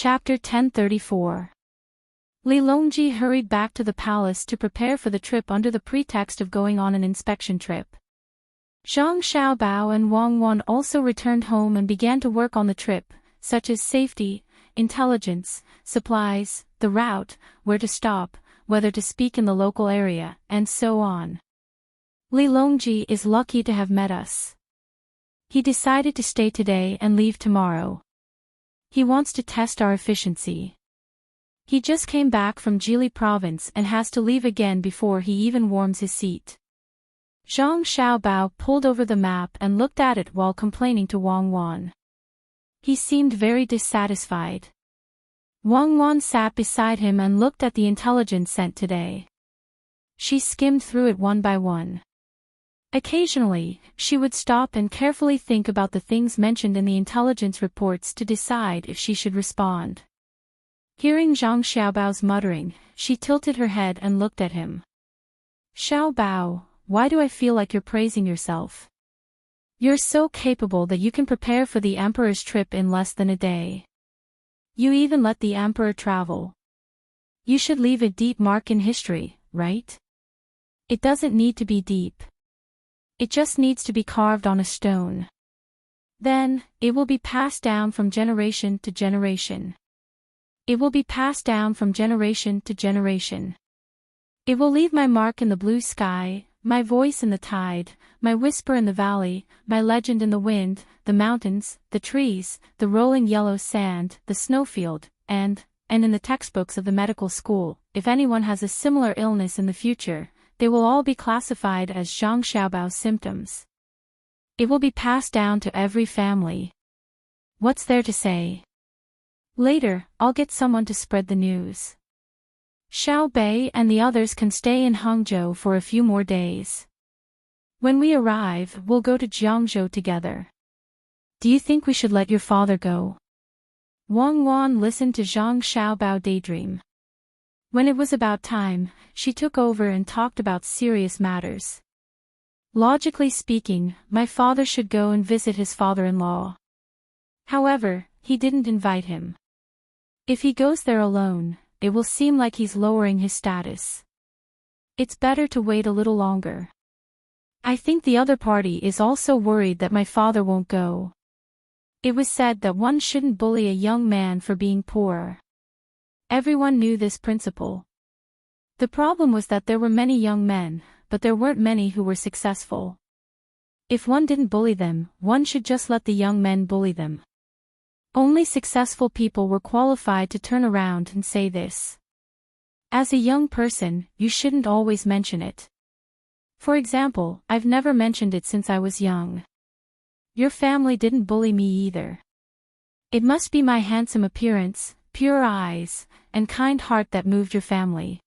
Chapter 1034. Li Longji hurried back to the palace to prepare for the trip under the pretext of going on an inspection trip. Zhang Xiaobao and Wang Wan also returned home and began to work on the trip, such as safety, intelligence, supplies, the route, where to stop, whether to speak in the local area, and so on. Li Longji is lucky to have met us. He decided to stay today and leave tomorrow. He wants to test our efficiency. He just came back from Jili province and has to leave again before he even warms his seat. Zhang Xiaobao pulled over the map and looked at it while complaining to Wang Wan. He seemed very dissatisfied. Wang Wan sat beside him and looked at the intelligence sent today. She skimmed through it one by one. Occasionally, she would stop and carefully think about the things mentioned in the intelligence reports to decide if she should respond. Hearing Zhang Xiaobao's muttering, she tilted her head and looked at him. Xiaobao, why do I feel like you're praising yourself? You're so capable that you can prepare for the emperor's trip in less than a day. You even let the emperor travel. You should leave a deep mark in history, right? It doesn't need to be deep. It just needs to be carved on a stone. Then, it will be passed down from generation to generation. It will be passed down from generation to generation. It will leave my mark in the blue sky, my voice in the tide, my whisper in the valley, my legend in the wind, the mountains, the trees, the rolling yellow sand, the snowfield, and in the textbooks of the medical school. If anyone has a similar illness in the future, they will all be classified as Zhang Xiaobao's symptoms. It will be passed down to every family. What's there to say? Later, I'll get someone to spread the news. Xiao Bei and the others can stay in Hangzhou for a few more days. When we arrive, we'll go to Jiangzhou together. Do you think we should let your father go? Wang Wan listened to Zhang Xiaobao daydream. When it was about time, she took over and talked about serious matters. Logically speaking, my father should go and visit his father-in-law. However, he didn't invite him. If he goes there alone, it will seem like he's lowering his status. It's better to wait a little longer. I think the other party is also worried that my father won't go. It was said that one shouldn't bully a young man for being poor. Everyone knew this principle. The problem was that there were many young men, but there weren't many who were successful. If one didn't bully them, one should just let the young men bully them. Only successful people were qualified to turn around and say this. As a young person, you shouldn't always mention it. For example, I've never mentioned it since I was young. Your family didn't bully me either. It must be my handsome appearance, pure eyes, and kind heart that moved your family.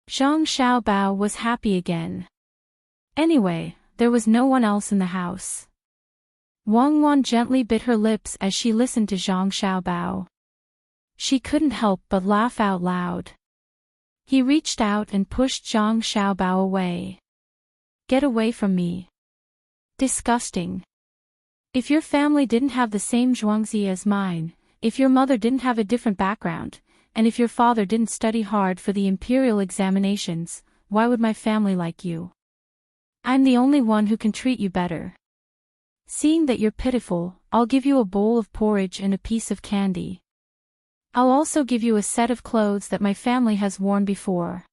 Zhang Xiaobao was happy again. Anyway, there was no one else in the house. Wang Wan gently bit her lips as she listened to Zhang Xiaobao. She couldn't help but laugh out loud. He reached out and pushed Zhang Xiaobao away. Get away from me. Disgusting. If your family didn't have the same zhuangzi as mine, if your mother didn't have a different background, and if your father didn't study hard for the imperial examinations, why would my family like you? I'm the only one who can treat you better. Seeing that you're pitiful, I'll give you a bowl of porridge and a piece of candy. I'll also give you a set of clothes that my family has worn before.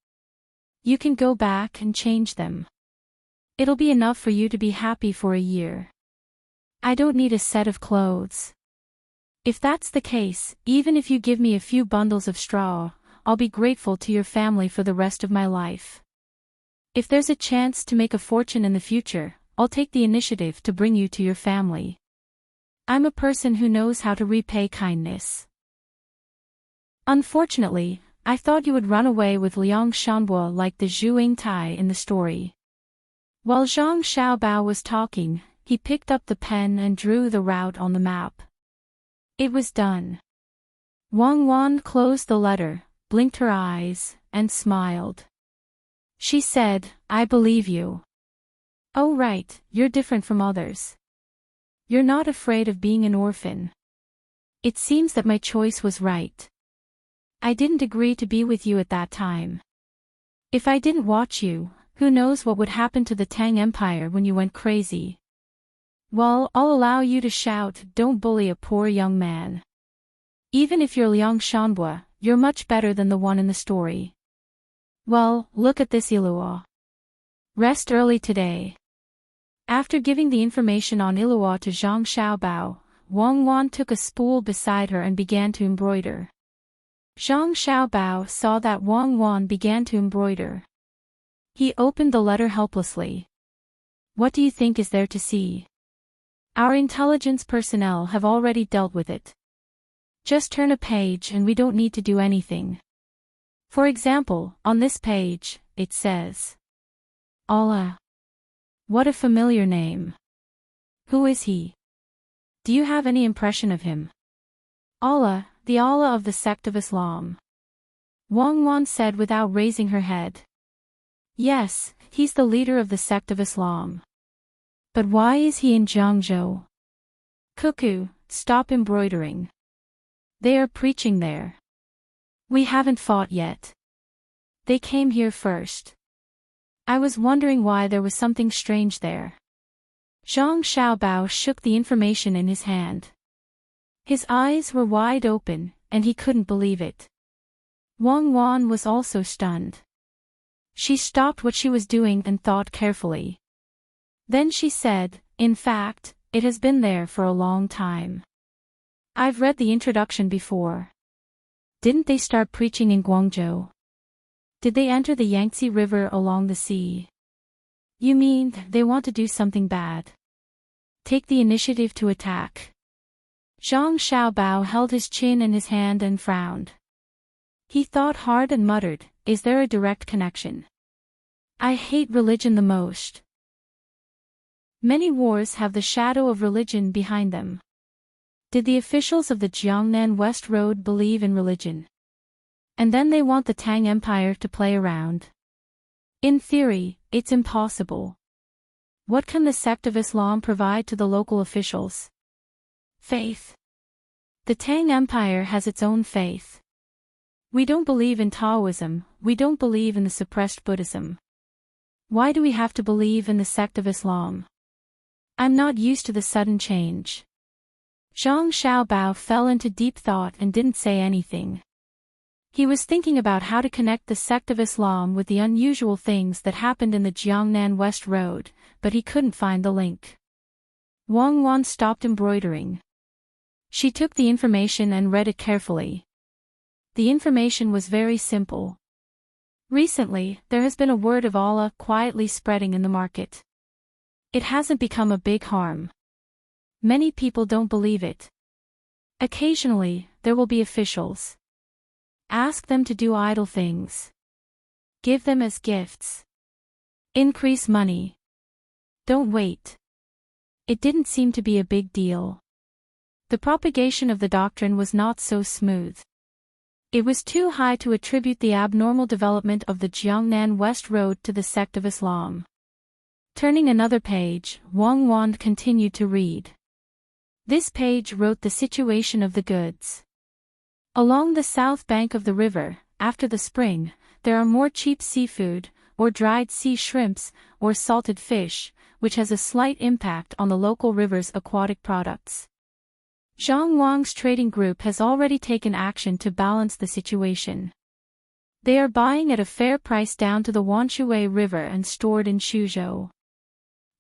You can go back and change them. It'll be enough for you to be happy for a year. I don't need a set of clothes. If that's the case, even if you give me a few bundles of straw, I'll be grateful to your family for the rest of my life. If there's a chance to make a fortune in the future, I'll take the initiative to bring you to your family. I'm a person who knows how to repay kindness. Unfortunately, I thought you would run away with Liang Shanbo like the Zhu Yingtai in the story. While Zhang Xiaobao was talking, he picked up the pen and drew the route on the map. It was done. Wang Wan closed the letter, blinked her eyes, and smiled. She said, I believe you. Oh right, you're different from others. You're not afraid of being an orphan. It seems that my choice was right. I didn't agree to be with you at that time. If I didn't watch you, who knows what would happen to the Tang Empire when you went crazy. Well, I'll allow you to shout, don't bully a poor young man. Even if you're Liang Shanhua, you're much better than the one in the story. Well, look at this Iluo. Rest early today. After giving the information on Iluo to Zhang Xiaobao, Wang Wan took a spool beside her and began to embroider. Zhang Xiaobao saw that Wang Wan began to embroider. He opened the letter helplessly. What do you think is there to see? Our intelligence personnel have already dealt with it. Just turn a page and we don't need to do anything. For example, on this page, it says, Allah. What a familiar name. Who is he? Do you have any impression of him? Allah, the Allah of the sect of Islam. Wang Wan said without raising her head. Yes, he's the leader of the sect of Islam. But why is he in Jiangzhou? Cuckoo, stop embroidering. They are preaching there. We haven't fought yet. They came here first. I was wondering why there was something strange there. Zhang Xiaobao shook the information in his hand. His eyes were wide open, and he couldn't believe it. Wang Wan was also stunned. She stopped what she was doing and thought carefully. Then she said, in fact, it has been there for a long time. I've read the introduction before. Didn't they start preaching in Guangzhou? Did they enter the Yangtze River along the sea? You mean, they want to do something bad? Take the initiative to attack. Zhang Xiaobao held his chin in his hand and frowned. He thought hard and muttered, is there a direct connection? I hate religion the most. Many wars have the shadow of religion behind them. Did the officials of the Jiangnan West Road believe in religion? And then they want the Tang Empire to play around. In theory, it's impossible. What can the sect of Islam provide to the local officials? Faith. The Tang Empire has its own faith. We don't believe in Taoism, we don't believe in the suppressed Buddhism. Why do we have to believe in the sect of Islam? I'm not used to the sudden change. Zhang Xiaobao fell into deep thought and didn't say anything. He was thinking about how to connect the sect of Islam with the unusual things that happened in the Jiangnan West Road, but he couldn't find the link. Wang Wan stopped embroidering. She took the information and read it carefully. The information was very simple. Recently, there has been a word of Allah quietly spreading in the market. It hasn't become a big harm. Many people don't believe it. Occasionally, there will be officials. Ask them to do idle things. Give them as gifts. Increase money. Don't wait. It didn't seem to be a big deal. The propagation of the doctrine was not so smooth. It was too high to attribute the abnormal development of the Jiangnan West Road to the sect of Islam. Turning another page, Wang Wan continued to read. This page wrote the situation of the goods. Along the south bank of the river, after the spring, there are more cheap seafood, or dried sea shrimps, or salted fish, which has a slight impact on the local river's aquatic products. Zhang Wang's trading group has already taken action to balance the situation. They are buying at a fair price down to the Wanshui River and stored in Shuzhou.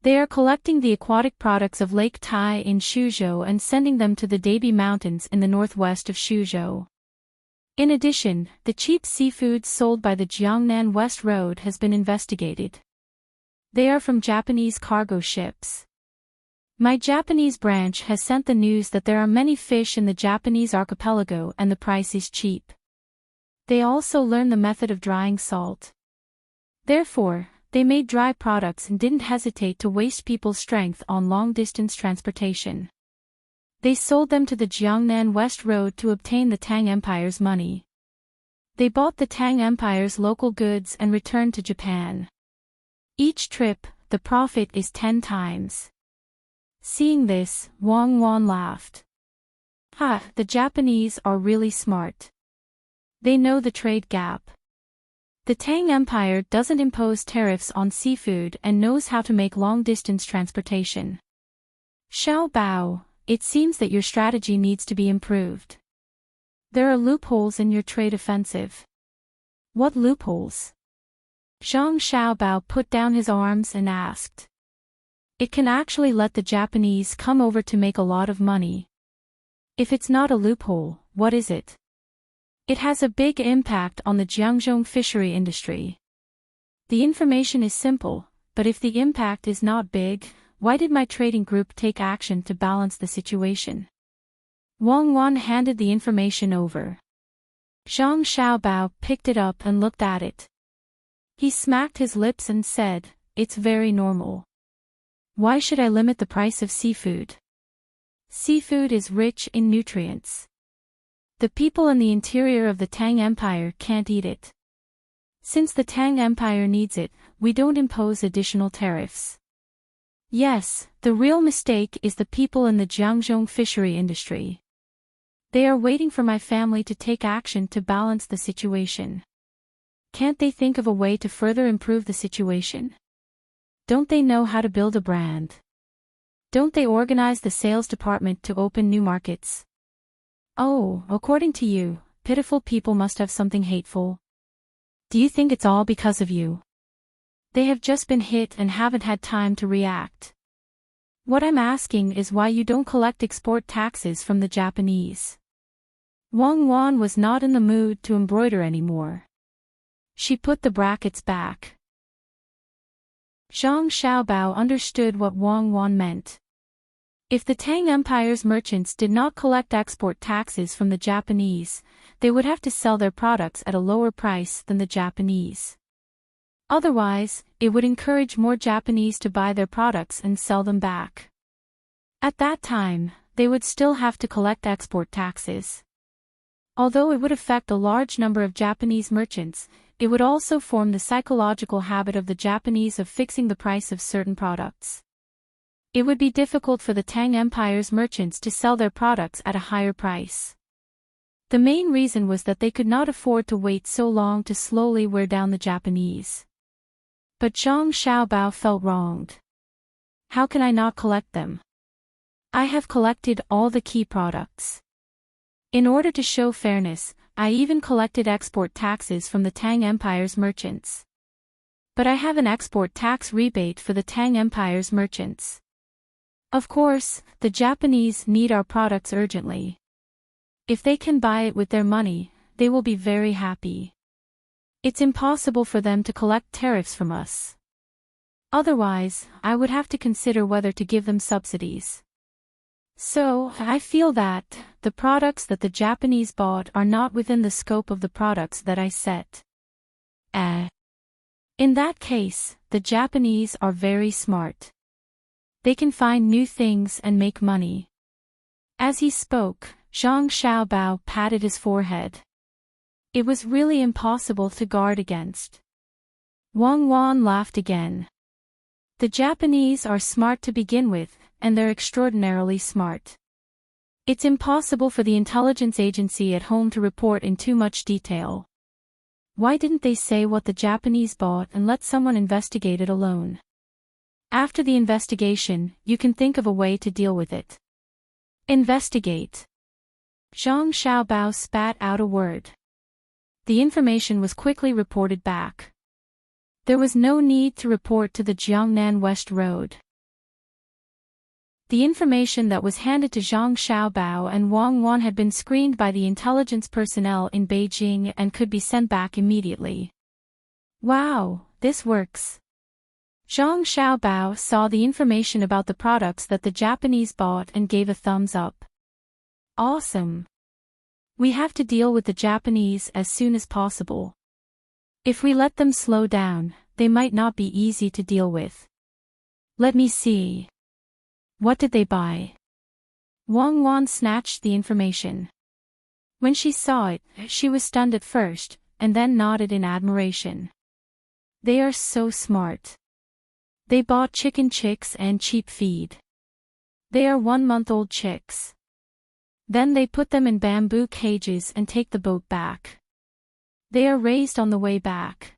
They are collecting the aquatic products of Lake Tai in Shuzhou and sending them to the Dabi Mountains in the northwest of Shuzhou. In addition, the cheap seafood sold by the Jiangnan West Road has been investigated. They are from Japanese cargo ships. My Japanese branch has sent the news that there are many fish in the Japanese archipelago and the price is cheap. They also learned the method of drying salt. Therefore, they made dry products and didn't hesitate to waste people's strength on long-distance transportation. They sold them to the Jiangnan West Road to obtain the Tang Empire's money. They bought the Tang Empire's local goods and returned to Japan. Each trip, the profit is 10 times. Seeing this, Wang Wan laughed. The Japanese are really smart. They know the trade gap. The Tang Empire doesn't impose tariffs on seafood and knows how to make long-distance transportation. Xiao Bao, it seems that your strategy needs to be improved. There are loopholes in your trade offensive. What loopholes? Zhang Xiaobao put down his arms and asked. It can actually let the Japanese come over to make a lot of money. If it's not a loophole, what is it? It has a big impact on the Jiangzhou fishery industry. The information is simple, but if the impact is not big, why did my trading group take action to balance the situation? Wang Wan handed the information over. Zhang Xiaobao picked it up and looked at it. He smacked his lips and said, "It's very normal. Why should I limit the price of seafood? Seafood is rich in nutrients. The people in the interior of the Tang Empire can't eat it. Since the Tang Empire needs it, we don't impose additional tariffs. Yes, the real mistake is the people in the Jiangzhou fishery industry. They are waiting for my family to take action to balance the situation. Can't they think of a way to further improve the situation? Don't they know how to build a brand? Don't they organize the sales department to open new markets? Oh, according to you, pitiful people must have something hateful. Do you think it's all because of you? They have just been hit and haven't had time to react. What I'm asking is why you don't collect export taxes from the Japanese." Wang Wan was not in the mood to embroider anymore. She put the brackets back. Zhang Xiaobao understood what Wang Wan meant. If the Tang Empire's merchants did not collect export taxes from the Japanese, they would have to sell their products at a lower price than the Japanese. Otherwise, it would encourage more Japanese to buy their products and sell them back. At that time, they would still have to collect export taxes. Although it would affect a large number of Japanese merchants, it would also form the psychological habit of the Japanese of fixing the price of certain products. It would be difficult for the Tang Empire's merchants to sell their products at a higher price. The main reason was that they could not afford to wait so long to slowly wear down the Japanese. But Zhang Xiaobao felt wronged. How can I not collect them? I have collected all the key products. In order to show fairness, I even collected export taxes from the Tang Empire's merchants. But I have an export tax rebate for the Tang Empire's merchants. Of course, the Japanese need our products urgently. If they can buy it with their money, they will be very happy. It's impossible for them to collect tariffs from us. Otherwise, I would have to consider whether to give them subsidies. So, I feel that the products that the Japanese bought are not within the scope of the products that I set. In that case, the Japanese are very smart. They can find new things and make money. As he spoke, Zhang Xiaobao patted his forehead. It was really impossible to guard against. Wang Wan laughed again. The Japanese are smart to begin with, and they're extraordinarily smart. It's impossible for the intelligence agency at home to report in too much detail. Why didn't they say what the Japanese bought and let someone investigate it alone? After the investigation, you can think of a way to deal with it. Investigate. Zhang Xiaobao spat out a word. The information was quickly reported back. There was no need to report to the Jiangnan West Road. The information that was handed to Zhang Xiaobao and Wang Wan had been screened by the intelligence personnel in Beijing and could be sent back immediately. Wow, this works. Zhang Xiaobao saw the information about the products that the Japanese bought and gave a thumbs up. Awesome. We have to deal with the Japanese as soon as possible. If we let them slow down, they might not be easy to deal with. Let me see. What did they buy? Wang Wan snatched the information. When she saw it, she was stunned at first, and then nodded in admiration. They are so smart. They bought chicken chicks and cheap feed. They are 1-month-old chicks. Then they put them in bamboo cages and take the boat back. They are raised on the way back.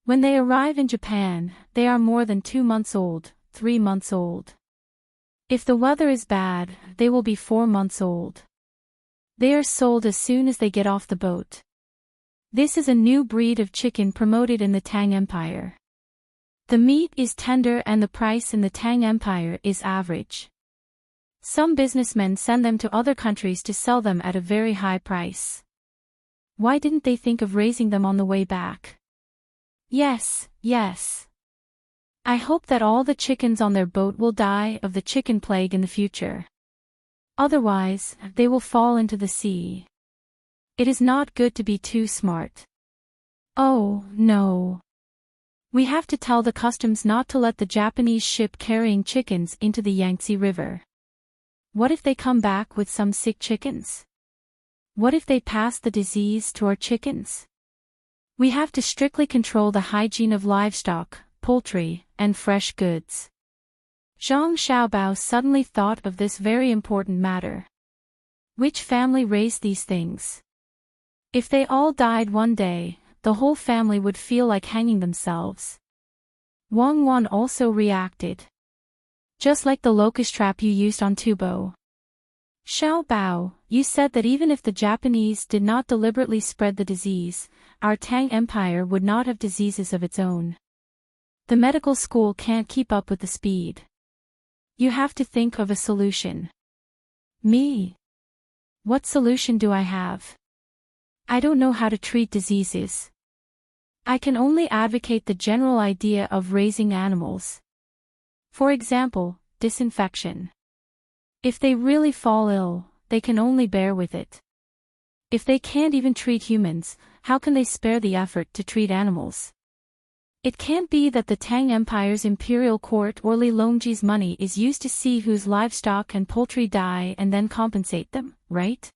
When they arrive in Japan, they are more than 2 months old, 3 months old. If the weather is bad, they will be 4 months old. They are sold as soon as they get off the boat. This is a new breed of chicken promoted in the Tang Empire. The meat is tender and the price in the Tang Empire is average. Some businessmen send them to other countries to sell them at a very high price. Why didn't they think of raising them on the way back? Yes. I hope that all the chickens on their boat will die of the chicken plague in the future. Otherwise, they will fall into the sea. It is not good to be too smart. Oh, no. We have to tell the customs not to let the Japanese ship carrying chickens into the Yangtze River. What if they come back with some sick chickens? What if they pass the disease to our chickens? We have to strictly control the hygiene of livestock, poultry, and fresh goods. Zhang Xiaobao suddenly thought of this very important matter. Which family raised these things? If they all died one day, the whole family would feel like hanging themselves. Wang Wan also reacted. Just like the locust trap you used on Tubo. Xiaobao, you said that even if the Japanese did not deliberately spread the disease, our Tang Empire would not have diseases of its own. The medical school can't keep up with the speed. You have to think of a solution. Me? What solution do I have? I don't know how to treat diseases. I can only advocate the general idea of raising animals. For example, disinfection. If they really fall ill, they can only bear with it. If they can't even treat humans, how can they spare the effort to treat animals? It can't be that the Tang Empire's imperial court or Li Longji's money is used to see whose livestock and poultry die and then compensate them, right?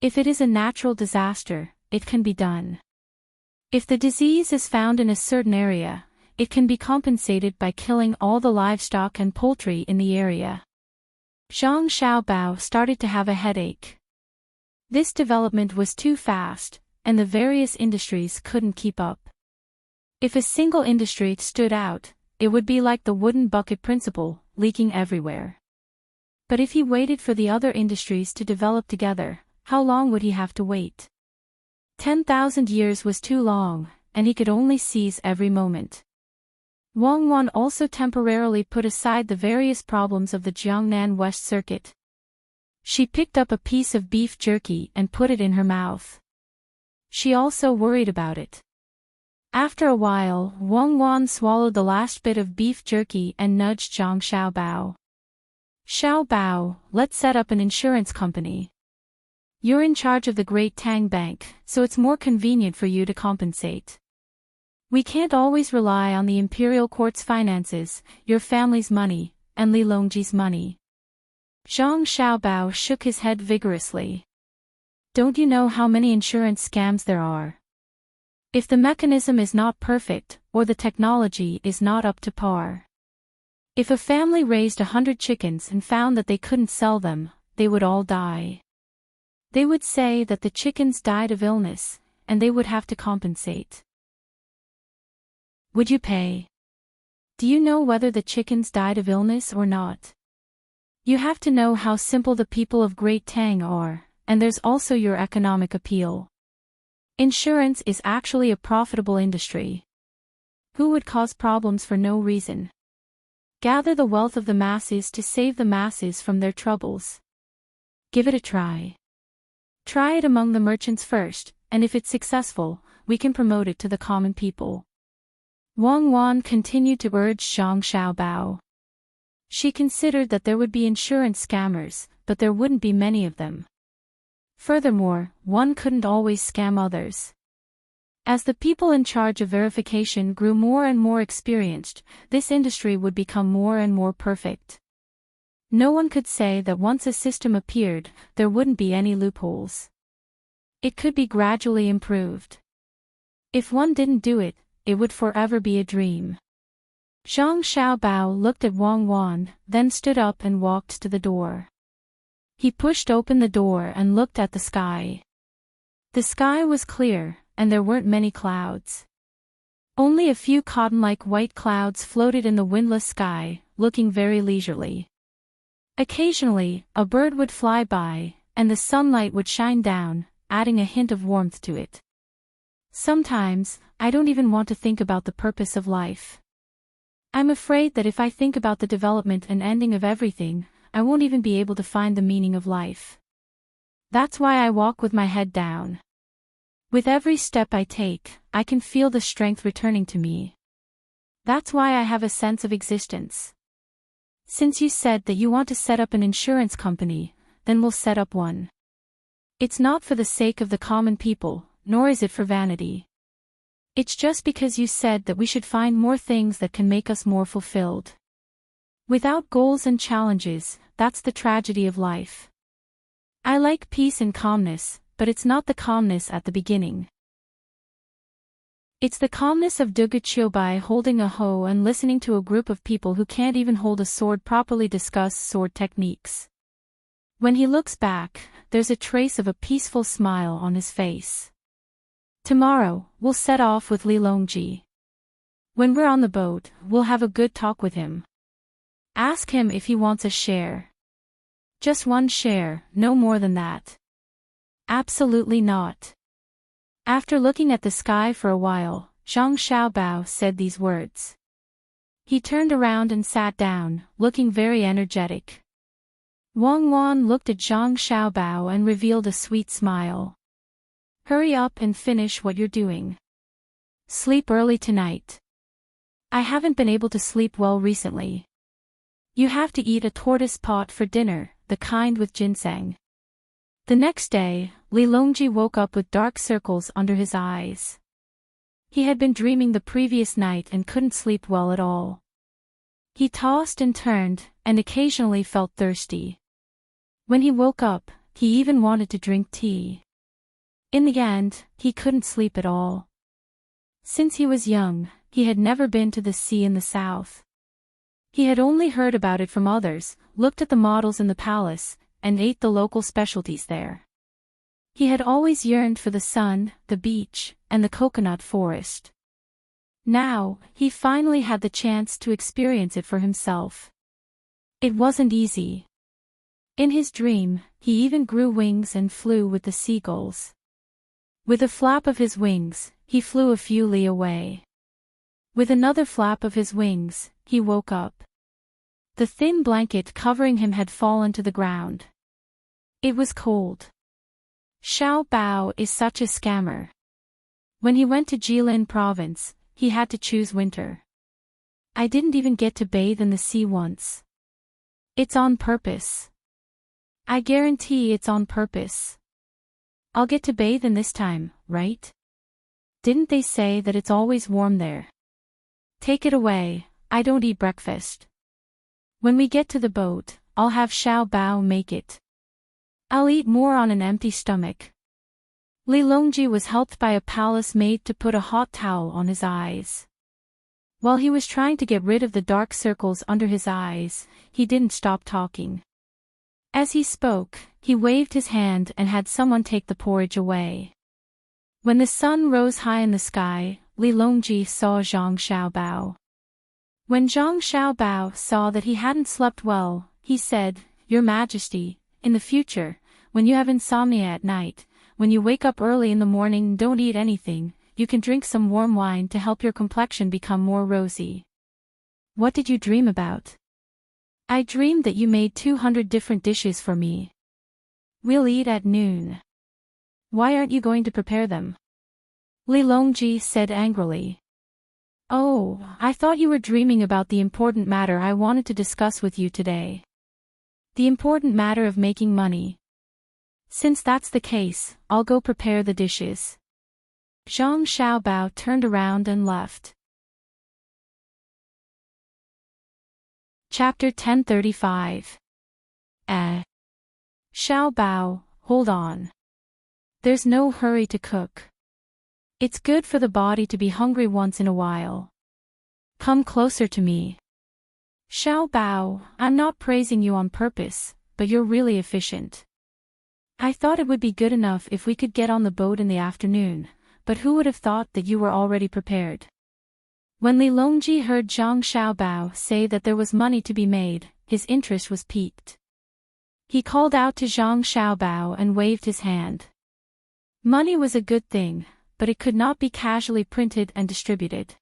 If it is a natural disaster, it can be done. If the disease is found in a certain area, it can be compensated by killing all the livestock and poultry in the area. Zhang Xiaobao started to have a headache. This development was too fast, and the various industries couldn't keep up. If a single industry stood out, it would be like the wooden bucket principle, leaking everywhere. But if he waited for the other industries to develop together, how long would he have to wait? 10,000 years was too long, and he could only seize every moment. Wang Wan also temporarily put aside the various problems of the Jiangnan West Circuit. She picked up a piece of beef jerky and put it in her mouth. She also worried about it. After a while, Wang Wan swallowed the last bit of beef jerky and nudged Zhang Xiaobao. Xiaobao, let's set up an insurance company. You're in charge of the Great Tang Bank, so it's more convenient for you to compensate. We can't always rely on the imperial court's finances, your family's money, and Li Longji's money. Zhang Xiaobao shook his head vigorously. Don't you know how many insurance scams there are? If the mechanism is not perfect, or the technology is not up to par. If a family raised 100 chickens and found that they couldn't sell them, they would all die. They would say that the chickens died of illness, and they would have to compensate. Would you pay? Do you know whether the chickens died of illness or not? You have to know how simple the people of Great Tang are, and there's also your economic appeal. Insurance is actually a profitable industry. Who would cause problems for no reason? Gather the wealth of the masses to save the masses from their troubles. Give it a try. Try it among the merchants first, and if it's successful, we can promote it to the common people. Wang Wan continued to urge Zhang Xiaobao. She considered that there would be insurance scammers, but there wouldn't be many of them. Furthermore, one couldn't always scam others. As the people in charge of verification grew more and more experienced, this industry would become more and more perfect. No one could say that once a system appeared, there wouldn't be any loopholes. It could be gradually improved. If one didn't do it, it would forever be a dream. Zhang Xiaobao looked at Wang Wan, then stood up and walked to the door. He pushed open the door and looked at the sky. The sky was clear, and there weren't many clouds. Only a few cotton-like white clouds floated in the windless sky, looking very leisurely. Occasionally, a bird would fly by, and the sunlight would shine down, adding a hint of warmth to it. Sometimes, I don't even want to think about the purpose of life. I'm afraid that if I think about the development and ending of everything, I won't even be able to find the meaning of life. That's why I walk with my head down. With every step I take, I can feel the strength returning to me. That's why I have a sense of existence. Since you said that you want to set up an insurance company, then we'll set up one. It's not for the sake of the common people, nor is it for vanity. It's just because you said that we should find more things that can make us more fulfilled. Without goals and challenges, that's the tragedy of life. I like peace and calmness, but it's not the calmness at the beginning. It's the calmness of Duga Chiobai holding a hoe and listening to a group of people who can't even hold a sword properly discuss sword techniques. When he looks back, there's a trace of a peaceful smile on his face. Tomorrow, we'll set off with Li Longji. When we're on the boat, we'll have a good talk with him. Ask him if he wants a share. Just one share, no more than that. Absolutely not. After looking at the sky for a while, Zhang Xiaobao said these words. He turned around and sat down, looking very energetic. Wang Wan looked at Zhang Xiaobao and revealed a sweet smile. Hurry up and finish what you're doing. Sleep early tonight. I haven't been able to sleep well recently. You have to eat a tortoise pot for dinner, the kind with ginseng. The next day, Li Longji woke up with dark circles under his eyes. He had been dreaming the previous night and couldn't sleep well at all. He tossed and turned, and occasionally felt thirsty. When he woke up, he even wanted to drink tea. In the end, he couldn't sleep at all. Since he was young, he had never been to the sea in the south. He had only heard about it from others, looked at the models in the palace, and ate the local specialties there. He had always yearned for the sun, the beach, and the coconut forest. Now, he finally had the chance to experience it for himself. It wasn't easy. In his dream, he even grew wings and flew with the seagulls. With a flap of his wings, he flew a few li away. With another flap of his wings, he woke up. The thin blanket covering him had fallen to the ground. It was cold. Xiao Bao is such a scammer. When he went to Jilin province, he had to choose winter. I didn't even get to bathe in the sea once. It's on purpose. I guarantee it's on purpose. I'll get to bathe in this time, right? Didn't they say that it's always warm there? Take it away, I don't eat breakfast. When we get to the boat, I'll have Xiao Bao make it. I'll eat more on an empty stomach. Li Longji was helped by a palace maid to put a hot towel on his eyes. While he was trying to get rid of the dark circles under his eyes, he didn't stop talking. As he spoke, he waved his hand and had someone take the porridge away. When the sun rose high in the sky, Li Longji saw Zhang Xiaobao. When Zhang Xiaobao saw that he hadn't slept well, he said, "Your Majesty, in the future, when you have insomnia at night, when you wake up early in the morning and don't eat anything, you can drink some warm wine to help your complexion become more rosy." What did you dream about? I dreamed that you made 200 different dishes for me. We'll eat at noon. Why aren't you going to prepare them? Li Longji said angrily. Oh, I thought you were dreaming about the important matter I wanted to discuss with you today. The important matter of making money. Since that's the case, I'll go prepare the dishes. Zhang Xiaobao turned around and left. Chapter 1035. Xiaobao, hold on. There's no hurry to cook. It's good for the body to be hungry once in a while. Come closer to me. Xiaobao, I'm not praising you on purpose, but you're really efficient. I thought it would be good enough if we could get on the boat in the afternoon, but who would have thought that you were already prepared? When Li Longji heard Zhang Xiaobao say that there was money to be made, his interest was piqued. He called out to Zhang Xiaobao and waved his hand. Money was a good thing, but it could not be casually printed and distributed.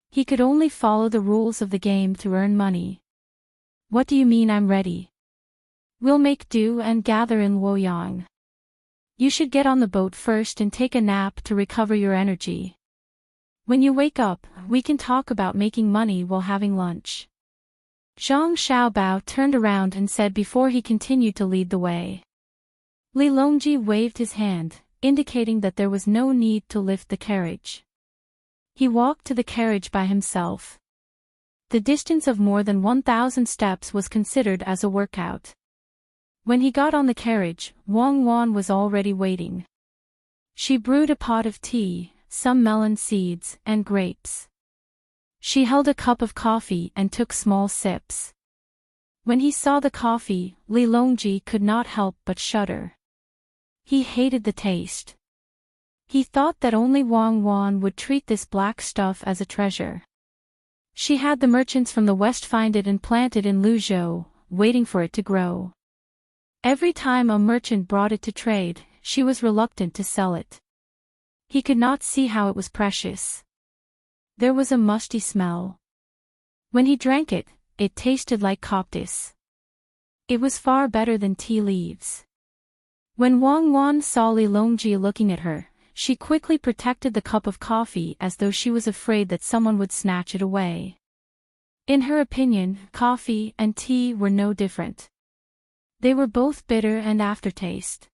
He could only follow the rules of the game to earn money. What do you mean I'm ready? We'll make do and gather in Luoyang. You should get on the boat first and take a nap to recover your energy. When you wake up, we can talk about making money while having lunch. Zhang Xiaobao turned around and said before he continued to lead the way. Li Longji waved his hand, indicating that there was no need to lift the carriage. He walked to the carriage by himself. The distance of more than 1,000 steps was considered as a workout. When he got on the carriage, Wang Wan was already waiting. She brewed a pot of tea, some melon seeds, and grapes. She held a cup of coffee and took small sips. When he saw the coffee, Li Longji could not help but shudder. He hated the taste. He thought that only Wang Wan would treat this black stuff as a treasure. She had the merchants from the west find it and plant it in Luzhou, waiting for it to grow. Every time a merchant brought it to trade, she was reluctant to sell it. He could not see how it was precious. There was a musty smell. When he drank it, it tasted like coptis. It was far better than tea leaves. When Wang Wan saw Li Longji looking at her, she quickly protected the cup of coffee as though she was afraid that someone would snatch it away. In her opinion, coffee and tea were no different. They were both bitter and aftertaste.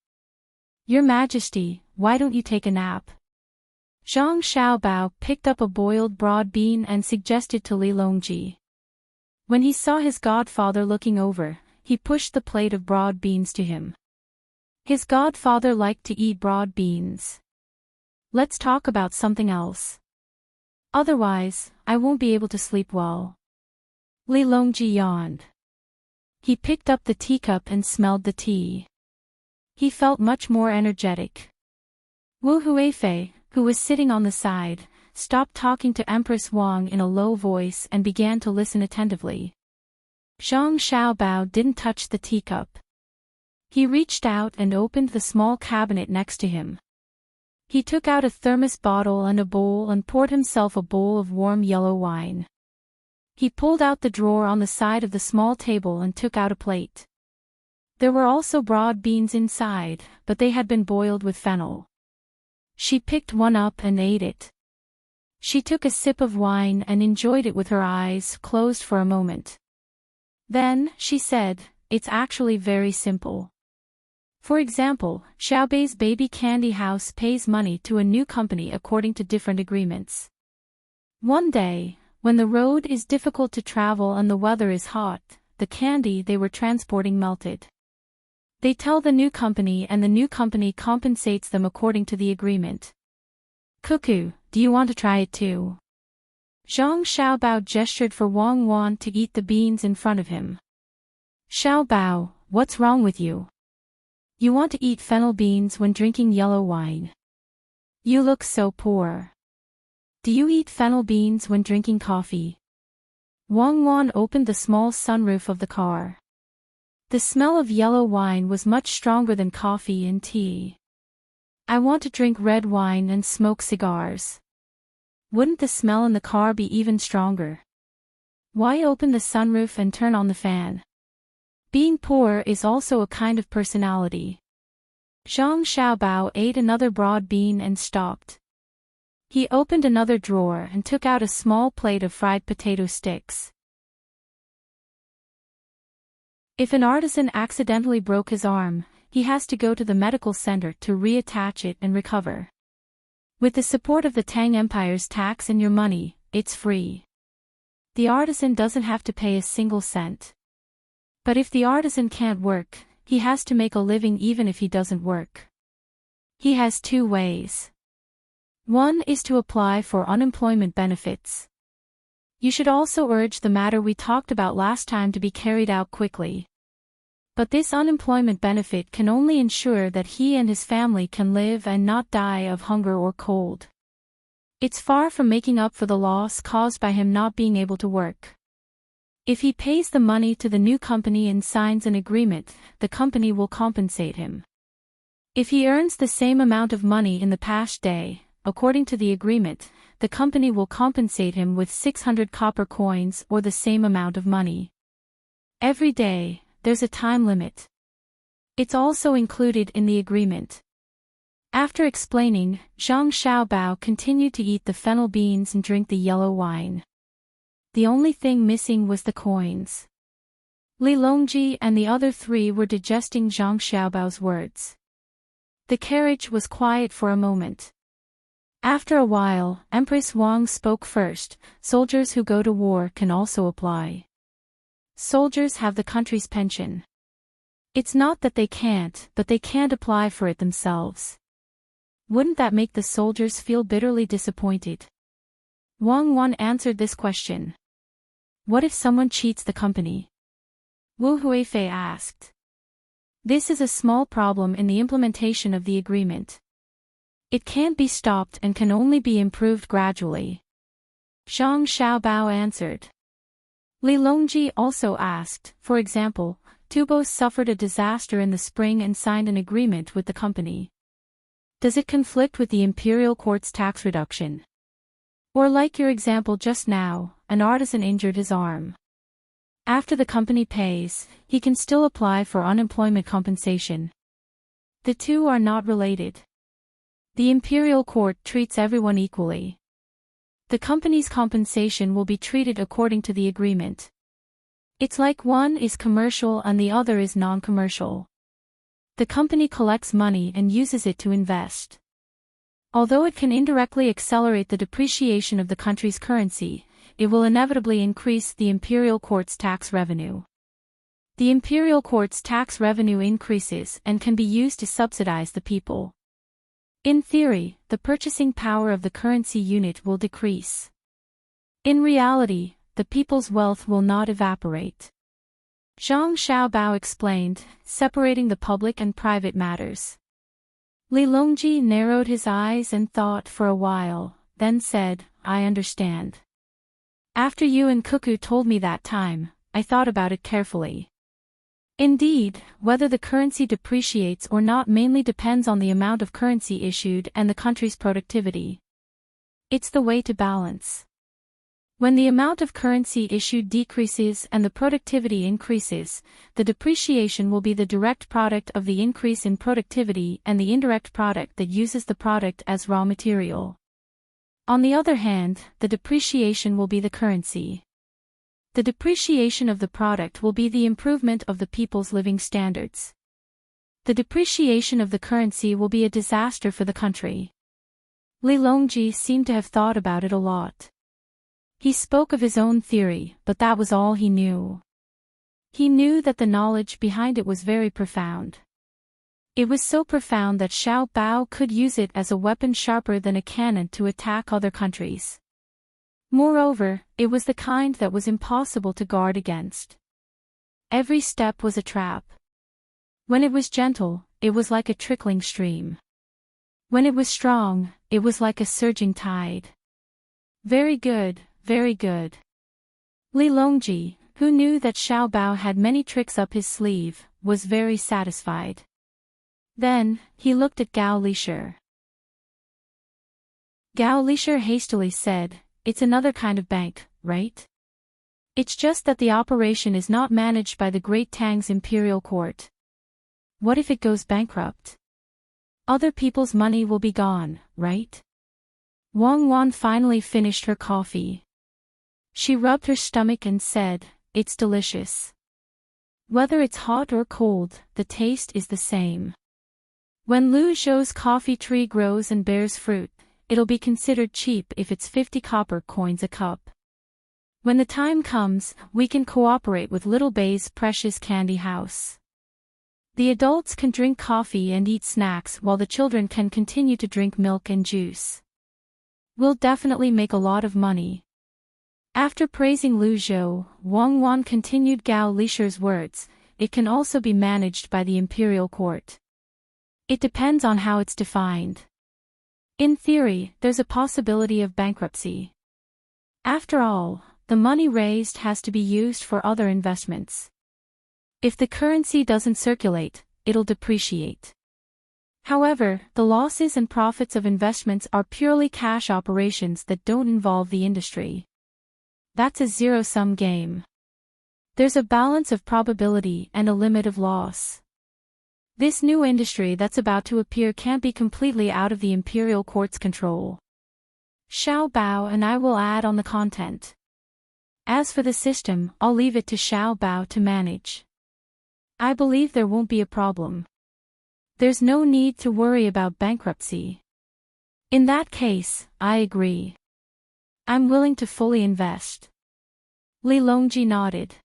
Your Majesty, why don't you take a nap? Zhang Xiaobao picked up a boiled broad bean and suggested to Li Longji. When he saw his godfather looking over, he pushed the plate of broad beans to him. His godfather liked to eat broad beans. Let's talk about something else. Otherwise, I won't be able to sleep well. Li Longji yawned. He picked up the teacup and smelled the tea. He felt much more energetic. Wu Huifei, who was sitting on the side, stopped talking to Empress Wang in a low voice and began to listen attentively. Zhang Xiaobao didn't touch the teacup. He reached out and opened the small cabinet next to him. He took out a thermos bottle and a bowl and poured himself a bowl of warm yellow wine. He pulled out the drawer on the side of the small table and took out a plate. There were also broad beans inside, but they had been boiled with fennel. She picked one up and ate it. She took a sip of wine and enjoyed it with her eyes closed for a moment. Then, she said, it's actually very simple. For example, Xiaobei's baby candy house pays money to a new company according to different agreements. One day, when the road is difficult to travel and the weather is hot, the candy they were transporting melted. They tell the new company and the new company compensates them according to the agreement. Cuckoo, do you want to try it too? Zhang Xiaobao gestured for Wang Wan to eat the beans in front of him. Xiaobao, what's wrong with you? You want to eat fennel beans when drinking yellow wine. You look so poor. Do you eat fennel beans when drinking coffee? Wang Wan opened the small sunroof of the car. The smell of yellow wine was much stronger than coffee and tea. I want to drink red wine and smoke cigars. Wouldn't the smell in the car be even stronger? Why open the sunroof and turn on the fan? Being poor is also a kind of personality. Zhang Xiaobao ate another broad bean and stopped. He opened another drawer and took out a small plate of fried potato sticks. If an artisan accidentally broke his arm, he has to go to the medical center to reattach it and recover. With the support of the Tang Empire's tax and your money, it's free. The artisan doesn't have to pay a single cent. But if the artisan can't work, he has to make a living even if he doesn't work. He has two ways. One is to apply for unemployment benefits. You should also urge the matter we talked about last time to be carried out quickly. But this unemployment benefit can only ensure that he and his family can live and not die of hunger or cold. It's far from making up for the loss caused by him not being able to work. If he pays the money to the new company and signs an agreement, the company will compensate him. If he earns the same amount of money in the past day, according to the agreement, the company will compensate him with 600 copper coins or the same amount of money. Every day, there's a time limit. It's also included in the agreement. After explaining, Zhang Xiaobao continued to eat the fennel beans and drink the yellow wine. The only thing missing was the coins. Li Longji and the other three were digesting Zhang Xiaobao's words. The carriage was quiet for a moment. After a while, Empress Wang spoke first. Soldiers who go to war can also apply. Soldiers have the country's pension. It's not that they can't, but they can't apply for it themselves. Wouldn't that make the soldiers feel bitterly disappointed? Wang Wan answered this question. What if someone cheats the company? Wu Huifei asked. This is a small problem in the implementation of the agreement. It can't be stopped and can only be improved gradually. Zhang Xiaobao answered. Li Longji also asked, for example, Tubos suffered a disaster in the spring and signed an agreement with the company. Does it conflict with the imperial court's tax reduction? Or like your example just now, an artisan injured his arm. After the company pays, he can still apply for unemployment compensation. The two are not related. The imperial court treats everyone equally. The company's compensation will be treated according to the agreement. It's like one is commercial and the other is non-commercial. The company collects money and uses it to invest. Although it can indirectly accelerate the depreciation of the country's currency, it will inevitably increase the imperial court's tax revenue. The imperial court's tax revenue increases and can be used to subsidize the people. In theory, the purchasing power of the currency unit will decrease. In reality, the people's wealth will not evaporate. Zhang Xiaobao explained, separating the public and private matters. Li Longji narrowed his eyes and thought for a while, then said, I understand. After you and Cuckoo told me that time, I thought about it carefully. Indeed, whether the currency depreciates or not mainly depends on the amount of currency issued and the country's productivity. It's the way to balance. When the amount of currency issued decreases and the productivity increases, the depreciation will be the direct product of the increase in productivity and the indirect product that uses the product as raw material. On the other hand, the depreciation will be the currency. The depreciation of the product will be the improvement of the people's living standards. The depreciation of the currency will be a disaster for the country. Li Longji seemed to have thought about it a lot. He spoke of his own theory, but that was all he knew. He knew that the knowledge behind it was very profound. It was so profound that Xiao Bao could use it as a weapon sharper than a cannon to attack other countries. Moreover, it was the kind that was impossible to guard against. Every step was a trap. When it was gentle, it was like a trickling stream. When it was strong, it was like a surging tide. Very good, very good. Li Longji, who knew that Xiao Bao had many tricks up his sleeve, was very satisfied. Then, he looked at Gao Lisher. Gao Lisher hastily said, It's another kind of bank, right? It's just that the operation is not managed by the great Tang's imperial court. What if it goes bankrupt? Other people's money will be gone, right? Wang Wan finally finished her coffee. She rubbed her stomach and said, It's delicious. Whether it's hot or cold, the taste is the same. When Lu Zhou's coffee tree grows and bears fruit, it'll be considered cheap if it's 50 copper coins a cup. When the time comes, we can cooperate with Little Bei's precious candy house. The adults can drink coffee and eat snacks while the children can continue to drink milk and juice. We'll definitely make a lot of money. After praising Lu Zhou, Wang Wan continued Gao Lisher's words, it can also be managed by the imperial court. It depends on how it's defined. In theory, there's a possibility of bankruptcy. After all, the money raised has to be used for other investments. If the currency doesn't circulate, it'll depreciate. However, the losses and profits of investments are purely cash operations that don't involve the industry. That's a zero-sum game. There's a balance of probability and a limit of loss. This new industry that's about to appear can't be completely out of the imperial court's control. Xiao Bao and I will add on the content. As for the system, I'll leave it to Xiao Bao to manage. I believe there won't be a problem. There's no need to worry about bankruptcy. In that case, I agree. I'm willing to fully invest. Li Longji nodded.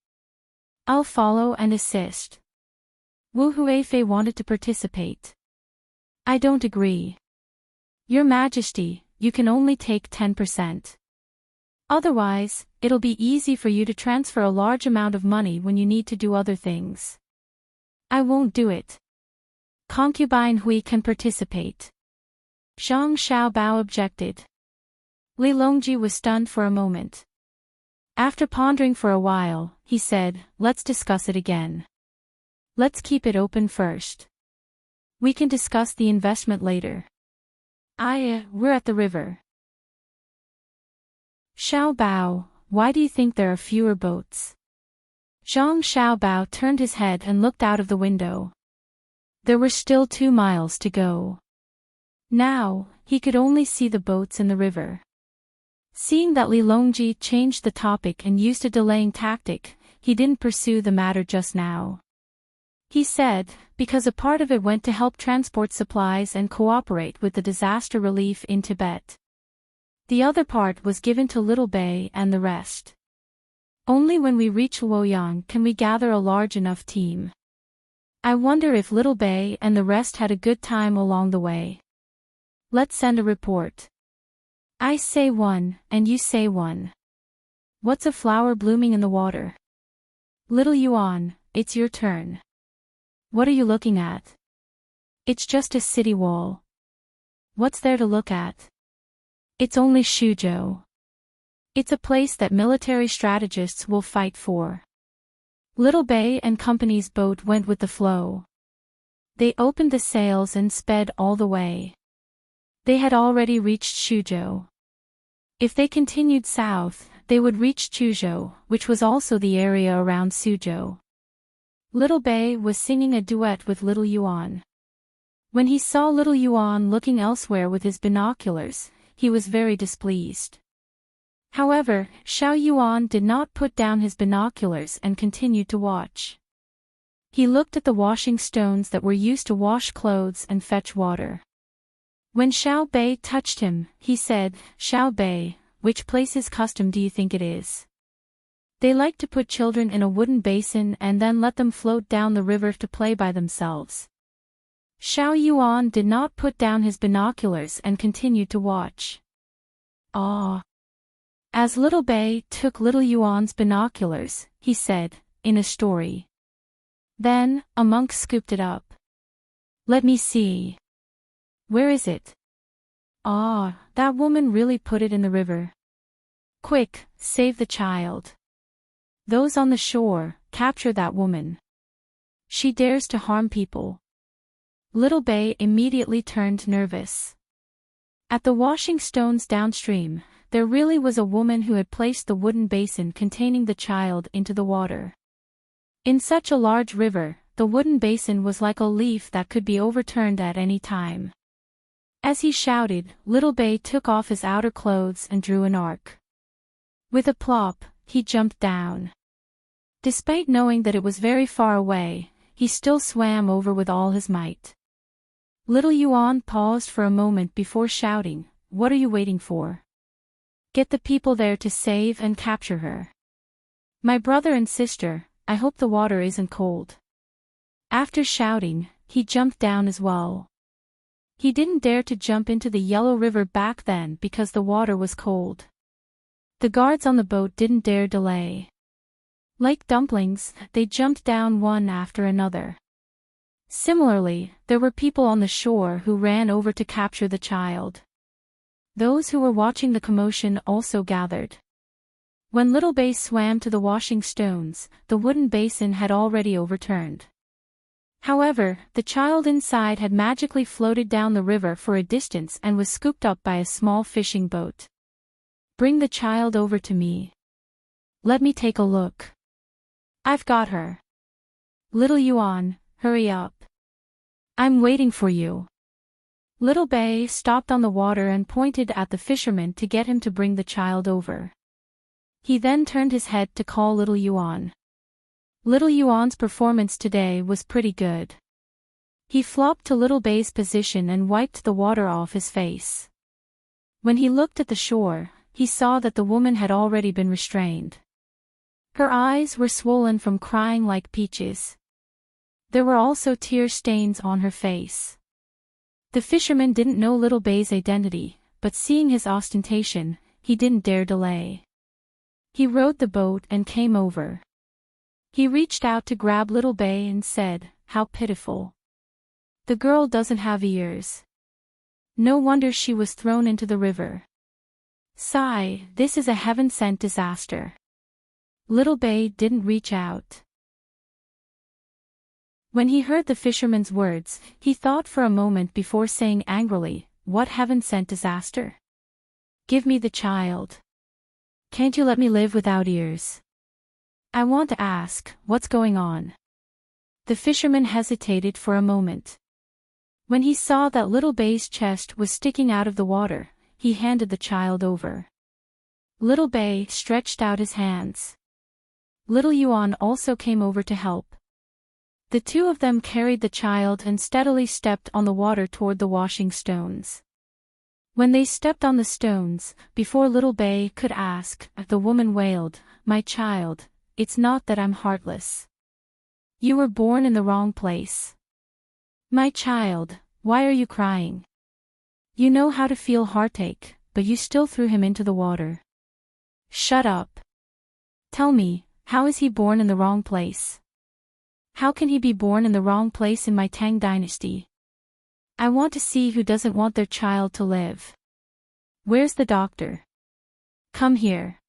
I'll follow and assist. Wu Huifei wanted to participate. I don't agree. Your Majesty, you can only take 10%. Otherwise, it'll be easy for you to transfer a large amount of money when you need to do other things. I won't do it. Concubine Hui can participate. Zhang Xiaobao objected. Li Longji was stunned for a moment. After pondering for a while, he said, let's discuss it again. Let's keep it open first. We can discuss the investment later. We're at the river. Xiao Bao, why do you think there are fewer boats? Zhang Xiaobao turned his head and looked out of the window. There were still 2 miles to go. Now, he could only see the boats in the river. Seeing that Li Longji changed the topic and used a delaying tactic, he didn't pursue the matter just now. He said, because a part of it went to help transport supplies and cooperate with the disaster relief in Tibet. The other part was given to Little Bay and the rest. Only when we reach Luoyang can we gather a large enough team. I wonder if Little Bay and the rest had a good time along the way. Let's send a report. I say 1, and you say 1. What's a flower blooming in the water? Little Yuan, it's your turn. What are you looking at? It's just a city wall. What's there to look at? It's only Shuzhou. It's a place that military strategists will fight for. Little Bay and Company's boat went with the flow. They opened the sails and sped all the way. They had already reached Shuzhou. If they continued south, they would reach Chuzhou, which was also the area around Suzhou. Little Bay was singing a duet with Little Yuan. When he saw Little Yuan looking elsewhere with his binoculars, he was very displeased. However, Xiao Yuan did not put down his binoculars and continued to watch. He looked at the washing stones that were used to wash clothes and fetch water. When Xiao Bei touched him, he said, Xiao Bei, which place's custom do you think it is? They like to put children in a wooden basin and then let them float down the river to play by themselves. Xiao Yuan did not put down his binoculars and continued to watch. As Little Bei took Little Yuan's binoculars, he said, in a story. Then, a monk scooped it up. Let me see. Where is it? That woman really put it in the river. Quick, save the child. Those on the shore, capture that woman. She dares to harm people. Little Bei immediately turned nervous. At the washing stones downstream, there really was a woman who had placed the wooden basin containing the child into the water. In such a large river, the wooden basin was like a leaf that could be overturned at any time. As he shouted, Little Bei took off his outer clothes and drew an arc. With a plop, he jumped down. Despite knowing that it was very far away, he still swam over with all his might. Little Yuan paused for a moment before shouting, What are you waiting for? Get the people there to save and capture her. My brother and sister, I hope the water isn't cold. After shouting, he jumped down as well. He didn't dare to jump into the Yellow River back then because the water was cold. The guards on the boat didn't dare delay. Like dumplings, they jumped down one after another. Similarly, there were people on the shore who ran over to capture the child. Those who were watching the commotion also gathered. When Little Bay swam to the washing stones, the wooden basin had already overturned. However, the child inside had magically floated down the river for a distance and was scooped up by a small fishing boat. "Bring the child over to me. Let me take a look. I've got her. Little Yuan, hurry up. I'm waiting for you." Little Bay stopped on the water and pointed at the fisherman to get him to bring the child over. He then turned his head to call Little Yuan. Little Yuan's performance today was pretty good. He flopped to Little Bay's position and wiped the water off his face. When he looked at the shore, he saw that the woman had already been restrained. Her eyes were swollen from crying like peaches. There were also tear stains on her face. The fisherman didn't know Little Bay's identity, but seeing his ostentation, he didn't dare delay. He rowed the boat and came over. He reached out to grab Little Bay and said, "How pitiful. The girl doesn't have ears. No wonder she was thrown into the river. Sigh, this is a heaven-sent disaster." Little Bay didn't reach out. When he heard the fisherman's words, he thought for a moment before saying angrily, "What heaven-sent disaster? Give me the child. Can't you let me live without ears? I want to ask, what's going on?" The fisherman hesitated for a moment. When he saw that Little Bay's chest was sticking out of the water, he handed the child over. Little Bay stretched out his hands. Little Yuan also came over to help. The two of them carried the child and steadily stepped on the water toward the washing stones. When they stepped on the stones, before Little Bay could ask, the woman wailed, "My child, it's not that I'm heartless. You were born in the wrong place. My child, why are you crying? You know how to feel heartache, but you still threw him into the water. Shut up. Tell me, how is he born in the wrong place? How can he be born in the wrong place in my Tang dynasty? I want to see who doesn't want their child to live. Where's the doctor? Come here."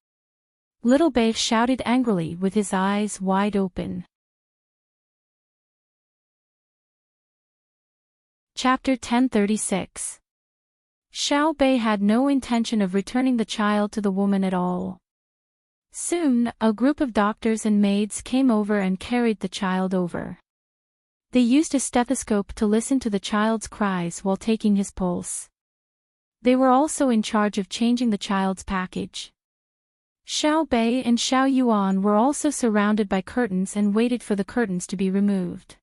Little Bay shouted angrily with his eyes wide open. Chapter 1036. Xiao Bei had no intention of returning the child to the woman at all. Soon, a group of doctors and maids came over and carried the child over. They used a stethoscope to listen to the child's cries while taking his pulse. They were also in charge of changing the child's package. Xiao Bei and Xiao Yuan were also surrounded by curtains and waited for the curtains to be removed.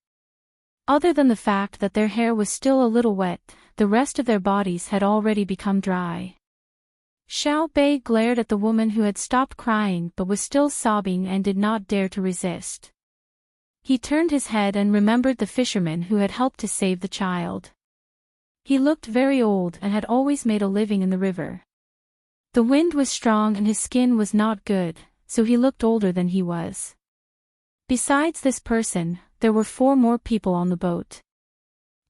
Other than the fact that their hair was still a little wet, the rest of their bodies had already become dry. Xiao Bei glared at the woman who had stopped crying but was still sobbing and did not dare to resist. He turned his head and remembered the fisherman who had helped to save the child. He looked very old and had always made a living in the river. The wind was strong and his skin was not good, so he looked older than he was. Besides this person, there were 4 more people on the boat.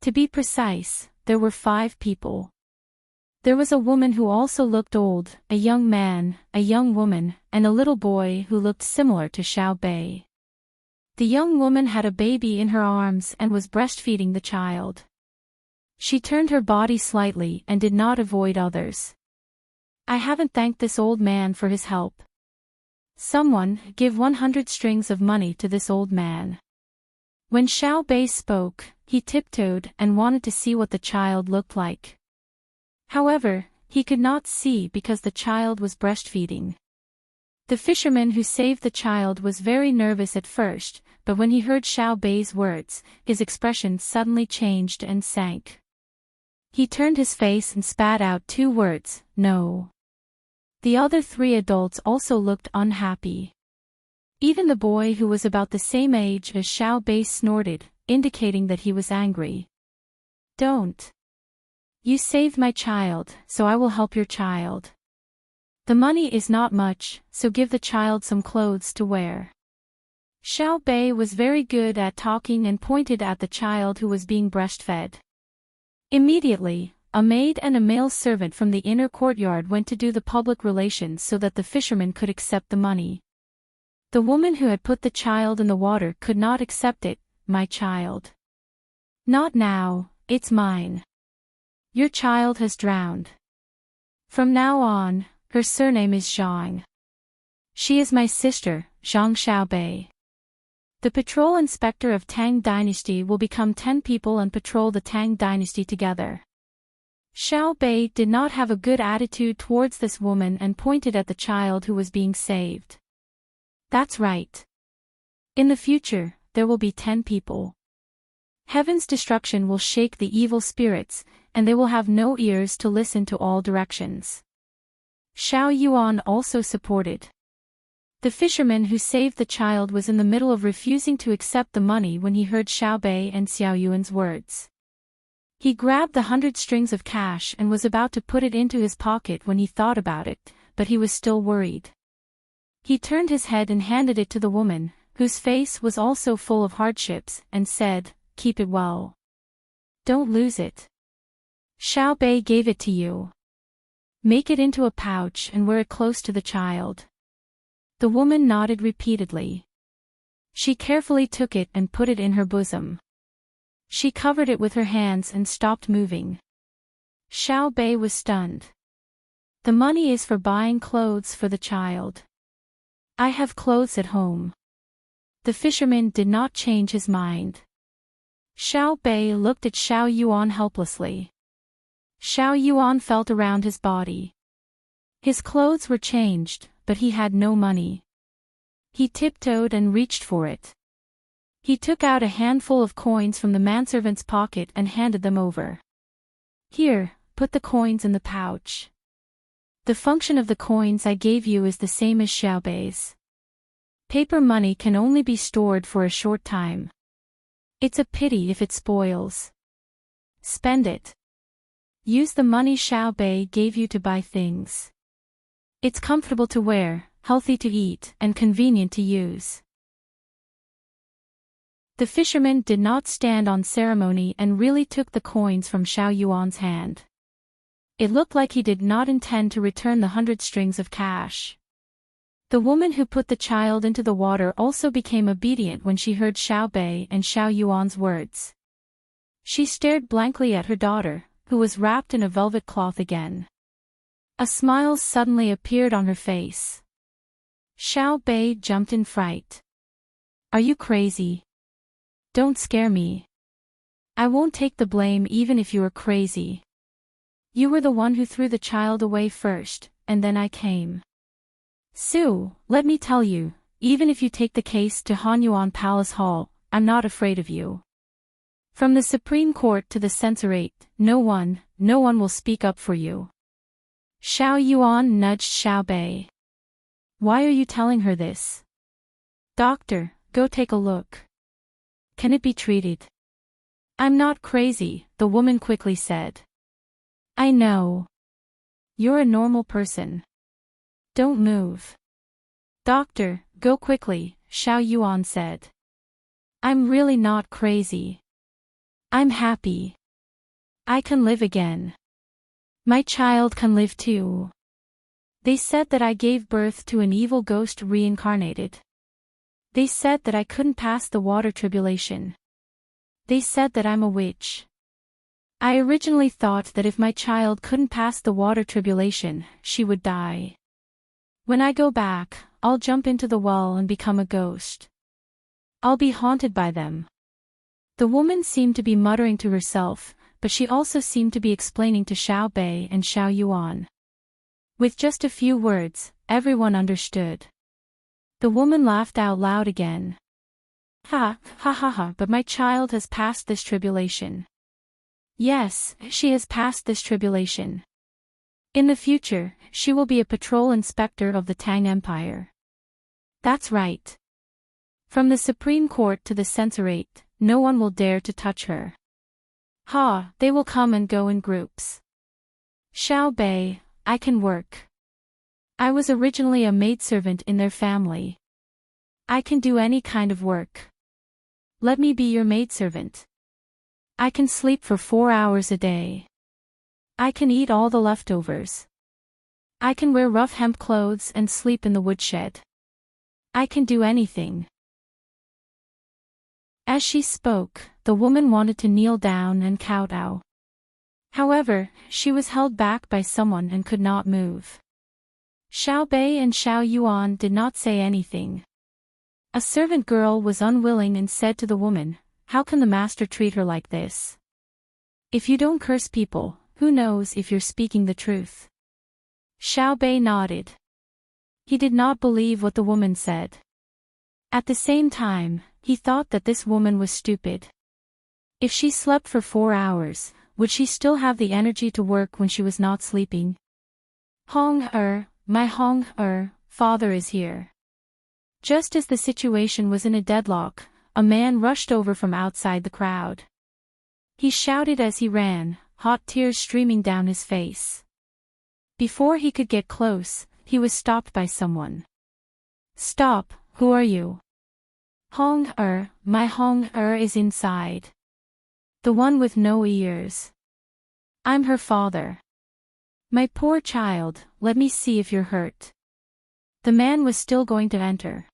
To be precise, there were 5 people. There was a woman who also looked old, a young man, a young woman, and a little boy who looked similar to Xiao Bei. The young woman had a baby in her arms and was breastfeeding the child. She turned her body slightly and did not avoid others. "I haven't thanked this old man for his help. Someone, give 100 strings of money to this old man." When Xiao Bei spoke, he tiptoed and wanted to see what the child looked like. However, he could not see because the child was breastfeeding. The fisherman who saved the child was very nervous at first, but when he heard Xiao Bei's words, his expression suddenly changed and sank. He turned his face and spat out 2 words, "No." The other 3 adults also looked unhappy. Even the boy who was about the same age as Xiao Bei snorted, indicating that he was angry. "Don't. You saved my child, so I will help your child. The money is not much, so give the child some clothes to wear." Xiao Bei was very good at talking and pointed at the child who was being breastfed. Immediately, a maid and a male servant from the inner courtyard went to do the public relations so that the fisherman could accept the money. The woman who had put the child in the water could not accept it. My child. Not now, it's mine. Your child has drowned. From now on, her surname is Zhang. She is my sister, Zhang Xiaobei. The patrol inspector of Tang dynasty will become 10 people and patrol the Tang dynasty together. Xiaobei did not have a good attitude towards this woman and pointed at the child who was being saved. That's right. In the future, there will be 10 people. Heaven's destruction will shake the evil spirits, and they will have no ears to listen to all directions. Xiao Yuan also supported. The fisherman who saved the child was in the middle of refusing to accept the money when he heard Xiaobei and Xiao Yuan's words. He grabbed the 100 strings of cash and was about to put it into his pocket when he thought about it, but he was still worried. He turned his head and handed it to the woman, whose face was also full of hardships, and said, "Keep it well. Don't lose it. Xiaobei gave it to you. Make it into a pouch and wear it close to the child." The woman nodded repeatedly. She carefully took it and put it in her bosom. She covered it with her hands and stopped moving. Xiaobei was stunned. The money is for buying clothes for the child. I have clothes at home. The fisherman did not change his mind. Xiaobei looked at Xiao Yuan helplessly. Xiao Yuan felt around his body. His clothes were changed, but he had no money. He tiptoed and reached for it. He took out a handful of coins from the manservant's pocket and handed them over. Here, put the coins in the pouch. The function of the coins I gave you is the same as Xiaobei's. Paper money can only be stored for a short time. It's a pity if it spoils. Spend it. Use the money Xiaobei gave you to buy things. It's comfortable to wear, healthy to eat, and convenient to use. The fisherman did not stand on ceremony and really took the coins from Xiao Yuan's hand. It looked like he did not intend to return the 100 strings of cash. The woman who put the child into the water also became obedient when she heard Xiaobei and Xiao Yuan's words. She stared blankly at her daughter, who was wrapped in a velvet cloth again. A smile suddenly appeared on her face. Xiaobei jumped in fright. Are you crazy? Don't scare me. I won't take the blame even if you are crazy. You were the one who threw the child away first, and then I came. Sue, let me tell you, even if you take the case to Hanyuan Palace Hall, I'm not afraid of you. From the Supreme Court to the Censorate, no one will speak up for you. Xiao Yuan nudged Xiaobei. Why are you telling her this? Doctor, go take a look. Can it be treated? I'm not crazy, the woman quickly said. I know. You're a normal person. Don't move. Doctor, go quickly, Xiao Yuan said. I'm really not crazy. I'm happy. I can live again. My child can live too. They said that I gave birth to an evil ghost reincarnated. They said that I couldn't pass the water tribulation. They said that I'm a witch. I originally thought that if my child couldn't pass the water tribulation, she would die. When I go back, I'll jump into the well and become a ghost. I'll be haunted by them. The woman seemed to be muttering to herself, but she also seemed to be explaining to Xiaobei and Xiao Yuan. With just a few words, everyone understood. The woman laughed out loud again. Ha, ha ha ha, but my child has passed this tribulation. Yes, she has passed this tribulation. In the future, she will be a patrol inspector of the Tang Empire. That's right. From the Supreme Court to the Censorate, no one will dare to touch her. Ha, they will come and go in groups. Xiaobei, I can work. I was originally a maidservant in their family. I can do any kind of work. Let me be your maidservant. I can sleep for 4 hours a day. I can eat all the leftovers. I can wear rough hemp clothes and sleep in the woodshed. I can do anything. As she spoke, the woman wanted to kneel down and kowtow. However, she was held back by someone and could not move. Xiao Bei and Xiao Yuan did not say anything. A servant girl was unwilling and said to the woman, "How can the master treat her like this? If you don't curse people, who knows if you're speaking the truth?" Xiao Bei nodded. He did not believe what the woman said. At the same time, he thought that this woman was stupid. If she slept for 4 hours, would she still have the energy to work when she was not sleeping? My father is here. Just as the situation was in a deadlock, a man rushed over from outside the crowd. He shouted as he ran, hot tears streaming down his face. Before he could get close, he was stopped by someone. "Stop, who are you?" My is inside. The one with no ears. I'm her father. My poor child, let me see if you're hurt. The man was still going to enter.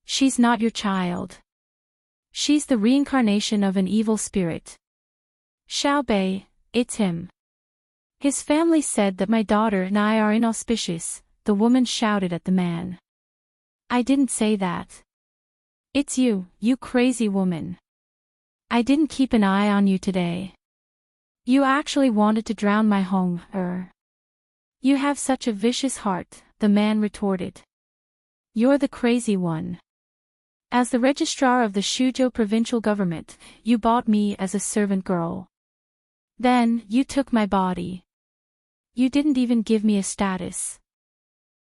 She's not your child. She's the reincarnation of an evil spirit. Xiao Bei, it's him. His family said that my daughter and I are inauspicious, the woman shouted at the man. I didn't say that. It's you, you crazy woman. I didn't keep an eye on you today. You actually wanted to drown my You have such a vicious heart, the man retorted. You're the crazy one. As the registrar of the Shuzhou provincial government, you bought me as a servant girl. Then, you took my body. You didn't even give me a status.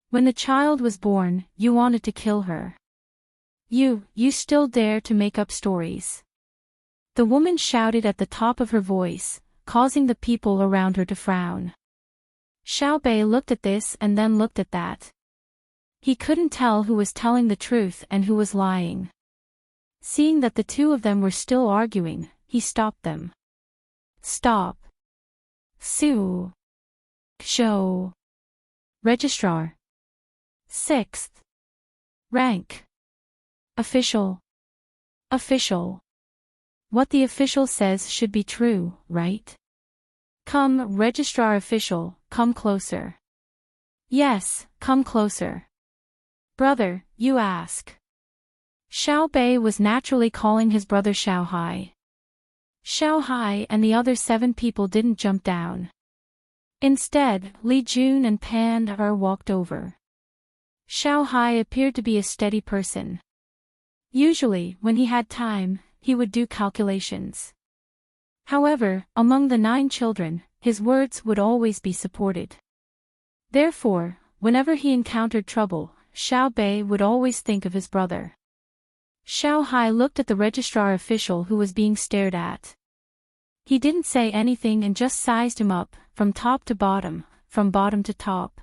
When the child was born, you wanted to kill her. You still dare to make up stories. The woman shouted at the top of her voice, causing the people around her to frown. Xiao Bei looked at this and then looked at that. He couldn't tell who was telling the truth and who was lying. Seeing that the two of them were still arguing, he stopped them. Stop. Su. Show. Registrar. 6th. Rank. Official. Official. What the official says should be true, right? Come, registrar official, come closer. Yes, come closer. Brother, you ask. Xiao Bei was naturally calling his brother Xiao Hai. Xiao Hai and the other 7 people didn't jump down. Instead, Li Jun and Pan walked over. Xiao Hai appeared to be a steady person. Usually, when he had time, he would do calculations. However, among the 9 children, his words would always be supported. Therefore, whenever he encountered trouble, Xiao Bei would always think of his brother. Xiao Hai looked at the registrar official who was being stared at. He didn't say anything and just sized him up, from top to bottom, from bottom to top.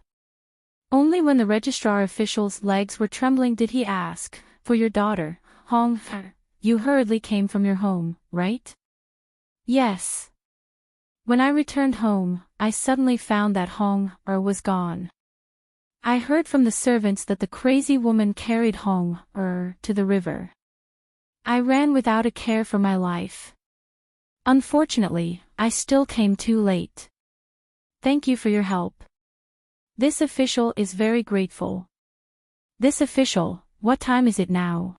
Only when the registrar official's legs were trembling did he ask, "For your daughter, you hurriedly came from your home, right?" Yes. When I returned home, I suddenly found that was gone. I heard from the servants that the crazy woman carried to the river. I ran without a care for my life. Unfortunately, I still came too late. Thank you for your help. This official is very grateful. This official, what time is it now?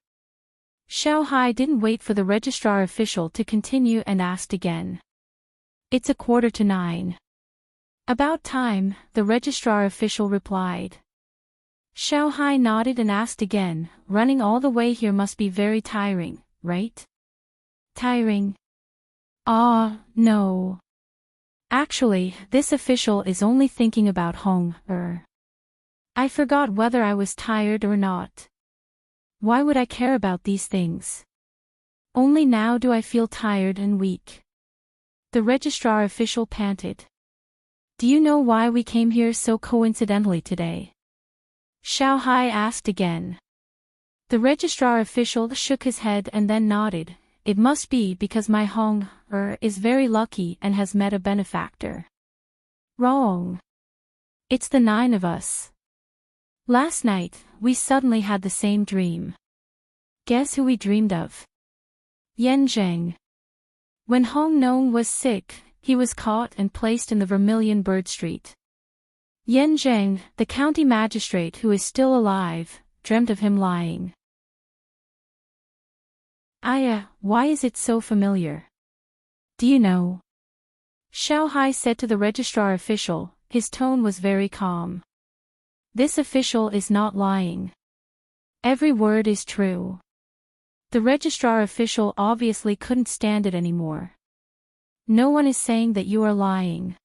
Xiao Hai didn't wait for the registrar official to continue and asked again. It's 9:15. About time, the registrar official replied. Xiao Hai nodded and asked again, running all the way here must be very tiring, right? Tiring? No. Actually, this official is only thinking about I forgot whether I was tired or not. Why would I care about these things? Only now do I feel tired and weak. The registrar official panted. Do you know why we came here so coincidentally today? Xiao Hai asked again. The registrar official shook his head and then nodded. It must be because my Hong-er is very lucky and has met a benefactor. Wrong. It's the 9 of us. Last night, we suddenly had the same dream. Guess who we dreamed of? Yen Zheng. When Hong Nong was sick, he was caught and placed in the Vermilion Bird Street. Yen Zheng, the county magistrate who is still alive, dreamt of him lying. Why is it so familiar? Do you know? Xiao Hai said to the registrar official. His tone was very calm. This official is not lying. Every word is true. The registrar official obviously couldn't stand it anymore. No one is saying that you are lying.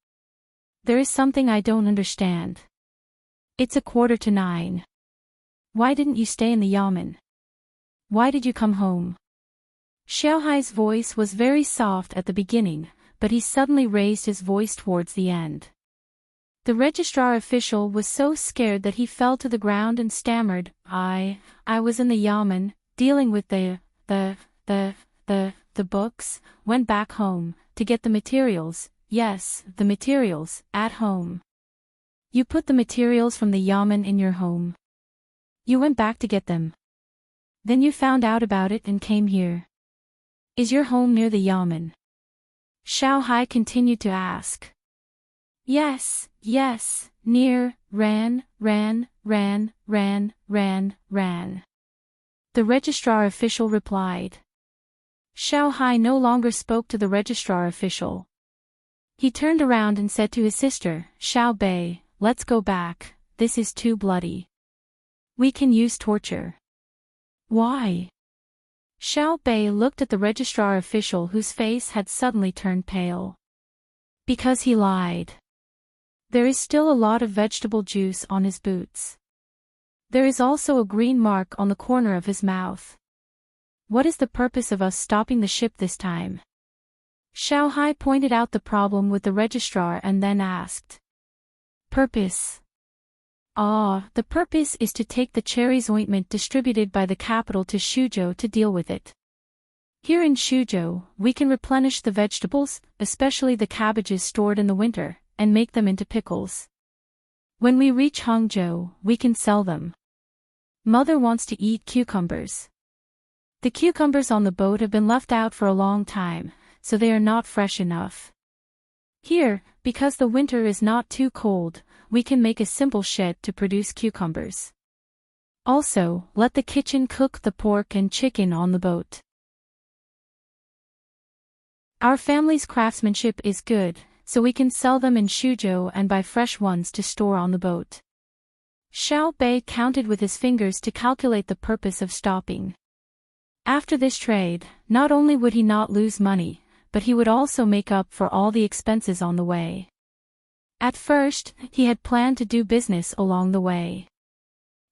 There is something I don't understand. It's 9:15. Why didn't you stay in the yamen? Why did you come home? Xiao Hai's voice was very soft at the beginning, but he suddenly raised his voice towards the end. The registrar official was so scared that he fell to the ground and stammered, I was in the yamen, dealing with the books, went back home, to get the materials, yes, the materials, at home. You put the materials from the yamen in your home. You went back to get them. Then you found out about it and came here. Is your home near the yamen? Xiao Hai continued to ask. Yes, near, ran. The registrar official replied. Xiao Hai no longer spoke to the registrar official. He turned around and said to his sister, Xiao Bei, let's go back, this is too bloody. We can use torture. Why? Xiao Bei looked at the registrar official whose face had suddenly turned pale. Because he lied. There is still a lot of vegetable juice on his boots. There is also a green mark on the corner of his mouth. What is the purpose of us stopping the ship this time? Xiao Hai pointed out the problem with the registrar and then asked. Purpose? The purpose is to take the cherries ointment distributed by the capital to Shuzhou to deal with it. Here in Shuzhou, we can replenish the vegetables, especially the cabbages stored in the winter, and make them into pickles. When we reach Hangzhou, we can sell them. Mother wants to eat cucumbers. The cucumbers on the boat have been left out for a long time, so they are not fresh enough. Here, because the winter is not too cold, we can make a simple shed to produce cucumbers. Also, let the kitchen cook the pork and chicken on the boat. Our family's craftsmanship is good, so we can sell them in Shuzhou and buy fresh ones to store on the boat. Xiao Bei counted with his fingers to calculate the purpose of stopping. After this trade, not only would he not lose money, but he would also make up for all the expenses on the way. At first, he had planned to do business along the way.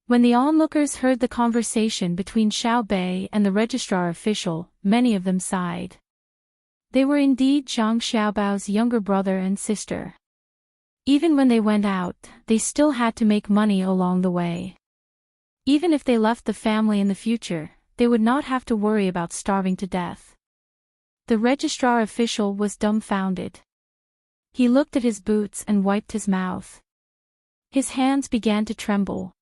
When the onlookers heard the conversation between Xiao Bei and the registrar official, many of them sighed. They were indeed Zhang Xiaobao's younger brother and sister. Even when they went out, they still had to make money along the way. Even if they left the family in the future, they would not have to worry about starving to death. The registrar official was dumbfounded. He looked at his boots and wiped his mouth. His hands began to tremble.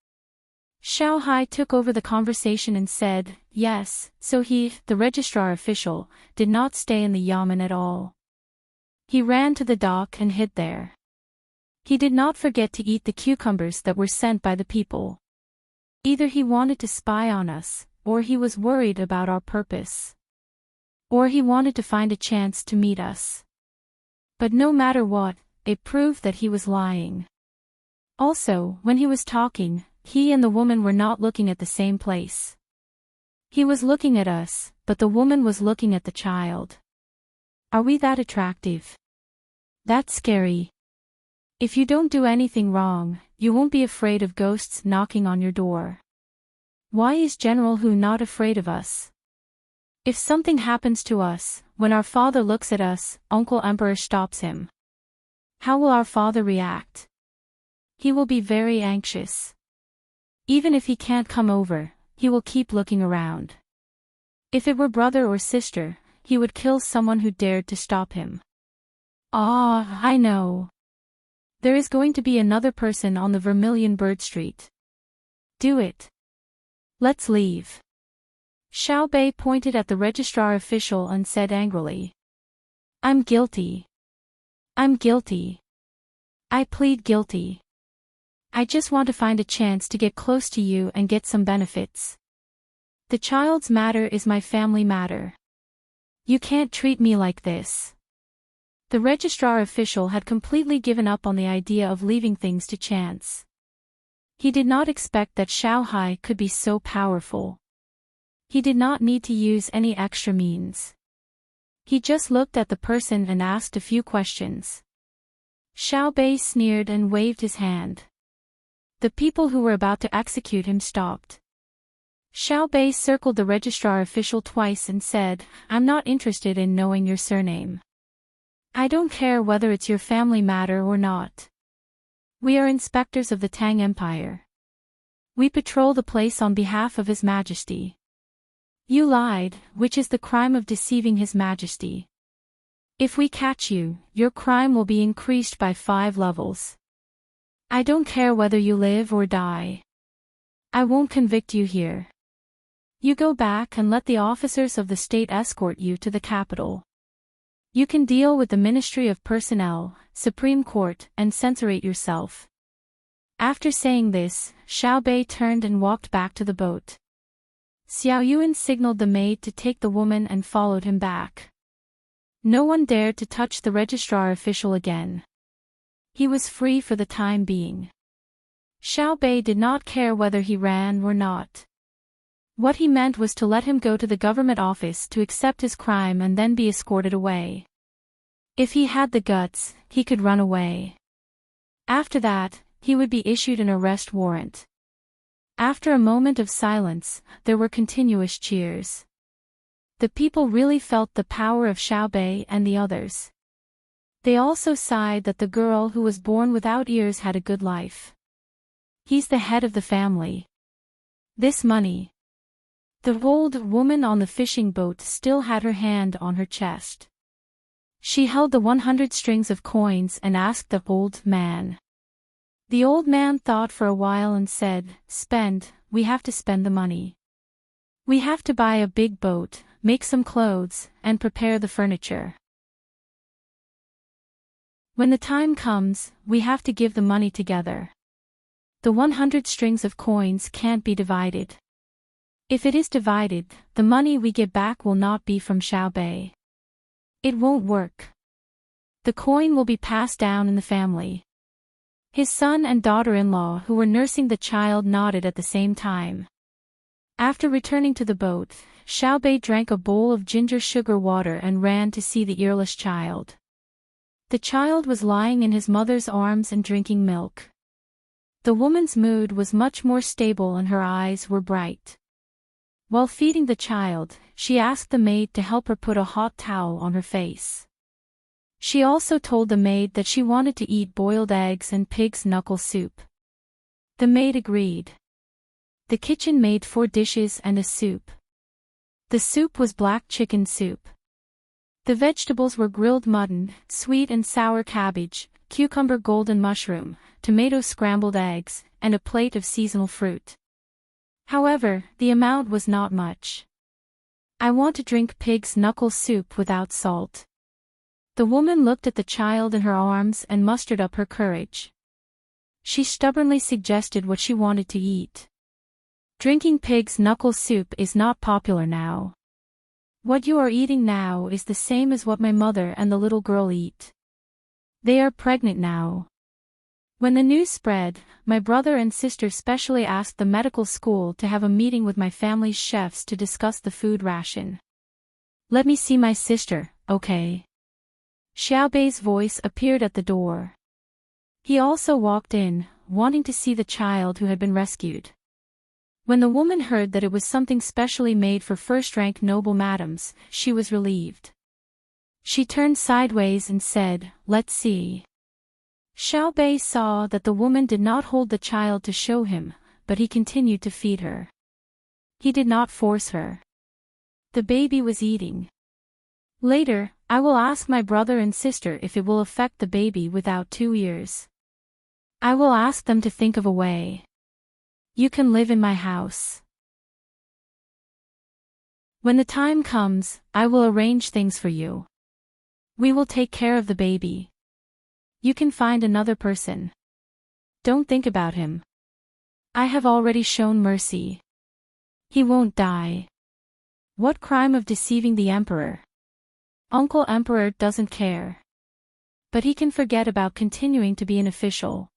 Xiao Hai took over the conversation and said, yes, so he, the registrar official, did not stay in the yamen at all. He ran to the dock and hid there. He did not forget to eat the cucumbers that were sent by the people. Either he wanted to spy on us, or he was worried about our purpose. Or he wanted to find a chance to meet us. But no matter what, it proved that he was lying. Also, when he was talking, he and the woman were not looking at the same place. He was looking at us, but the woman was looking at the child. Are we that attractive? That's scary. If you don't do anything wrong, you won't be afraid of ghosts knocking on your door. Why is General Hu not afraid of us? If something happens to us, when our father looks at us, Uncle Emperor stops him. How will our father react? He will be very anxious. Even if he can't come over, he will keep looking around. If it were brother or sister, he would kill someone who dared to stop him. Ah, I know. There is going to be another person on the Vermilion Bird Street. Do it. Let's leave. Xiao Bei pointed at the registrar official and said angrily. I'm guilty. I'm guilty. I plead guilty. I just want to find a chance to get close to you and get some benefits. The child's matter is my family matter. You can't treat me like this. The registrar official had completely given up on the idea of leaving things to chance. He did not expect that Xiao Hai could be so powerful. He did not need to use any extra means. He just looked at the person and asked a few questions. Xiao Bei sneered and waved his hand. The people who were about to execute him stopped. Xiao Bei circled the registrar official twice and said, I'm not interested in knowing your surname. I don't care whether it's your family matter or not. We are inspectors of the Tang Empire. We patrol the place on behalf of His Majesty. You lied, which is the crime of deceiving His Majesty. If we catch you, your crime will be increased by 5 levels. I don't care whether you live or die. I won't convict you here. You go back and let the officers of the state escort you to the capital. You can deal with the Ministry of Personnel, Supreme Court, and censorate yourself. After saying this, Xiao Bei turned and walked back to the boat. Xiao Yuan signaled the maid to take the woman and followed him back. No one dared to touch the registrar official again. He was free for the time being. Xiao Bei did not care whether he ran or not. What he meant was to let him go to the government office to accept his crime and then be escorted away. If he had the guts, he could run away. After that, he would be issued an arrest warrant. After a moment of silence, there were continuous cheers. The people really felt the power of Xiao Bei and the others. They also sighed that the girl who was born without ears had a good life. He's the head of the family. This money. The old woman on the fishing boat still had her hand on her chest. She held the 100 strings of coins and asked the old man. The old man thought for a while and said, Spend, we have to spend the money. We have to buy a big boat, make some clothes, and prepare the furniture. When the time comes, we have to give the money together. The 100 strings of coins can't be divided. If it is divided, the money we get back will not be from Xiao Bei. It won't work. The coin will be passed down in the family. His son and daughter-in-law who were nursing the child nodded at the same time. After returning to the boat, Xiao Bei drank a bowl of ginger sugar water and ran to see the earless child. The child was lying in his mother's arms and drinking milk. The woman's mood was much more stable and her eyes were bright. While feeding the child, she asked the maid to help her put a hot towel on her face. She also told the maid that she wanted to eat boiled eggs and pig's knuckle soup. The maid agreed. The kitchen made 4 dishes and a soup. The soup was black chicken soup. The vegetables were grilled mutton, sweet and sour cabbage, cucumber golden mushroom, tomato scrambled eggs, and a plate of seasonal fruit. However, the amount was not much. I want to drink pig's knuckle soup without salt. The woman looked at the child in her arms and mustered up her courage. She stubbornly suggested what she wanted to eat. Drinking pig's knuckle soup is not popular now. What you are eating now is the same as what my mother and the little girl eat. They are pregnant now. When the news spread, my brother and sister specially asked the medical school to have a meeting with my family's chefs to discuss the food ration. Let me see my sister, okay? Xiao Bei's voice appeared at the door. He also walked in, wanting to see the child who had been rescued. When the woman heard that it was something specially made for first-rank noble madams, she was relieved. She turned sideways and said, Let's see. Xiao Bei saw that the woman did not hold the child to show him, but he continued to feed her. He did not force her. The baby was eating. Later, I will ask my brother and sister if it will affect the baby without 2 ears. I will ask them to think of a way. You can live in my house. When the time comes, I will arrange things for you. We will take care of the baby. You can find another person. Don't think about him. I have already shown mercy. He won't die. What crime of deceiving the emperor? Uncle Emperor doesn't care. But he can forget about continuing to be an official.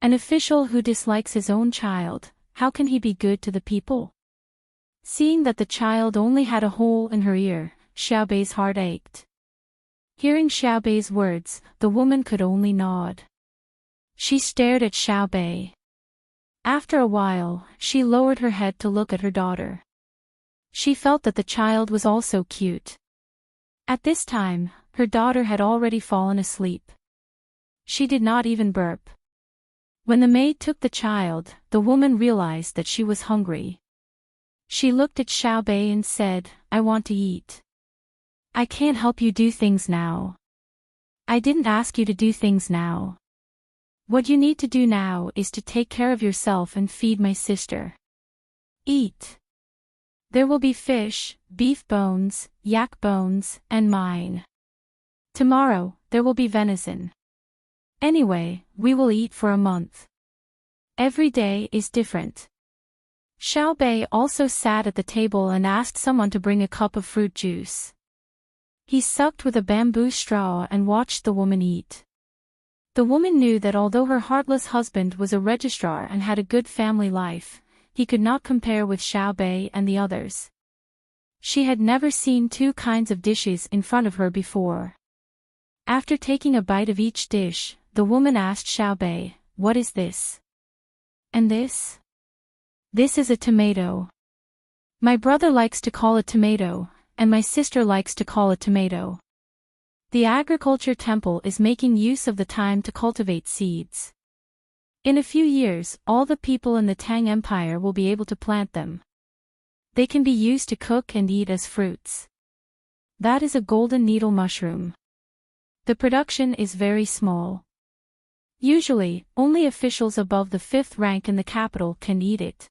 An official who dislikes his own child, how can he be good to the people? Seeing that the child only had a hole in her ear, Xiaobei's heart ached. Hearing Xiaobei's words, the woman could only nod. She stared at Xiaobei. After a while, she lowered her head to look at her daughter. She felt that the child was also cute. At this time, her daughter had already fallen asleep. She did not even burp. When the maid took the child, the woman realized that she was hungry. She looked at Xiaobei and said, I want to eat. I can't help you do things now. I didn't ask you to do things now. What you need to do now is to take care of yourself and feed my sister. Eat. There will be fish, beef bones, yak bones, and mine. Tomorrow, there will be venison. Anyway, we will eat for a month. Every day is different. Xiaobei also sat at the table and asked someone to bring a cup of fruit juice. He sucked with a bamboo straw and watched the woman eat. The woman knew that although her heartless husband was a registrar and had a good family life, he could not compare with Xiaobei and the others. She had never seen 2 kinds of dishes in front of her before. After taking a bite of each dish, the woman asked Xiaobei, what is this? And this? This is a tomato. My brother likes to call it tomato, and my sister likes to call it tomato. The agriculture temple is making use of the time to cultivate seeds. In a few years, all the people in the Tang Empire will be able to plant them. They can be used to cook and eat as fruits. That is a golden needle mushroom. The production is very small. Usually, only officials above the 5th rank in the capital can eat it.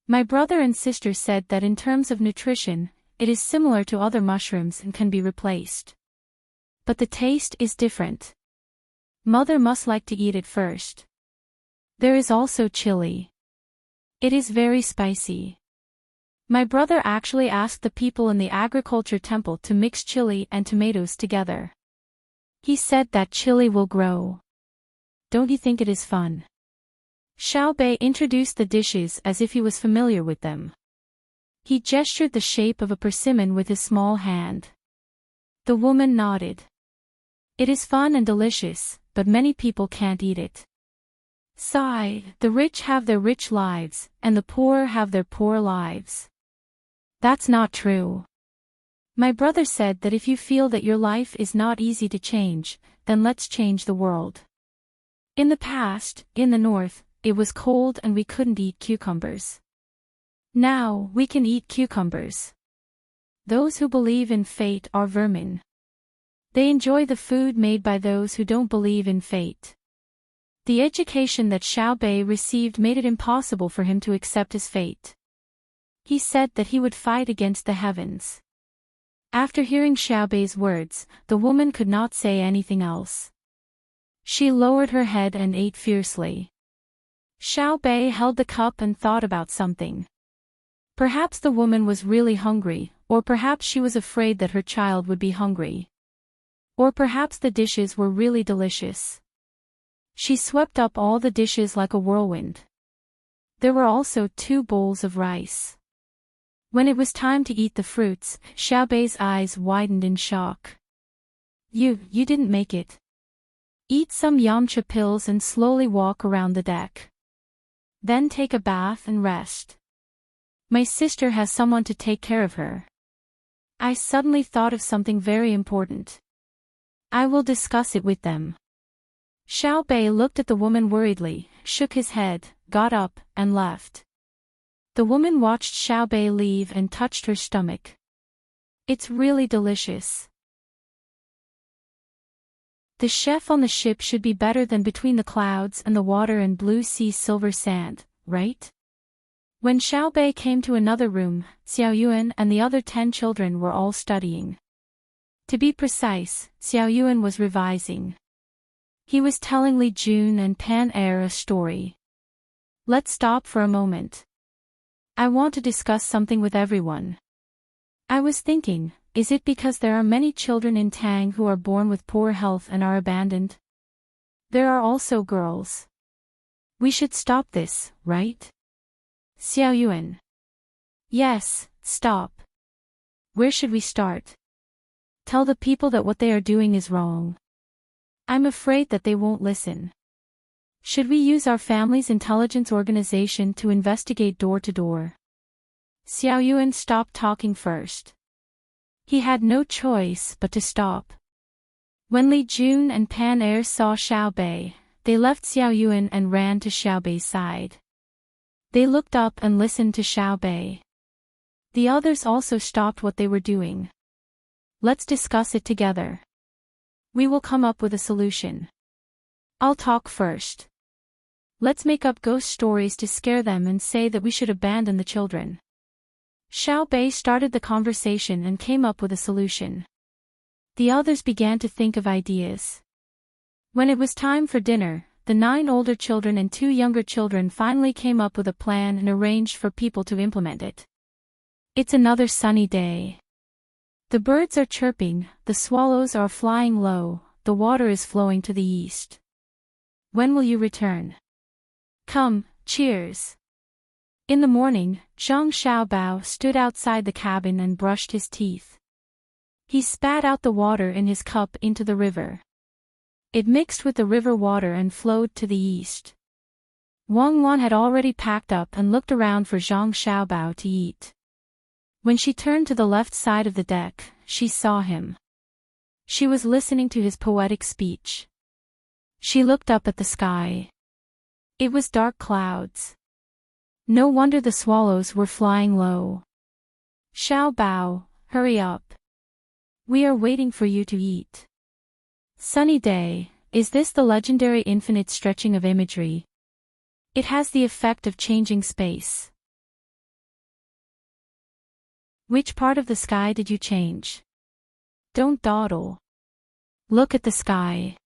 My brother and sister said that in terms of nutrition, it is similar to other mushrooms and can be replaced. But the taste is different. Mother must like to eat it first. There is also chili. It is very spicy. My brother actually asked the people in the agriculture temple to mix chili and tomatoes together. He said that chili will grow. Don't you think it is fun? Xiaobei introduced the dishes as if he was familiar with them. He gestured the shape of a persimmon with his small hand. The woman nodded. It is fun and delicious, but many people can't eat it. Sigh, the rich have their rich lives, and the poor have their poor lives. That's not true. My brother said that if you feel that your life is not easy to change, then let's change the world. In the past, in the north, it was cold and we couldn't eat cucumbers. Now, we can eat cucumbers. Those who believe in fate are vermin. They enjoy the food made by those who don't believe in fate. The education that Xiaobei received made it impossible for him to accept his fate. He said that he would fight against the heavens. After hearing Xiaobei's words, the woman could not say anything else. She lowered her head and ate fiercely. Xiaobei held the cup and thought about something. Perhaps the woman was really hungry, or perhaps she was afraid that her child would be hungry. Or perhaps the dishes were really delicious. She swept up all the dishes like a whirlwind. There were also 2 bowls of rice. When it was time to eat the fruits, Xiaobei's eyes widened in shock. You didn't make it. Eat some yamcha pills and slowly walk around the deck. Then take a bath and rest. My sister has someone to take care of her. I suddenly thought of something very important. I will discuss it with them. Xiaobei looked at the woman worriedly, shook his head, got up, and left. The woman watched Xiaobei leave and touched her stomach. It's really delicious. The chef on the ship should be better than between the clouds and the water and blue sea silver sand, right? When Xiaobei came to another room, Xiaoyuan and the other 10 children were all studying. To be precise, Xiaoyuan was revising. He was telling Li Jun and Pan Er a story. Let's stop for a moment. I want to discuss something with everyone. I was thinking, is it because there are many children in Tang who are born with poor health and are abandoned? There are also girls. We should stop this, right? Xiaoyuan. Yes, stop. Where should we start? Tell the people that what they are doing is wrong. I'm afraid that they won't listen. Should we use our family's intelligence organization to investigate door to door? Xiaoyuan stopped talking first. He had no choice but to stop. When Li Jun and Pan Er saw Xiaobei, they left Xiaoyuan and ran to Xiaobei's side. They looked up and listened to Xiaobei. The others also stopped what they were doing. Let's discuss it together. We will come up with a solution. I'll talk first. Let's make up ghost stories to scare them and say that we should abandon the children. Xiaobei started the conversation and came up with a solution. The others began to think of ideas. When it was time for dinner, the 9 older children and 2 younger children finally came up with a plan and arranged for people to implement it. It's another sunny day. The birds are chirping, the swallows are flying low, the water is flowing to the east. When will you return? Come, cheers. In the morning, Zhang Xiaobao stood outside the cabin and brushed his teeth. He spat out the water in his cup into the river. It mixed with the river water and flowed to the east. Wang Wan had already packed up and looked around for Zhang Xiaobao to eat. When she turned to the left side of the deck, she saw him. She was listening to his poetic speech. She looked up at the sky. It was dark clouds. No wonder the swallows were flying low. Xiaobao, hurry up. We are waiting for you to eat. Sunny day, is this the legendary infinite stretching of imagery? It has the effect of changing space. Which part of the sky did you change? Don't dawdle. Look at the sky.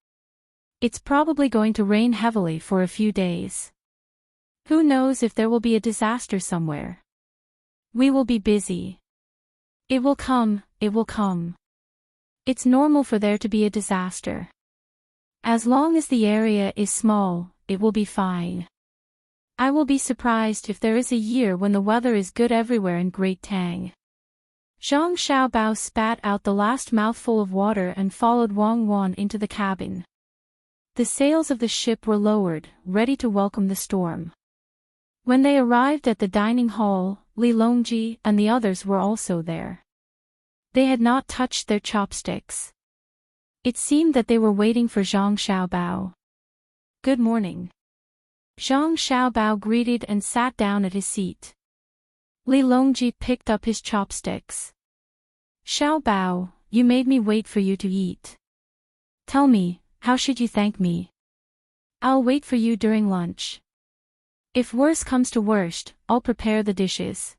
It's probably going to rain heavily for a few days. Who knows if there will be a disaster somewhere? We will be busy. It will come, it will come. It's normal for there to be a disaster. As long as the area is small, it will be fine. I will be surprised if there is a year when the weather is good everywhere in Great Tang. Zhang Xiaobao spat out the last mouthful of water and followed Wang Wan into the cabin. The sails of the ship were lowered, ready to welcome the storm. When they arrived at the dining hall, Li Longji and the others were also there. They had not touched their chopsticks. It seemed that they were waiting for Zhang Xiaobao. Good morning. Zhang Xiaobao greeted and sat down at his seat. Li Longji picked up his chopsticks. Xiaobao, you made me wait for you to eat. Tell me, how should you thank me? I'll wait for you during lunch. If worse comes to worst, I'll prepare the dishes.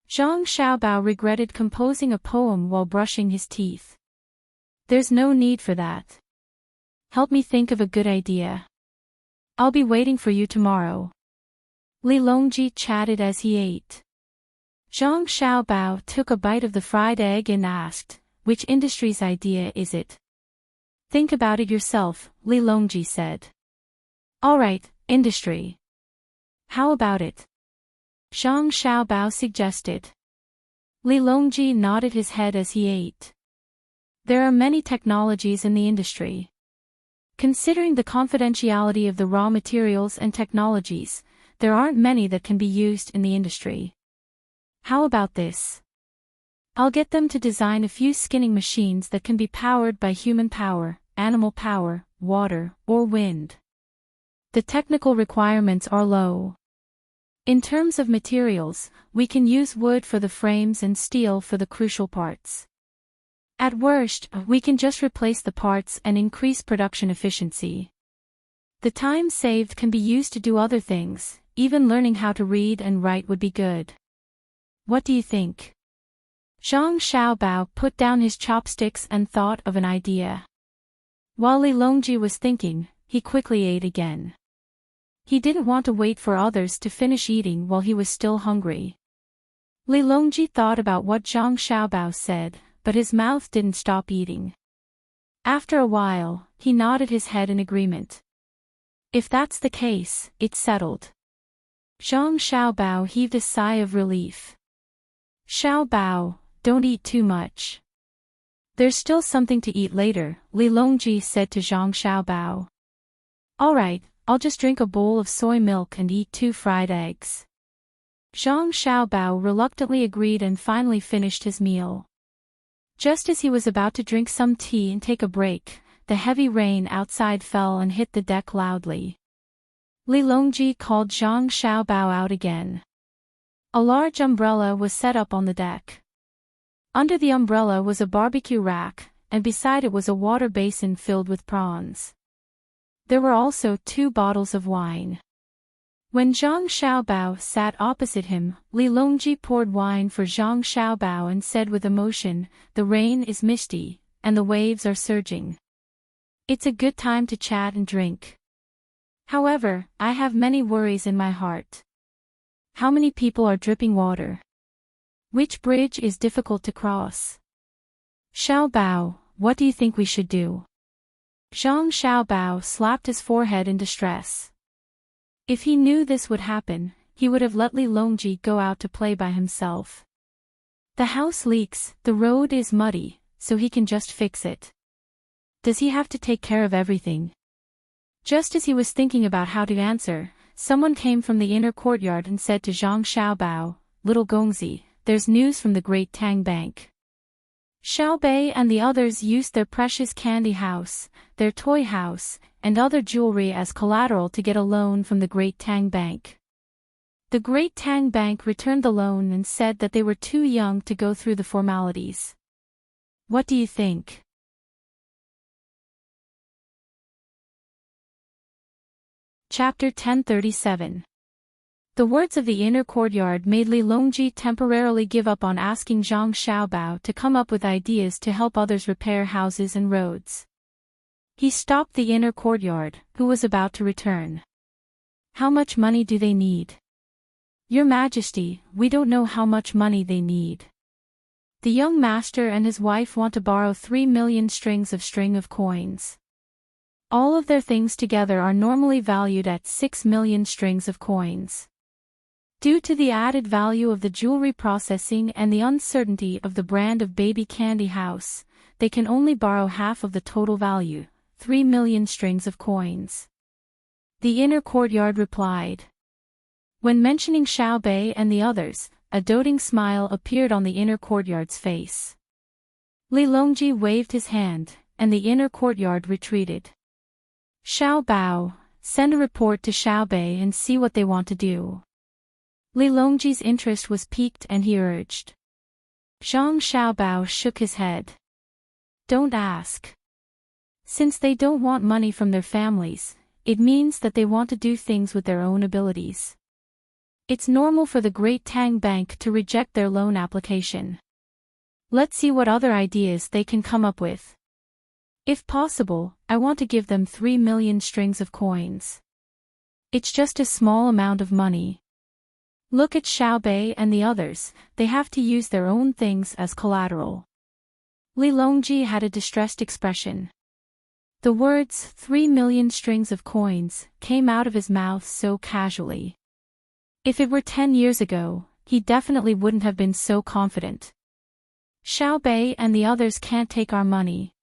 Zhang Xiaobao regretted composing a poem while brushing his teeth. There's no need for that. Help me think of a good idea. I'll be waiting for you tomorrow. Li Longji chatted as he ate. Zhang Xiaobao took a bite of the fried egg and asked, which industry's idea is it? Think about it yourself, Li Longji said. All right, industry. How about it? Zhang Xiaobao suggested. Li Longji nodded his head as he ate. There are many technologies in the industry. Considering the confidentiality of the raw materials and technologies, there aren't many that can be used in the industry. How about this? I'll get them to design a few skinning machines that can be powered by human power, animal power, water, or wind. The technical requirements are low. In terms of materials, we can use wood for the frames and steel for the crucial parts. At worst, we can just replace the parts and increase production efficiency. The time saved can be used to do other things, even learning how to read and write would be good. What do you think? Zhang Xiaobao put down his chopsticks and thought of an idea. While Li Longji was thinking, he quickly ate again. He didn't want to wait for others to finish eating while he was still hungry. Li Longji thought about what Zhang Xiaobao said, but his mouth didn't stop eating. After a while, he nodded his head in agreement. If that's the case, it's settled. Zhang Xiaobao heaved a sigh of relief. Xiaobao, don't eat too much. There's still something to eat later, Li Longji said to Zhang Xiaobao. Alright, I'll just drink a bowl of soy milk and eat 2 fried eggs. Zhang Xiaobao reluctantly agreed and finally finished his meal. Just as he was about to drink some tea and take a break, the heavy rain outside fell and hit the deck loudly. Li Longji called Zhang Xiaobao out again. A large umbrella was set up on the deck. Under the umbrella was a barbecue rack, and beside it was a water basin filled with prawns. There were also 2 bottles of wine. When Zhang Xiaobao sat opposite him, Li Longji poured wine for Zhang Xiaobao and said with emotion, "The rain is misty, and the waves are surging. It's a good time to chat and drink. However, I have many worries in my heart. How many people are dripping water? Which bridge is difficult to cross? Xiaobao, what do you think we should do?" Zhang Xiaobao slapped his forehead in distress. If he knew this would happen, he would have let Li Longji go out to play by himself. The house leaks, the road is muddy, so he can just fix it. Does he have to take care of everything? Just as he was thinking about how to answer, someone came from the inner courtyard and said to Zhang Xiaobao, "Little Gongzi, there's news from the great Tang Bank." Xiaobei and the others used their precious candy house, their toy house, and other jewelry as collateral to get a loan from the great Tang Bank. The great Tang Bank returned the loan and said that they were too young to go through the formalities. What do you think? Chapter 1037. The words of the inner courtyard made Li Longji temporarily give up on asking Zhang Xiaobao to come up with ideas to help others repair houses and roads. He stopped the inner courtyard, who was about to return. "How much money do they need?" "Your Majesty, we don't know how much money they need. The young master and his wife want to borrow 3 million strings of coins. All of their things together are normally valued at 6 million strings of coins. Due to the added value of the jewelry processing and the uncertainty of the brand of baby candy house, they can only borrow half of the total value, 3 million strings of coins." The inner courtyard replied. When mentioning Xiaobei and the others, a doting smile appeared on the inner courtyard's face. Li Longji waved his hand, and the inner courtyard retreated. "Xiaobao, send a report to Xiaobei and see what they want to do." Li Longji's interest was piqued and he urged. Zhang Xiaobao shook his head. "Don't ask. Since they don't want money from their families, it means that they want to do things with their own abilities. It's normal for the Great Tang Bank to reject their loan application. Let's see what other ideas they can come up with. If possible, I want to give them 3 million strings of coins. It's just a small amount of money. Look at Xiaobei and the others, they have to use their own things as collateral." Li Longji had a distressed expression. The words 3 million strings of coins came out of his mouth so casually. If it were 10 years ago, he definitely wouldn't have been so confident. "Xiaobei and the others can't take our money.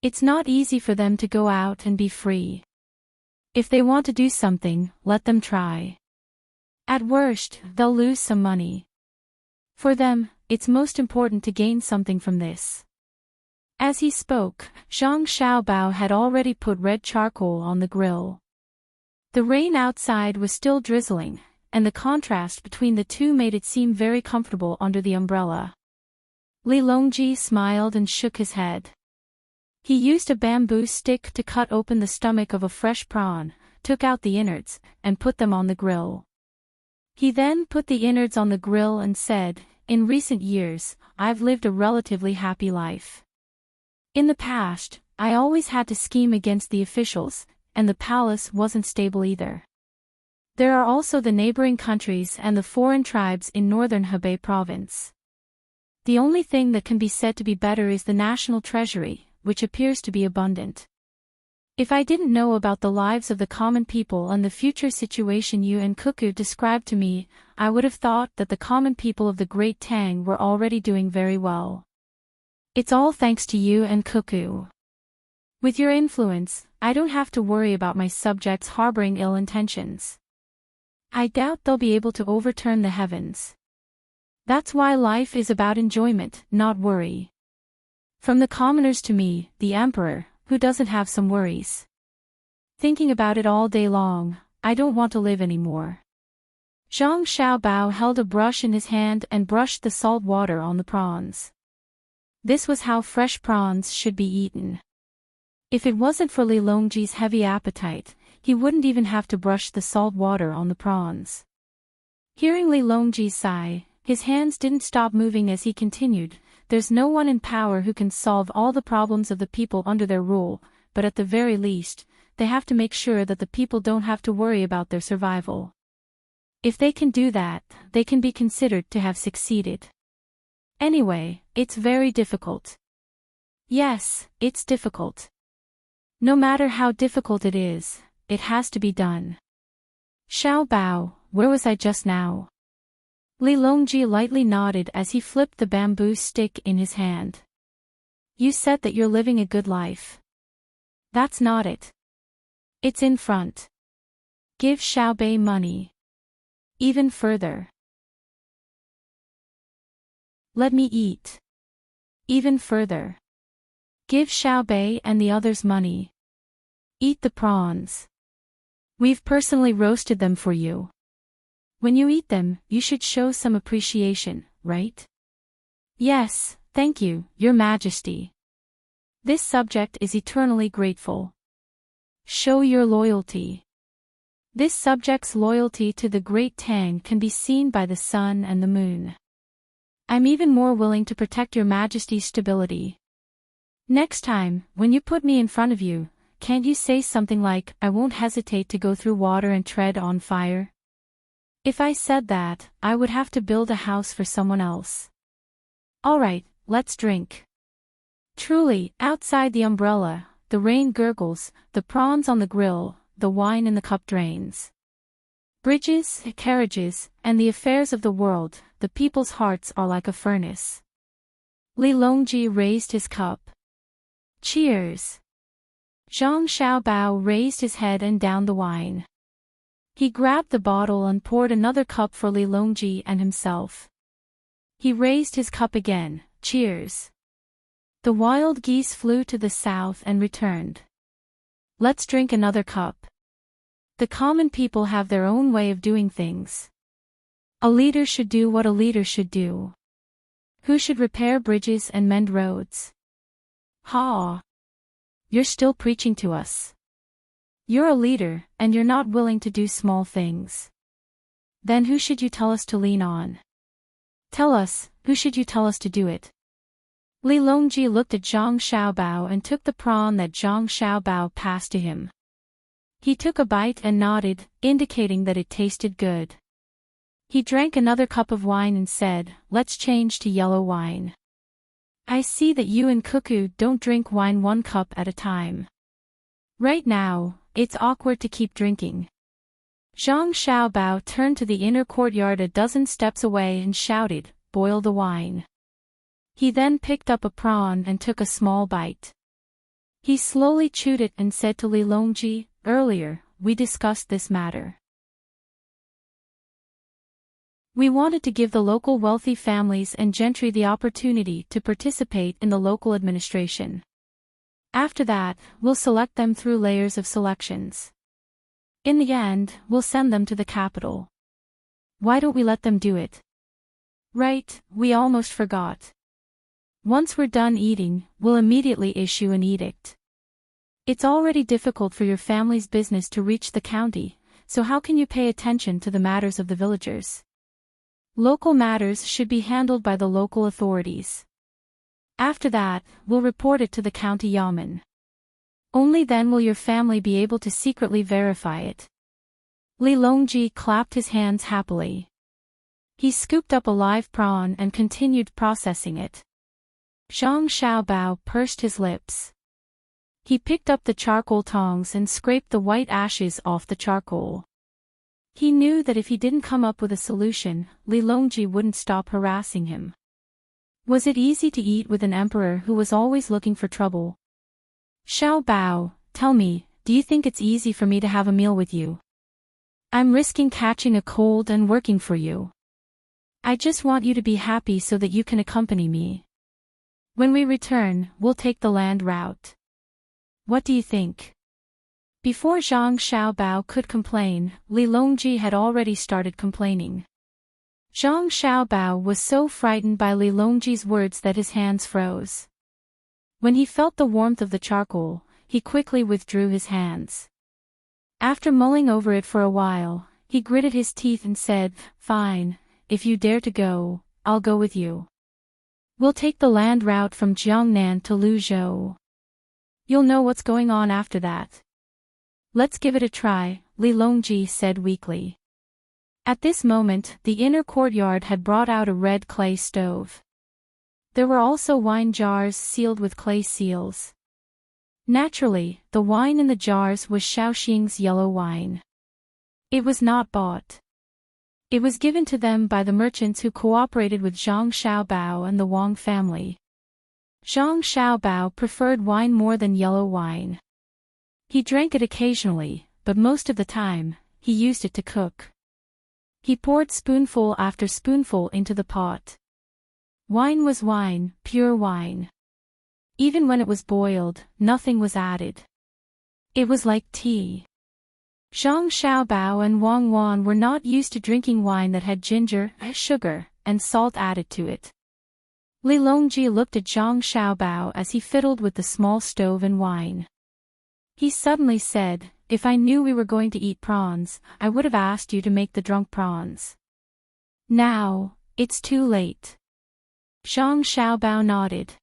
It's not easy for them to go out and be free. If they want to do something, let them try. At worst, they'll lose some money. For them, it's most important to gain something from this." As he spoke, Zhang Xiaobao had already put red charcoal on the grill. The rain outside was still drizzling, and the contrast between the two made it seem very comfortable under the umbrella. Li Longji smiled and shook his head. He used a bamboo stick to cut open the stomach of a fresh prawn, took out the innards, and put them on the grill. He then put the innards on the grill and said, "In recent years, I've lived a relatively happy life. In the past, I always had to scheme against the officials, and the palace wasn't stable either. There are also the neighboring countries and the foreign tribes in northern Hebei province. The only thing that can be said to be better is the national treasury, which appears to be abundant. If I didn't know about the lives of the common people and the future situation you and Cuckoo described to me, I would have thought that the common people of the Great Tang were already doing very well. It's all thanks to you and Cuckoo. With your influence, I don't have to worry about my subjects harboring ill intentions. I doubt they'll be able to overturn the heavens. That's why life is about enjoyment, not worry. From the commoners to me, the emperor, who doesn't have some worries? Thinking about it all day long, I don't want to live anymore." Zhang Xiaobao held a brush in his hand and brushed the salt water on the prawns. This was how fresh prawns should be eaten. If it wasn't for Li Longji's heavy appetite, he wouldn't even have to brush the salt water on the prawns. Hearing Li Longji sigh, his hands didn't stop moving as he continued, "There's no one in power who can solve all the problems of the people under their rule, but at the very least, they have to make sure that the people don't have to worry about their survival. If they can do that, they can be considered to have succeeded. Anyway, it's very difficult." "Yes, it's difficult. No matter how difficult it is, it has to be done." "Xiaobao, where was I just now?" Li Longji lightly nodded as he flipped the bamboo stick in his hand. "You said that you're living a good life. That's not it. It's in front. Give Xiaobei money. Even further. Let me eat. Even further. Give Xiaobei and the others money. Eat the prawns. We've personally roasted them for you. When you eat them, you should show some appreciation, right?" "Yes, thank you, Your Majesty. This subject is eternally grateful." "Show your loyalty." This subject's loyalty to the Great Tang can be seen by the sun and the moon. I'm even more willing to protect Your Majesty's stability. Next time, when you put me in front of you, can't you say something like, "I won't hesitate to go through water and tread on fire"? If I said that, I would have to build a house for someone else. Alright, let's drink. Truly, outside the umbrella, the rain gurgles, the prawns on the grill, the wine in the cup drains. Bridges, carriages, and the affairs of the world, the people's hearts are like a furnace. Li Longji raised his cup. "Cheers." Zhang Xiaobao raised his head and downed the wine. He grabbed the bottle and poured another cup for Li Longji and himself. He raised his cup again, "Cheers." The wild geese flew to the south and returned. "Let's drink another cup." The common people have their own way of doing things. A leader should do what a leader should do. Who should repair bridges and mend roads? Ha! You're still preaching to us. You're a leader, and you're not willing to do small things. Then who should you tell us to lean on? Tell us, who should you tell us to do it? Li Longji looked at Zhang Xiaobao and took the prawn that Zhang Xiaobao passed to him. He took a bite and nodded, indicating that it tasted good. He drank another cup of wine and said, "Let's change to yellow wine. I see that you and Cuckoo don't drink wine one cup at a time. Right now, it's awkward to keep drinking." Zhang Xiaobao turned to the inner courtyard a dozen steps away and shouted, "Boil the wine." He then picked up a prawn and took a small bite. He slowly chewed it and said to Li Longji, "Earlier, we discussed this matter. We wanted to give the local wealthy families and gentry the opportunity to participate in the local administration. After that, we'll select them through layers of selections. In the end, we'll send them to the capital. Why don't we let them do it? Right, we almost forgot. Once we're done eating, we'll immediately issue an edict. It's already difficult for your family's business to reach the county, so how can you pay attention to the matters of the villagers? Local matters should be handled by the local authorities. After that, we'll report it to the county yamen. Only then will your family be able to secretly verify it. Li Longji clapped his hands happily. He scooped up a live prawn and continued processing it. Zhang Xiaobao pursed his lips. He picked up the charcoal tongs and scraped the white ashes off the charcoal. He knew that if he didn't come up with a solution, Li Longji wouldn't stop harassing him. Was it easy to eat with an emperor who was always looking for trouble? Xiaobao, tell me, do you think it's easy for me to have a meal with you? I'm risking catching a cold and working for you. I just want you to be happy so that you can accompany me. When we return, we'll take the land route. What do you think? Before Zhang Xiaobao could complain, Li Longji had already started complaining. Zhang Xiaobao was so frightened by Li Longji's words that his hands froze. When he felt the warmth of the charcoal, he quickly withdrew his hands. After mulling over it for a while, he gritted his teeth and said, "Fine, if you dare to go, I'll go with you. We'll take the land route from Jiangnan to Luzhou. You'll know what's going on after that." "Let's give it a try," Li Longji said weakly. At this moment, the inner courtyard had brought out a red clay stove. There were also wine jars sealed with clay seals. Naturally, the wine in the jars was Shaoxing's yellow wine. It was not bought. It was given to them by the merchants who cooperated with Zhang Xiaobao and the Wang family. Zhang Xiaobao preferred wine more than yellow wine. He drank it occasionally, but most of the time, he used it to cook. He poured spoonful after spoonful into the pot. Wine was wine, pure wine. Even when it was boiled, nothing was added. It was like tea. Zhang Xiaobao and Wang Wan were not used to drinking wine that had ginger, sugar, and salt added to it. Li Longji looked at Zhang Xiaobao as he fiddled with the small stove and wine. He suddenly said, "If I knew we were going to eat prawns, I would have asked you to make the drunk prawns. Now, it's too late." Zhang Xiaobao nodded.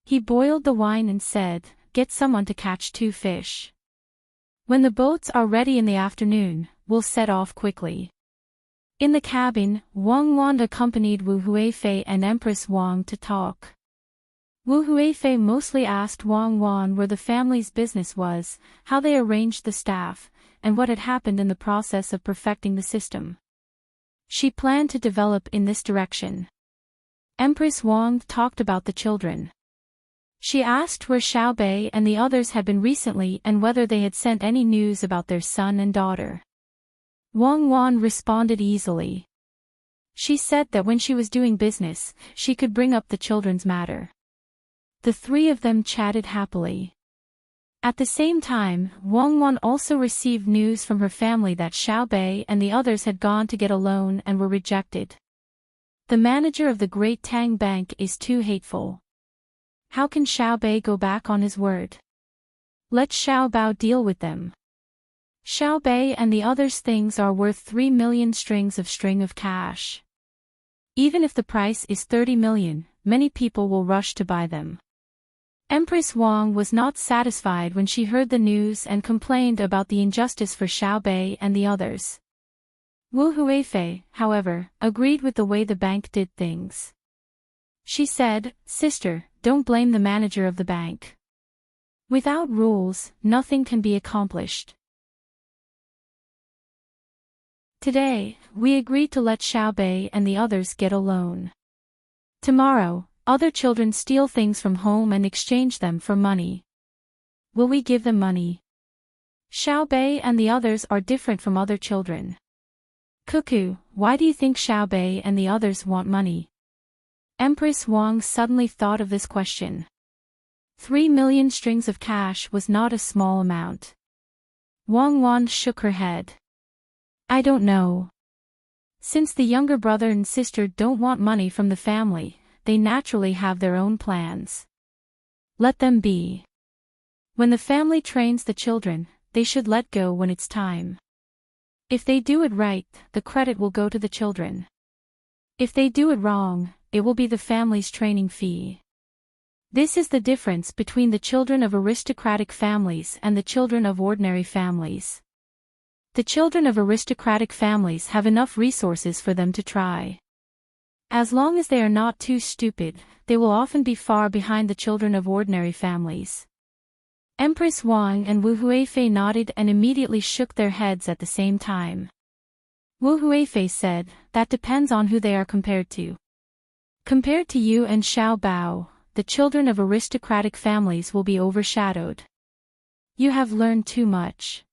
He boiled the wine and said, "Get someone to catch 2 fish. When the boats are ready in the afternoon, we'll set off quickly." In the cabin, Wang Wan accompanied Wu Huifei and Empress Wang to talk. Wu Huifei mostly asked Wang Wan where the family's business was, how they arranged the staff, and what had happened in the process of perfecting the system. She planned to develop in this direction. Empress Wang talked about the children. She asked where Xiaobei and the others had been recently and whether they had sent any news about their son and daughter. Wang Wan responded easily. She said that when she was doing business, she could bring up the children's matter. The 3 of them chatted happily. At the same time, Wang Wan also received news from her family that Xiaobei and the others had gone to get a loan and were rejected. The manager of the Great Tang Bank is too hateful. How can Xiaobei go back on his word? Let Xiaobao deal with them. Xiaobei and the others' things are worth 3 million strings of cash. Even if the price is 30 million, many people will rush to buy them. Empress Wang was not satisfied when she heard the news and complained about the injustice for Xiaobei and the others. Wu Huifei, however, agreed with the way the bank did things. She said, "Sister, don't blame the manager of the bank. Without rules, nothing can be accomplished. Today, we agreed to let Xiaobei and the others get a loan. Tomorrow, other children steal things from home and exchange them for money. Will we give them money? Xiaobei and the others are different from other children. Cuckoo, why do you think Xiaobei and the others want money?" Empress Wang suddenly thought of this question. 3 million strings of cash was not a small amount. Wang Wan shook her head. "I don't know. Since the younger brother and sister don't want money from the family, they naturally have their own plans. Let them be. When the family trains the children, they should let go when it's time. If they do it right, the credit will go to the children. If they do it wrong, it will be the family's training fee. This is the difference between the children of aristocratic families and the children of ordinary families. The children of aristocratic families have enough resources for them to try. As long as they are not too stupid, they will often be far behind the children of ordinary families. Empress Wang and Wu Huifei nodded and immediately shook their heads at the same time. Wu Huifei said, "That depends on who they are compared to. Compared to you and Xiao Bao, the children of aristocratic families will be overshadowed. You have learned too much.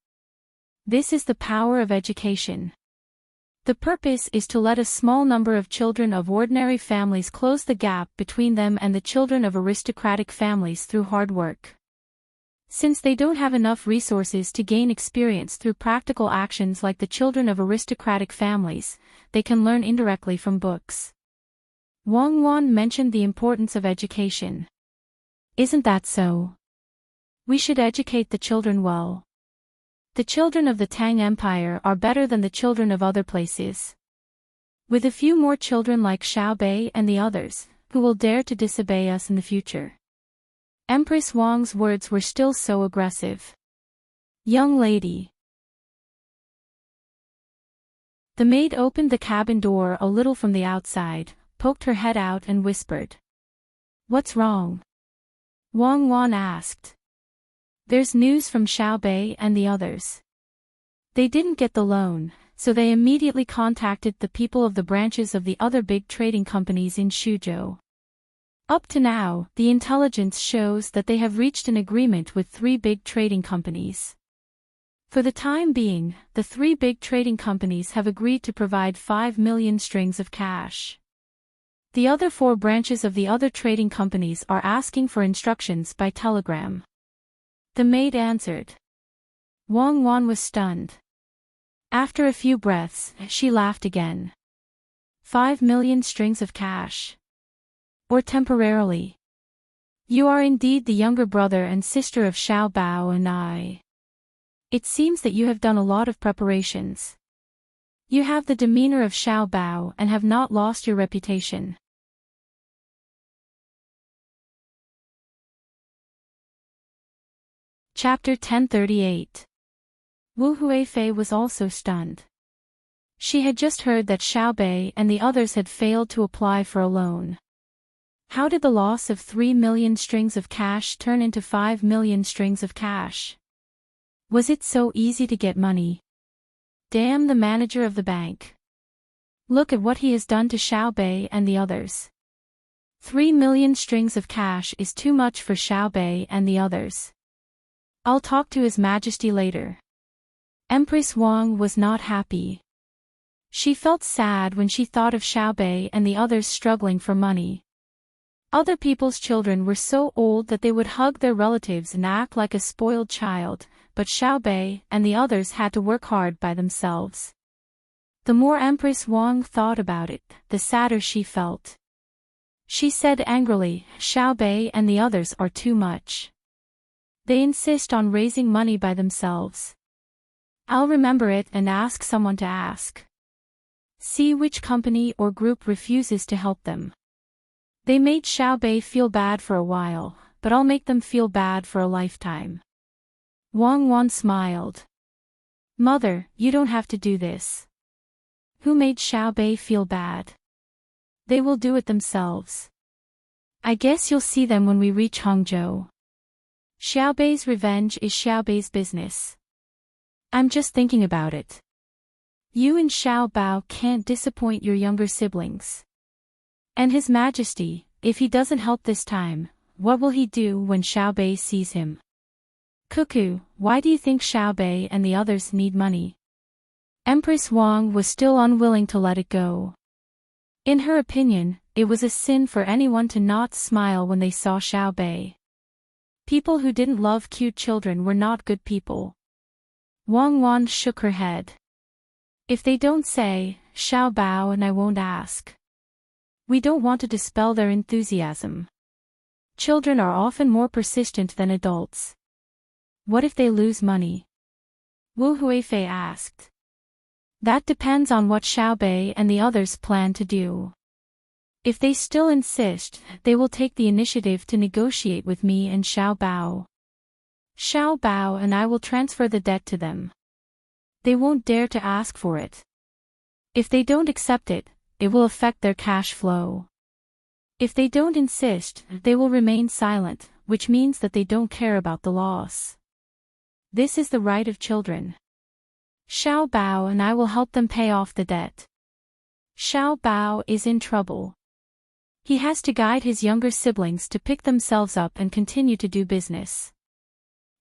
This is the power of education. The purpose is to let a small number of children of ordinary families close the gap between them and the children of aristocratic families through hard work. Since they don't have enough resources to gain experience through practical actions like the children of aristocratic families, they can learn indirectly from books." Wang Wan mentioned the importance of education. "Isn't that so? We should educate the children well. The children of the Tang Empire are better than the children of other places. With a few more children like Xiaobei and the others, who will dare to disobey us in the future." Empress Wang's words were still so aggressive. "Young lady." The maid opened the cabin door a little from the outside, poked her head out and whispered. "What's wrong?" Wang Wan asked. "There's news from Xiaobei and the others. They didn't get the loan, so they immediately contacted the people of the branches of the other big trading companies in Shuzhou. Up to now, the intelligence shows that they have reached an agreement with 3 big trading companies. For the time being, the 3 big trading companies have agreed to provide 5 million strings of cash. The other 4 branches of the other trading companies are asking for instructions by telegram." The maid answered. Wang Wan was stunned. After a few breaths, she laughed again. 5 million strings of cash. Or temporarily. You are indeed the younger brother and sister of Xiao Bao and I. It seems that you have done a lot of preparations. You have the demeanor of Xiao Bao and have not lost your reputation. Chapter 1038. Wu Huifei was also stunned. She had just heard that Xiaobei and the others had failed to apply for a loan. How did the loss of 3 million strings of cash turn into 5 million strings of cash? Was it so easy to get money? Damn the manager of the bank. Look at what he has done to Xiaobei and the others. 3 million strings of cash is too much for Xiaobei and the others. I'll talk to His Majesty later. Empress Wang was not happy. She felt sad when she thought of Xiaobei and the others struggling for money. Other people's children were so old that they would hug their relatives and act like a spoiled child, but Xiaobei and the others had to work hard by themselves. The more Empress Wang thought about it, the sadder she felt. She said angrily, "Xiaobei and the others are too much. They insist on raising money by themselves. I'll remember it and ask someone to ask. See which company or group refuses to help them. They made Xiaobei feel bad for a while, but I'll make them feel bad for a lifetime." Wang Wan smiled. "Mother, you don't have to do this. Who made Xiaobei feel bad? They will do it themselves. I guess you'll see them when we reach Hangzhou. Xiaobei's revenge is Xiaobei's business. I'm just thinking about it. You and Xiao Bao can't disappoint your younger siblings. And His Majesty, if he doesn't help this time, what will he do when Xiaobei sees him? Cuckoo, why do you think Xiaobei and the others need money?" Empress Wang was still unwilling to let it go. In her opinion, it was a sin for anyone to not smile when they saw Xiaobei. People who didn't love cute children were not good people. Wang Wan shook her head. "If they don't say, Xiao Bao and I won't ask. We don't want to dispel their enthusiasm. Children are often more persistent than adults. What if they lose money? Wu Huifei asked. That depends on what Xiaobei and the others plan to do. If they still insist, they will take the initiative to negotiate with me and Xiao Bao. Xiao Bao and I will transfer the debt to them. They won't dare to ask for it. If they don't accept it, it will affect their cash flow. If they don't insist, they will remain silent, which means that they don't care about the loss. This is the right of children. Xiao Bao and I will help them pay off the debt. Xiao Bao is in trouble. He has to guide his younger siblings to pick themselves up and continue to do business.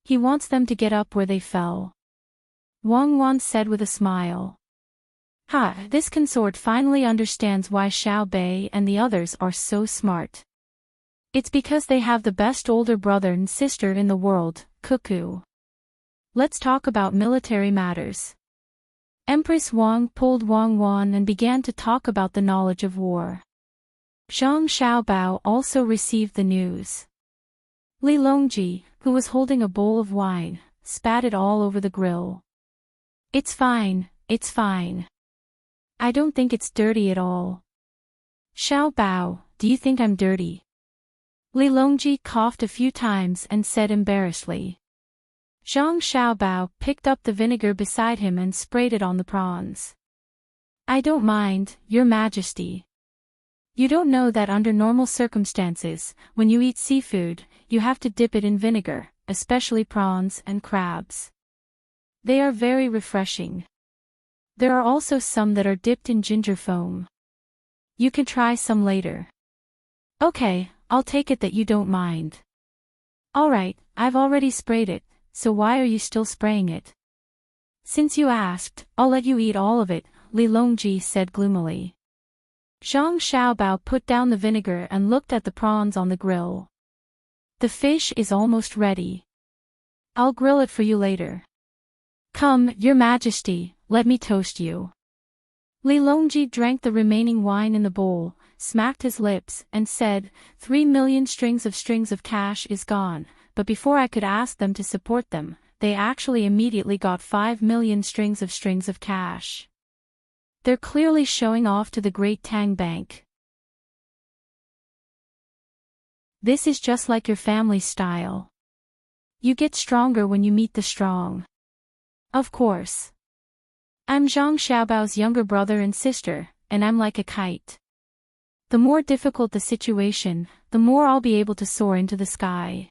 He wants them to get up where they fell. Wang Wan said with a smile. This consort finally understands why Xiao Bei and the others are so smart. It's because they have the best older brother and sister in the world, Cuckoo. Let's talk about military matters. Empress Wang pulled Wang Wan and began to talk about the knowledge of war. Zhang Xiaobao also received the news. Li Longji, who was holding a bowl of wine, spat it all over the grill. It's fine, it's fine. I don't think it's dirty at all. Xiao Bao, do you think I'm dirty? Li Longji coughed a few times and said embarrassedly. Zhang Xiaobao picked up the vinegar beside him and sprayed it on the prawns. I don't mind, Your Majesty. You don't know that under normal circumstances, when you eat seafood, you have to dip it in vinegar, especially prawns and crabs. They are very refreshing. There are also some that are dipped in ginger foam. You can try some later. Okay, I'll take it that you don't mind. Alright, I've already sprayed it, so why are you still spraying it? Since you asked, I'll let you eat all of it, Li Longji said gloomily. Zhang Xiaobao put down the vinegar and looked at the prawns on the grill. The fish is almost ready. I'll grill it for you later. Come, Your Majesty, let me toast you. Li Longji drank the remaining wine in the bowl, smacked his lips, and said, 3 million strings of cash is gone, but before I could ask them to support them, they actually immediately got 5 million strings of cash. They're clearly showing off to the great Tang Bank. This is just like your family's style. You get stronger when you meet the strong. Of course. I'm Zhang Xiaobao's younger brother and sister, and I'm like a kite. The more difficult the situation, the more I'll be able to soar into the sky.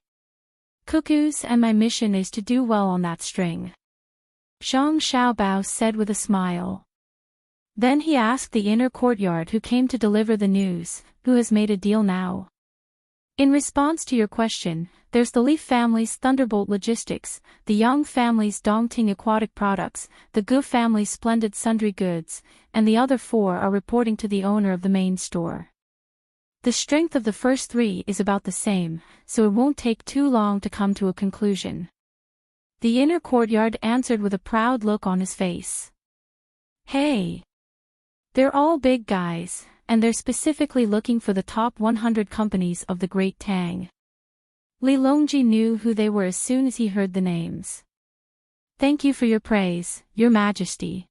Cuckoos, and my mission is to do well on that string. Zhang Xiaobao said with a smile. Then he asked the inner courtyard who came to deliver the news, who has made a deal now. In response to your question, there's the Li family's Thunderbolt Logistics, the Yang family's Dongting Aquatic Products, the Gu family's Splendid Sundry Goods, and the other 4 are reporting to the owner of the main store. The strength of the first 3 is about the same, so it won't take too long to come to a conclusion. The inner courtyard answered with a proud look on his face. Hey! They're all big guys, and they're specifically looking for the top 100 companies of the Great Tang. Li Longji knew who they were as soon as he heard the names. Thank you for your praise, Your Majesty.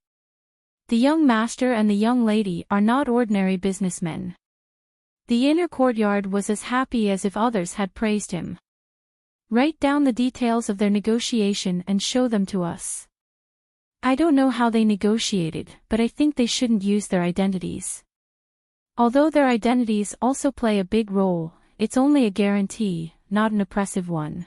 The young master and the young lady are not ordinary businessmen. The inner courtyard was as happy as if others had praised him. Write down the details of their negotiation and show them to us. I don't know how they negotiated, but I think they shouldn't use their identities. Although their identities also play a big role, it's only a guarantee, not an oppressive one.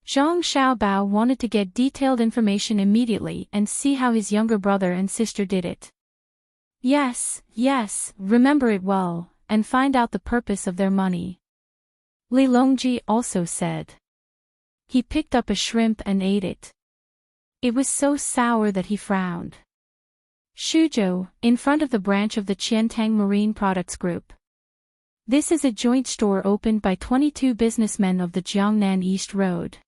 Zhang Xiaobao wanted to get detailed information immediately and see how his younger brother and sister did it. Yes, remember it well, and find out the purpose of their money. Li Longji also said. He picked up a shrimp and ate it. It was so sour that he frowned. Shuzhou, in front of the branch of the Qiantang Marine Products Group. This is a joint store opened by 22 businessmen of the Jiangnan East Road.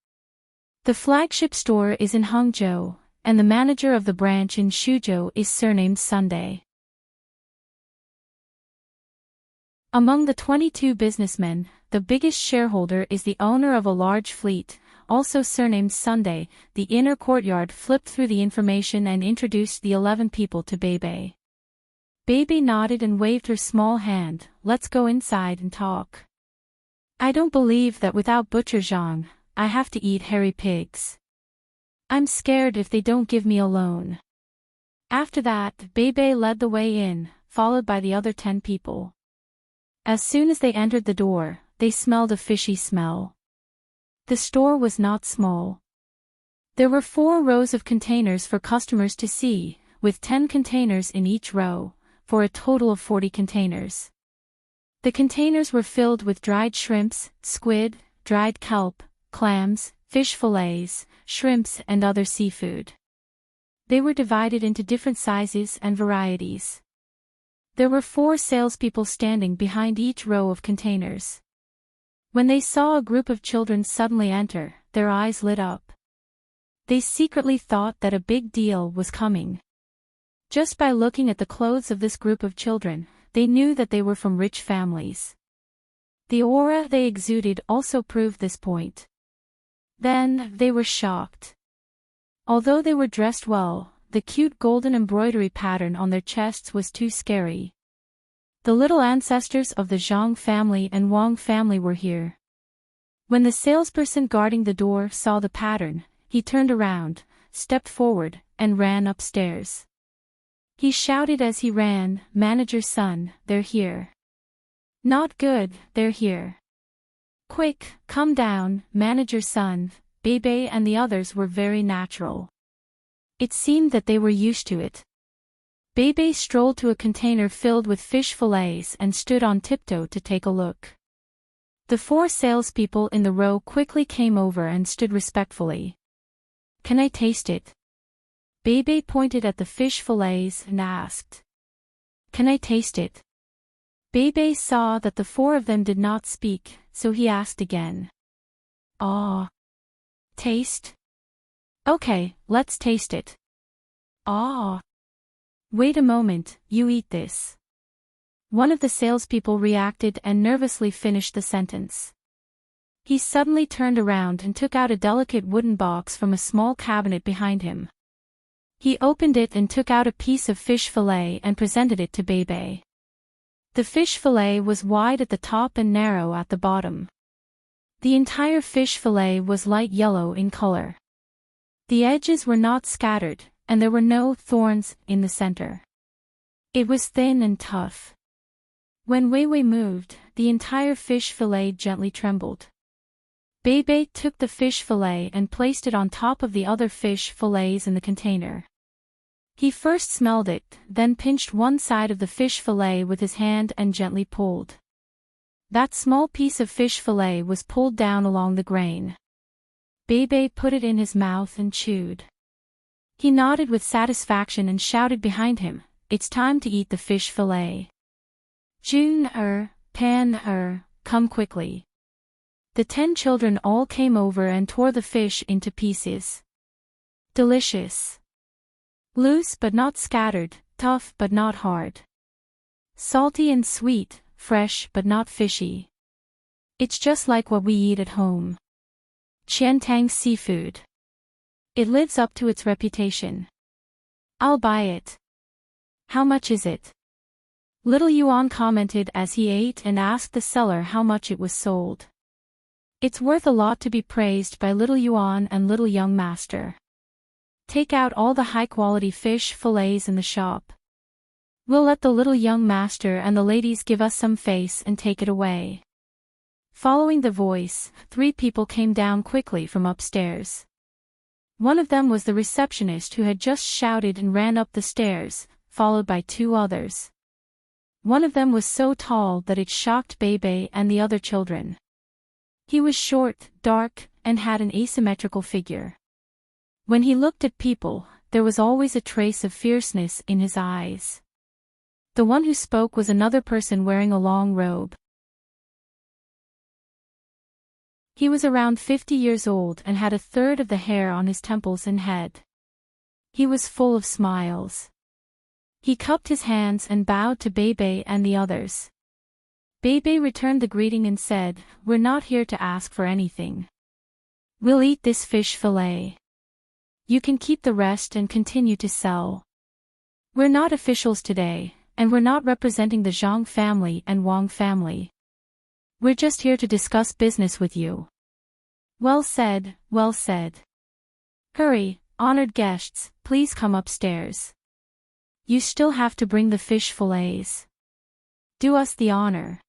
The flagship store is in Hangzhou, and the manager of the branch in Shuzhou is surnamed Sunday. Among the 22 businessmen, the biggest shareholder is the owner of a large fleet, also surnamed Sunday. The inner courtyard flipped through the information and introduced the 11 people to Bebe. Bebe nodded and waved her small hand. Let's go inside and talk. I don't believe that without Butcher Zhang, I have to eat hairy pigs. I'm scared if they don't give me a loan. After that, Bebe led the way in, followed by the other 10 people. As soon as they entered the door, they smelled a fishy smell. The store was not small. There were 4 rows of containers for customers to see, with 10 containers in each row, for a total of 40 containers. The containers were filled with dried shrimps, squid, dried kelp, clams, fish fillets, shrimps and other seafood. They were divided into different sizes and varieties. There were 4 salespeople standing behind each row of containers. When they saw a group of children suddenly enter, their eyes lit up. They secretly thought that a big deal was coming. Just by looking at the clothes of this group of children, they knew that they were from rich families. The aura they exuded also proved this point. Then, they were shocked. Although they were dressed well, the cute golden embroidery pattern on their chests was too scary. The little ancestors of the Zhang family and Wang family were here. When the salesperson guarding the door saw the pattern, he turned around, stepped forward, and ran upstairs. He shouted as he ran, "Manager's son, they're here." "Not good, they're here." "Quick, come down, manager's son." Bebe and the others were very natural. It seemed that they were used to it. Bebe strolled to a container filled with fish fillets and stood on tiptoe to take a look. The 4 salespeople in the row quickly came over and stood respectfully. "Can I taste it?" Bebe pointed at the fish fillets and asked. "Can I taste it?" Bebe saw that the 4 of them did not speak, so he asked again. "Ah. Taste?" "Okay, let's taste it." "Ah. Wait a moment, you eat this." One of the salespeople reacted and nervously finished the sentence. He suddenly turned around and took out a delicate wooden box from a small cabinet behind him. He opened it and took out a piece of fish fillet and presented it to Bebe. The fish fillet was wide at the top and narrow at the bottom. The entire fish fillet was light yellow in color. The edges were not scattered, and there were no thorns in the center. It was thin and tough. When Weiwei moved, the entire fish fillet gently trembled. Bebe took the fish fillet and placed it on top of the other fish fillets in the container. He first smelled it, then pinched one side of the fish fillet with his hand and gently pulled. That small piece of fish fillet was pulled down along the grain. Bebe put it in his mouth and chewed. He nodded with satisfaction and shouted behind him, "It's time to eat the fish fillet. Jun Pan come quickly." The 10 children all came over and tore the fish into pieces. Delicious. Loose but not scattered, tough but not hard. Salty and sweet, fresh but not fishy. It's just like what we eat at home. Tang seafood. It lives up to its reputation. I'll buy it. How much is it? Little Yuan commented as he ate and asked the seller how much it was sold. It's worth a lot to be praised by Little Yuan and Little Young Master. Take out all the high-quality fish fillets in the shop. We'll let the Little Young Master and the ladies give us some face and take it away. Following the voice, 3 people came down quickly from upstairs. One of them was the receptionist who had just shouted and ran up the stairs, followed by 2 others. One of them was so tall that it shocked Bebe and the other children. He was short, dark, and had an asymmetrical figure. When he looked at people, there was always a trace of fierceness in his eyes. The one who spoke was another person wearing a long robe. He was around 50 years old and had a third of the hair on his temples and head. He was full of smiles. He cupped his hands and bowed to Bebe and the others. Bebe returned the greeting and said, "We're not here to ask for anything. We'll eat this fish fillet. You can keep the rest and continue to sell. We're not officials today, and we're not representing the Zhang family and Wang family. We're just here to discuss business with you." Well said, well said. Hurry, honored guests, please come upstairs. You still have to bring the fish fillets. Do us the honor.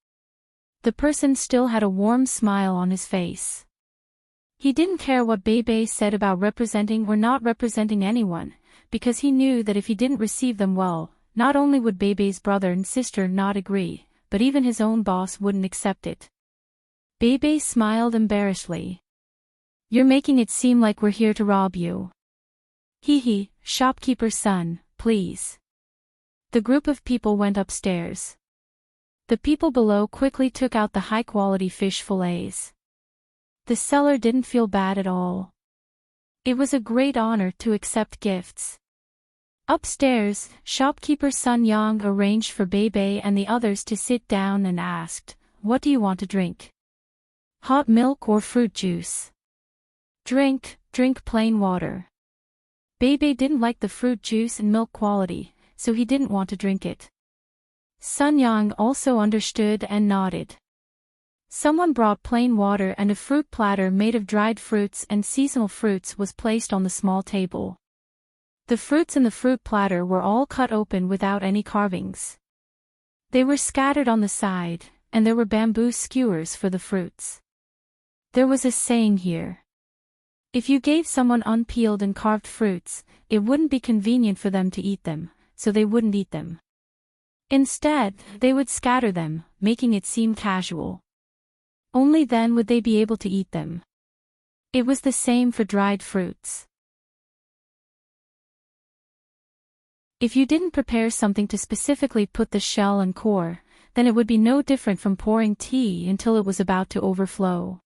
The person still had a warm smile on his face. He didn't care what Bebe said about representing or not representing anyone, because he knew that if he didn't receive them well, not only would Bebe's brother and sister not agree, but even his own boss wouldn't accept it. Bebe smiled embarrassedly. "You're making it seem like we're here to rob you." "Hee, shopkeeper's son, please." The group of people went upstairs. The people below quickly took out the high-quality fish fillets. The seller didn't feel bad at all. It was a great honor to accept gifts. Upstairs, shopkeeper Sun Yang arranged for Bebe and the others to sit down and asked, "What do you want to drink? Hot milk or fruit juice?" Drink plain water." Bebe didn't like the fruit juice and milk quality, so he didn't want to drink it. Sun Yang also understood and nodded. Someone brought plain water and a fruit platter made of dried fruits and seasonal fruits was placed on the small table. The fruits in the fruit platter were all cut open without any carvings. They were scattered on the side, and there were bamboo skewers for the fruits. There was a saying here. If you gave someone unpeeled and carved fruits, it wouldn't be convenient for them to eat them, so they wouldn't eat them. Instead, they would scatter them, making it seem casual. Only then would they be able to eat them. It was the same for dried fruits. If you didn't prepare something to specifically put the shell and core, then it would be no different from pouring tea until it was about to overflow.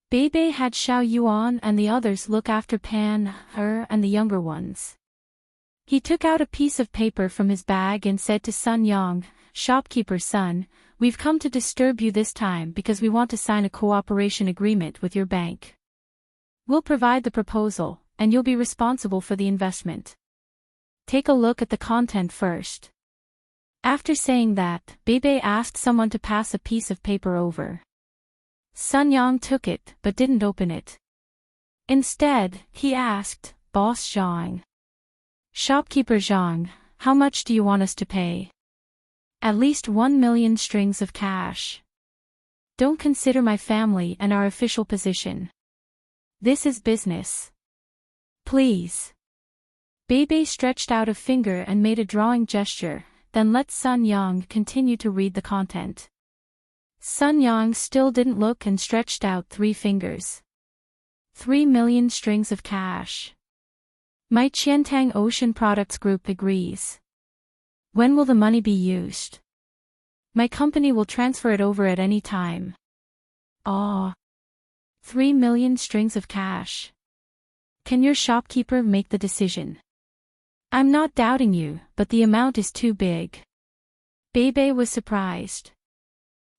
Bebe had Xiao Yuan and the others look after Pan, her and the younger ones. He took out a piece of paper from his bag and said to Sun Yang, "Shopkeeper's son, we've come to disturb you this time because we want to sign a cooperation agreement with your bank. We'll provide the proposal, and you'll be responsible for the investment. Take a look at the content first." After saying that, Bebe asked someone to pass a piece of paper over. Sun Yang took it, but didn't open it. Instead, he asked, "Boss Zhang. Shopkeeper Zhang, how much do you want us to pay?" "At least 1 million strings of cash. Don't consider my family and our official position. This is business. Please." Bebe stretched out a finger and made a drawing gesture, then let Sun Yang continue to read the content. Sun Yang still didn't look and stretched out 3 fingers. 3 million strings of cash. My Enchanting Ocean Products Group agrees. When will the money be used? My company will transfer it over at any time. 3 million strings of cash. Can your shopkeeper make the decision? I'm not doubting you, but the amount is too big. Bebe was surprised.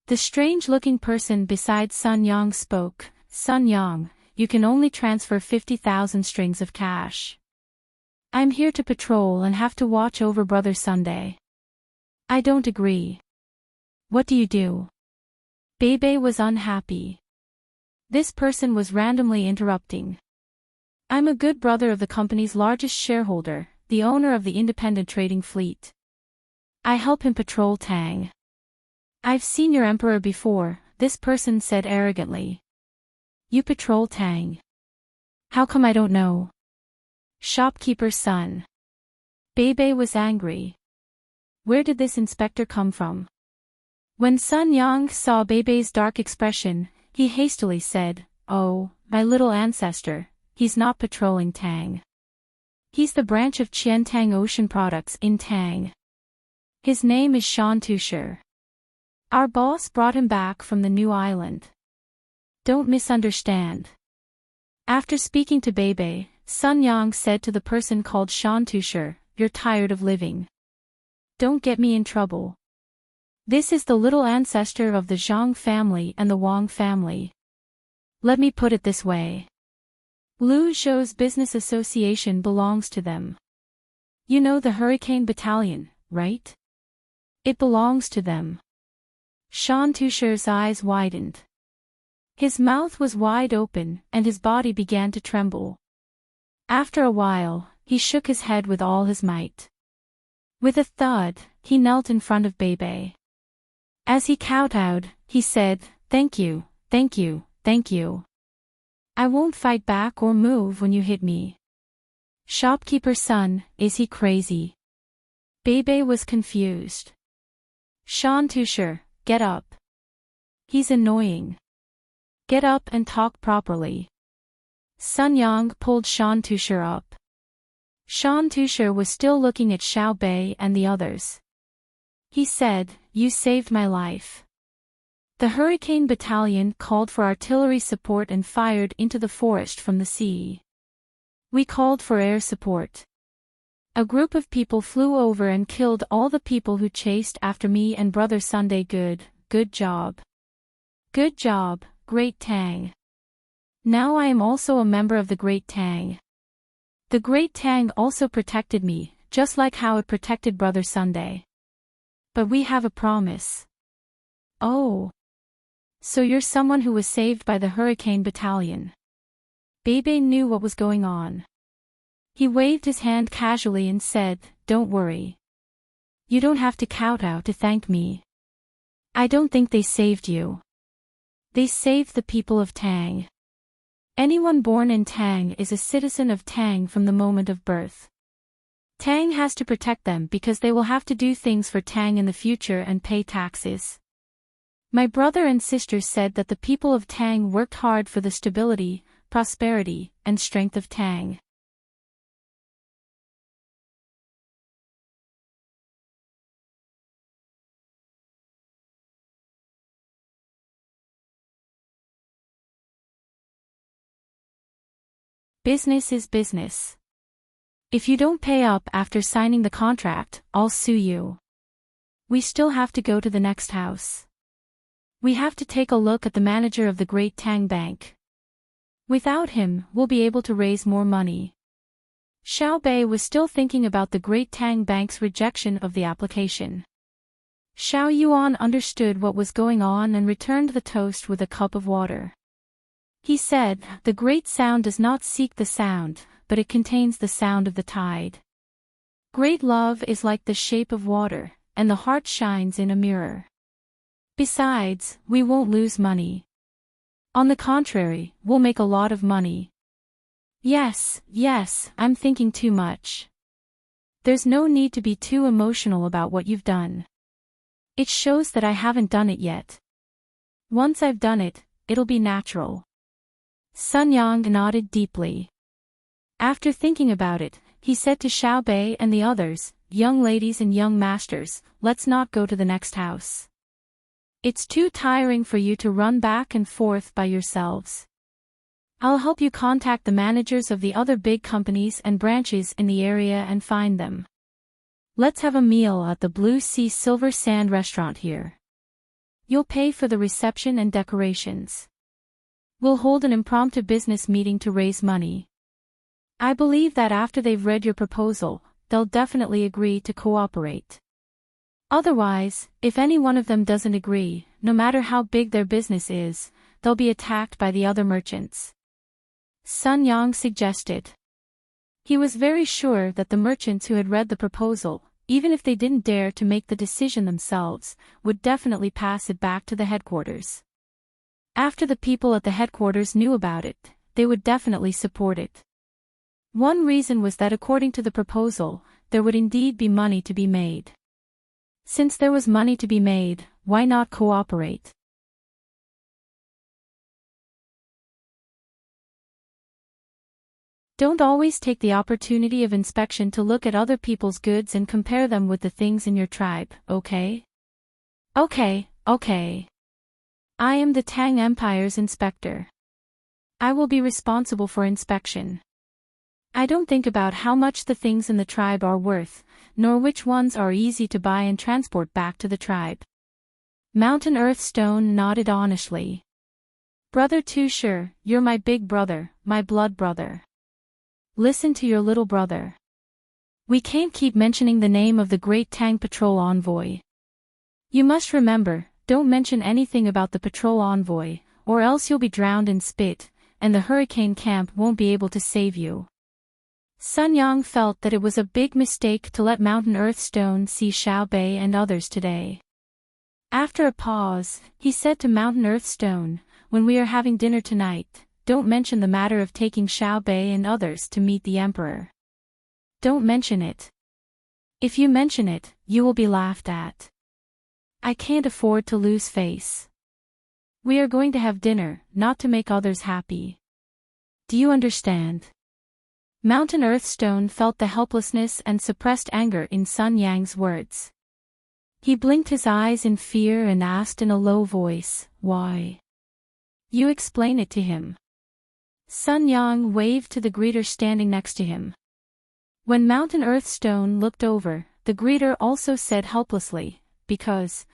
The strange-looking person beside Sun Yang spoke, "Sun Yang, you can only transfer 50,000 strings of cash. I'm here to patrol and have to watch over Brother Sunday. I don't agree. What do you do?" Bebe was unhappy. This person was randomly interrupting. "I'm a good brother of the company's largest shareholder, the owner of the independent trading fleet. I help him patrol Tang. I've seen your emperor before," this person said arrogantly. "You patrol Tang? How come I don't know?" Shopkeeper's son. Bebe was angry. Where did this inspector come from? When Sun Yang saw Bebe's dark expression, he hastily said, "Oh, my little ancestor, he's not patrolling Tang. He's the branch of Enchanting Ocean Products in Tang. His name is Shan Tusher. Our boss brought him back from the new island. Don't misunderstand." After speaking to Bebe, Sun Yang said to the person called Shan Tusher, "You're tired of living. Don't get me in trouble." This is the little ancestor of the Zhang family and the Wang family. Let me put it this way. Lu Zhou's business association belongs to them. You know the Hurricane Battalion, right? It belongs to them. Shan Tusher's eyes widened. His mouth was wide open and his body began to tremble. After a while, he shook his head with all his might. With a thud, he knelt in front of Bebe. As he kowtowed, he said, "Thank you, thank you, thank you. I won't fight back or move when you hit me." Shopkeeper's son, is he crazy? Bebe was confused. Shan Tusher, get up. He's annoying. Get up and talk properly. Sun Yang pulled Shan Tusher up. Shan Tusher was still looking at Xiao Bei and the others. He said, "You saved my life." The Hurricane Battalion called for artillery support and fired into the forest from the sea. We called for air support. A group of people flew over and killed all the people who chased after me and Brother Sunday. Good job. Good job, Great Tang. Now I am also a member of the Great Tang. The Great Tang also protected me, just like how it protected Brother Sunday. But we have a promise. Oh. So you're someone who was saved by the Hurricane Battalion. Bebe knew what was going on. He waved his hand casually and said, "Don't worry. You don't have to kowtow to thank me. I don't think they saved you. They saved the people of Tang. Anyone born in Tang is a citizen of Tang from the moment of birth. Tang has to protect them because they will have to do things for Tang in the future and pay taxes. My brother and sister said that the people of Tang worked hard for the stability, prosperity, and strength of Tang. Business is business. If you don't pay up after signing the contract, I'll sue you. We still have to go to the next house. We have to take a look at the manager of the Great Tang Bank. Without him, we'll be able to raise more money." Xiao Bei was still thinking about the Great Tang Bank's rejection of the application. Xiao Yuan understood what was going on and returned the toast with a cup of water. He said, "The great sound does not seek the sound, but it contains the sound of the tide. Great love is like the shape of water, and the heart shines in a mirror. Besides, we won't lose money. On the contrary, we'll make a lot of money." Yes, I'm thinking too much. There's no need to be too emotional about what you've done. It shows that I haven't done it yet. Once I've done it, it'll be natural. Sun Yang nodded deeply. After thinking about it, he said to Xiao Bei and the others, "Young ladies and young masters, let's not go to the next house. It's too tiring for you to run back and forth by yourselves. I'll help you contact the managers of the other big companies and branches in the area and find them. Let's have a meal at the Blue Sea Silver Sand restaurant here. You'll pay for the reception and decorations. We'll hold an impromptu business meeting to raise money. I believe that after they've read your proposal, they'll definitely agree to cooperate. Otherwise, if any one of them doesn't agree, no matter how big their business is, they'll be attacked by the other merchants." Sun Yang suggested. He was very sure that the merchants who had read the proposal, even if they didn't dare to make the decision themselves, would definitely pass it back to the headquarters. After the people at the headquarters knew about it, they would definitely support it. One reason was that according to the proposal, there would indeed be money to be made. Since there was money to be made, why not cooperate? Don't always take the opportunity of inspection to look at other people's goods and compare them with the things in your tribe, okay? Okay. I am the Tang Empire's inspector. I will be responsible for inspection. I don't think about how much the things in the tribe are worth, nor which ones are easy to buy and transport back to the tribe. Mountain Earthstone nodded honestly. Brother too sure, you're my big brother, my blood brother. Listen to your little brother. We can't keep mentioning the name of the great Tang patrol envoy. You must remember, don't mention anything about the patrol envoy, or else you'll be drowned in spit, and the hurricane camp won't be able to save you. Sun Yang felt that it was a big mistake to let Mountain Earthstone see Xiao Bei and others today. After a pause, he said to Mountain Earthstone, when we are having dinner tonight, don't mention the matter of taking Xiao Bei and others to meet the Emperor. Don't mention it. If you mention it, you will be laughed at. I can't afford to lose face. We are going to have dinner, not to make others happy. Do you understand? Mountain Earthstone felt the helplessness and suppressed anger in Sun Yang's words. He blinked his eyes in fear and asked in a low voice, why? You explain it to him. Sun Yang waved to the greeter standing next to him. When Mountain Earthstone looked over, the greeter also said helplessly, because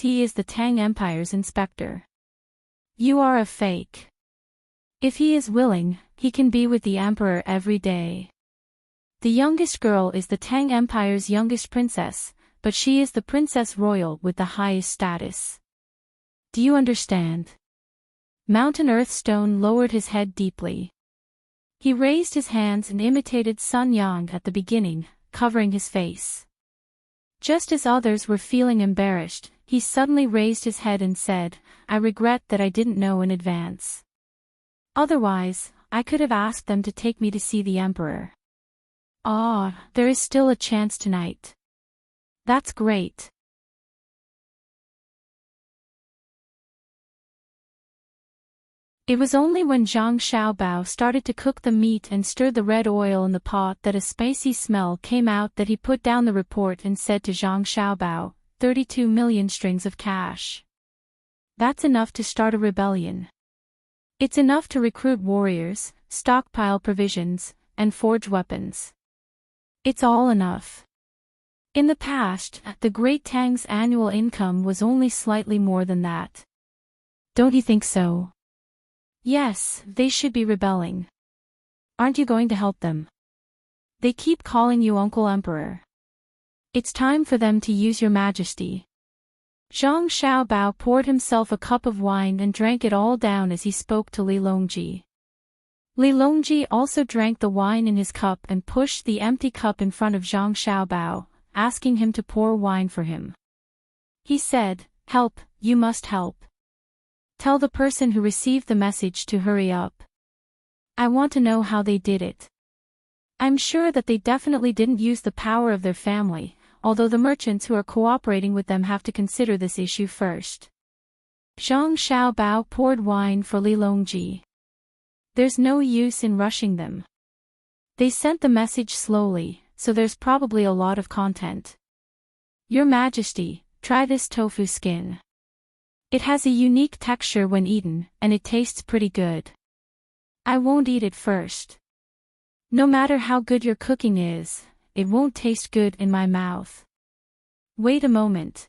he is the Tang Empire's inspector. You are a fake. If he is willing, he can be with the Emperor every day. The youngest girl is the Tang Empire's youngest princess, but she is the princess royal with the highest status. Do you understand? Mountain Earthstone lowered his head deeply. He raised his hands and imitated Sun Yang at the beginning, covering his face. Just as others were feeling embarrassed, he suddenly raised his head and said, I regret that I didn't know in advance. Otherwise, I could have asked them to take me to see the Emperor. Ah, there is still a chance tonight. That's great. It was only when Zhang Xiaobao started to cook the meat and stirred the red oil in the pot that a spicy smell came out that he put down the report and said to Zhang Xiaobao, 32 million strings of cash. That's enough to start a rebellion. It's enough to recruit warriors, stockpile provisions, and forge weapons. It's all enough. In the past, the Great Tang's annual income was only slightly more than that. Don't you think so? Yes, they should be rebelling. Aren't you going to help them? They keep calling you Uncle Emperor. It's time for them to use your majesty. Zhang Xiaobao poured himself a cup of wine and drank it all down as he spoke to Li Longji. Li Longji also drank the wine in his cup and pushed the empty cup in front of Zhang Xiaobao, asking him to pour wine for him. He said, help, you must help. Tell the person who received the message to hurry up. I want to know how they did it. I'm sure that they definitely didn't use the power of their family, although the merchants who are cooperating with them have to consider this issue first. Zhang Xiaobao poured wine for Li Longji. There's no use in rushing them. They sent the message slowly, so there's probably a lot of content. Your Majesty, try this tofu skin. It has a unique texture when eaten, and it tastes pretty good. I won't eat it first. No matter how good your cooking is, it won't taste good in my mouth. Wait a moment.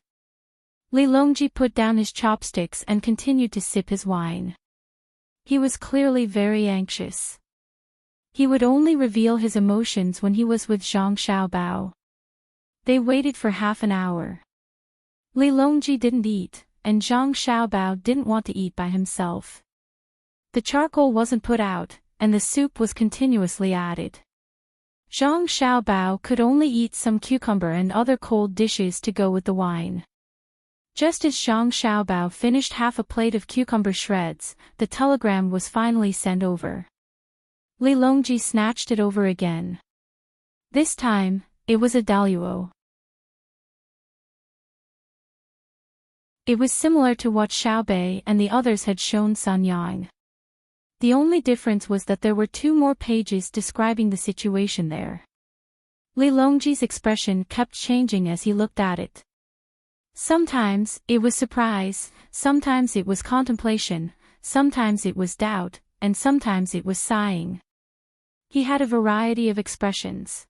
Li Longji put down his chopsticks and continued to sip his wine. He was clearly very anxious. He would only reveal his emotions when he was with Zhang Xiaobao. They waited for half an hour. Li Longji didn't eat, and Zhang Xiaobao didn't want to eat by himself. The charcoal wasn't put out, and the soup was continuously added. Zhang Xiaobao could only eat some cucumber and other cold dishes to go with the wine. Just as Zhang Xiaobao finished half a plate of cucumber shreds, the telegram was finally sent over. Li Longji snatched it over again. This time, it was a daluo. It was similar to what Xiao Bei and the others had shown Sun Yang. The only difference was that there were 2 more pages describing the situation there. Li Longji's expression kept changing as he looked at it. Sometimes it was surprise, sometimes it was contemplation, sometimes it was doubt, and sometimes it was sighing. He had a variety of expressions.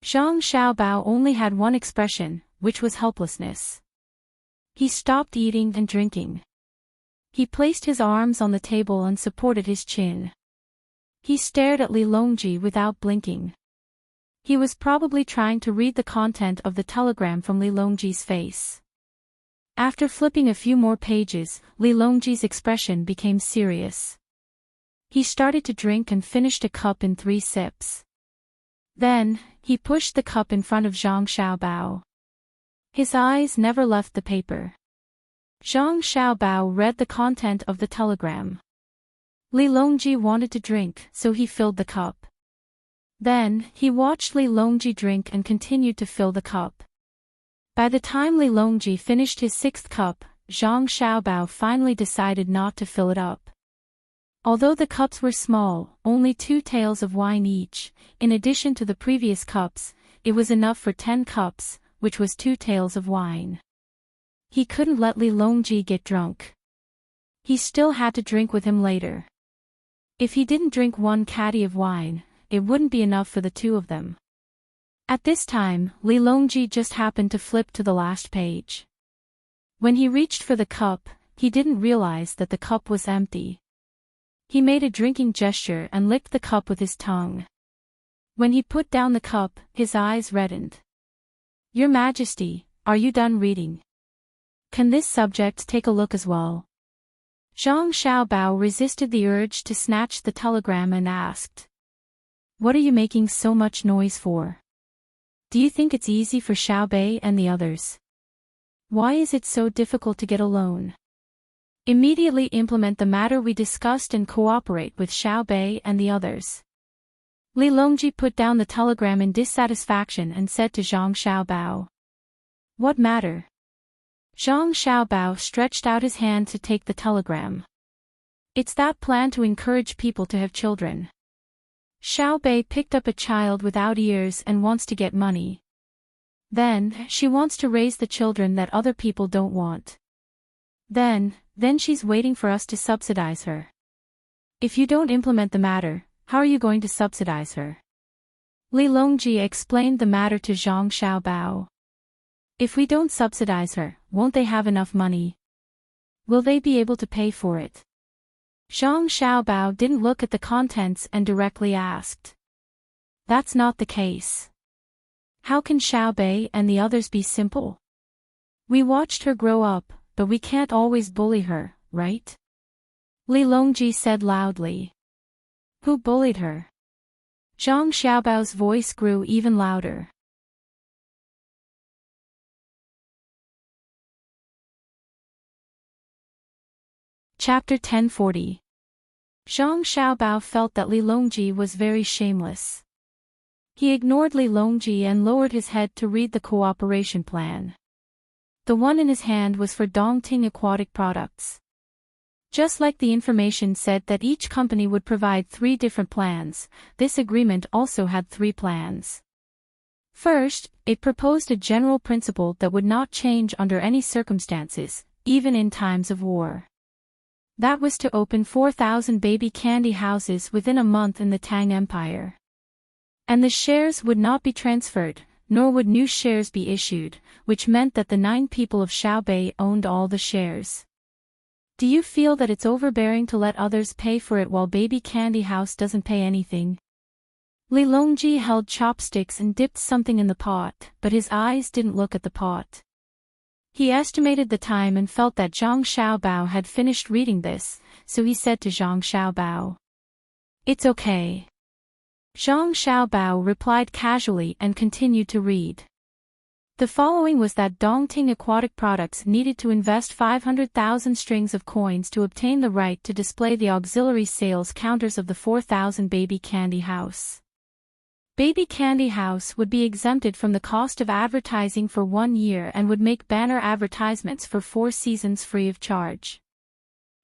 Zhang Xiaobao only had one expression, which was helplessness. He stopped eating and drinking. He placed his arms on the table and supported his chin. He stared at Li Longji without blinking. He was probably trying to read the content of the telegram from Li Longji's face. After flipping a few more pages, Li Longji's expression became serious. He started to drink and finished a cup in 3 sips. Then, he pushed the cup in front of Zhang Xiaobao. His eyes never left the paper. Zhang Xiaobao read the content of the telegram. Li Longji wanted to drink, so he filled the cup. Then, he watched Li Longji drink and continued to fill the cup. By the time Li Longji finished his 6th cup, Zhang Xiaobao finally decided not to fill it up. Although the cups were small, only 2 taels of wine each, in addition to the previous cups, it was enough for 10 cups, which was 2 taels of wine. He couldn't let Li Longji get drunk. He still had to drink with him later. If he didn't drink 1 caddy of wine, it wouldn't be enough for the 2 of them. At this time, Li Longji just happened to flip to the last page. When he reached for the cup, he didn't realize that the cup was empty. He made a drinking gesture and licked the cup with his tongue. When he put down the cup, his eyes reddened. "Your Majesty, are you done reading? Can this subject take a look as well?" Zhang Xiaobao resisted the urge to snatch the telegram and asked. "What are you making so much noise for? Do you think it's easy for Xiaobei and the others? Why is it so difficult to get a loan? Immediately implement the matter we discussed and cooperate with Xiaobei and the others." Li Longji put down the telegram in dissatisfaction and said to Zhang Xiaobao. "What matter?" Zhang Xiaobao stretched out his hand to take the telegram. "It's that plan to encourage people to have children. Xiaobei picked up a child without ears and wants to get money. Then, she wants to raise the children that other people don't want. Then she's waiting for us to subsidize her. If you don't implement the matter, how are you going to subsidize her?" Li Longji explained the matter to Zhang Xiaobao. "If we don't subsidize her, won't they have enough money? Will they be able to pay for it?" Zhang Xiaobao didn't look at the contents and directly asked. "That's not the case. How can Xiaobei and the others be simple? We watched her grow up, but we can't always bully her, right?" Li Longji said loudly. "Who bullied her?" Zhang Xiaobao's voice grew even louder. Chapter 1040. Zhang Xiaobao felt that Li Longji was very shameless. He ignored Li Longji and lowered his head to read the cooperation plan. The one in his hand was for Dongting Aquatic Products. Just like the information said that each company would provide 3 different plans, this agreement also had 3 plans. First, it proposed a general principle that would not change under any circumstances, even in times of war. That was to open 4,000 baby candy houses within a month in the Tang Empire. And the shares would not be transferred, nor would new shares be issued, which meant that the 9 people of Xiaobei owned all the shares. Do you feel that it's overbearing to let others pay for it while Baby Candy House doesn't pay anything? Li Longji held chopsticks and dipped something in the pot, but his eyes didn't look at the pot. He estimated the time and felt that Zhang Xiaobao had finished reading this, so he said to Zhang Xiaobao, "It's okay." Zhang Xiaobao replied casually and continued to read. The following was that Dongting Aquatic Products needed to invest 500,000 strings of coins to obtain the right to display the auxiliary sales counters of the 4,000 Baby Candy House. Baby Candy House would be exempted from the cost of advertising for 1 year and would make banner advertisements for 4 seasons free of charge.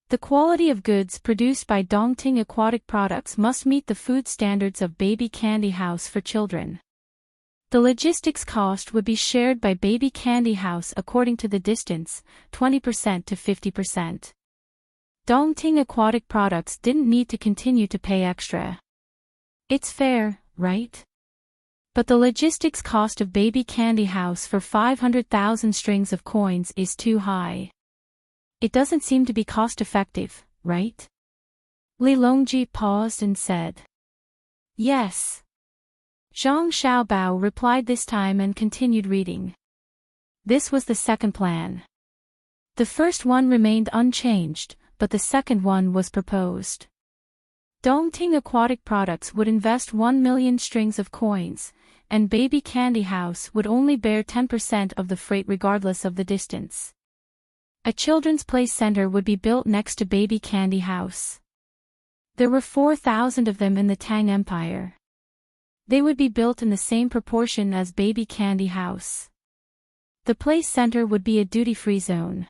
The quality of goods produced by Dongting Aquatic Products must meet the food standards of Baby Candy House for children. The logistics cost would be shared by Baby Candy House according to the distance, 20% to 50%. Dongting Aquatic Products didn't need to continue to pay extra. It's fair, right? But the logistics cost of baby candy house for 500,000 strings of coins is too high. It doesn't seem to be cost-effective, right? Li Longji paused and said. Yes. Zhang Xiaobao replied this time and continued reading. This was the second plan. The first one remained unchanged, but the second one was proposed. Dongting Aquatic Products would invest 1 million strings of coins, and Baby Candy House would only bear 10% of the freight regardless of the distance. A children's play center would be built next to Baby Candy House. There were 4,000 of them in the Tang Empire. They would be built in the same proportion as Baby Candy House. The play center would be a duty-free zone.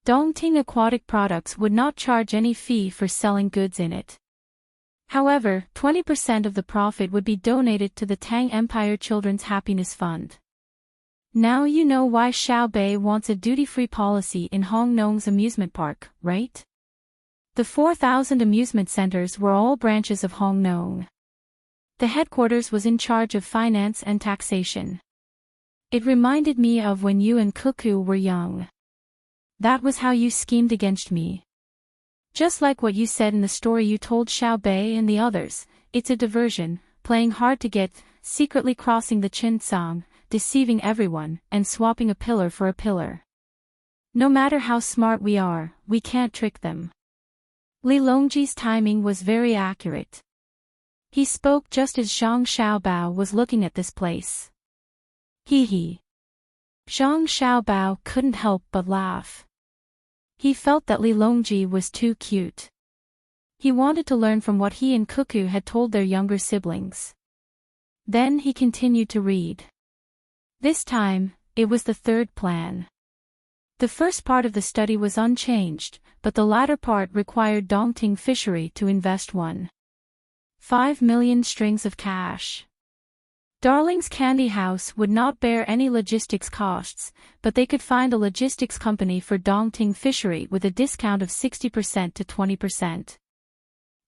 Dongting Aquatic Products would not charge any fee for selling goods in it. However, 20% of the profit would be donated to the Tang Empire Children's Happiness Fund. Now you know why Xiaobei wants a duty-free policy in Hongnong's amusement park, right? The 4,000 amusement centers were all branches of Hongnong. The headquarters was in charge of finance and taxation. It reminded me of when you and Cuckoo were young. That was how you schemed against me. Just like what you said in the story you told Xiaobei and the others, it's a diversion, playing hard to get, secretly crossing the Qinsang, deceiving everyone, and swapping a pillar for a pillar. No matter how smart we are, we can't trick them. Li Longji's timing was very accurate. He spoke just as Zhang Xiaobao was looking at this place. Hee hee. Zhang Xiaobao couldn't help but laugh. He felt that Li Longji was too cute. He wanted to learn from what he and Cuckoo had told their younger siblings. Then he continued to read. This time, it was the third plan. The first part of the study was unchanged, but the latter part required Dongting Fishery to invest 1.5 million strings of cash. Darling's Candy House would not bear any logistics costs, but they could find a logistics company for Dongting Fishery with a discount of 60% to 20%.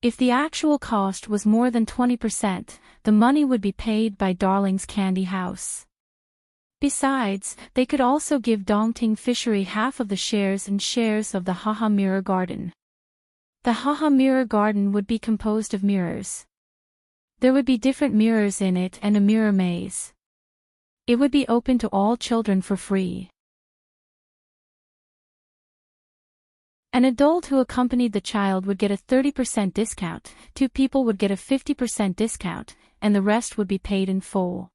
If the actual cost was more than 20%, the money would be paid by Darling's Candy House. Besides, they could also give Dongting Fishery half of the shares and shares of the Haha Mirror Garden. The Haha Mirror Garden would be composed of mirrors. There would be different mirrors in it and a mirror maze. It would be open to all children for free. An adult who accompanied the child would get a 30% discount, 2 people would get a 50% discount, and the rest would be paid in full.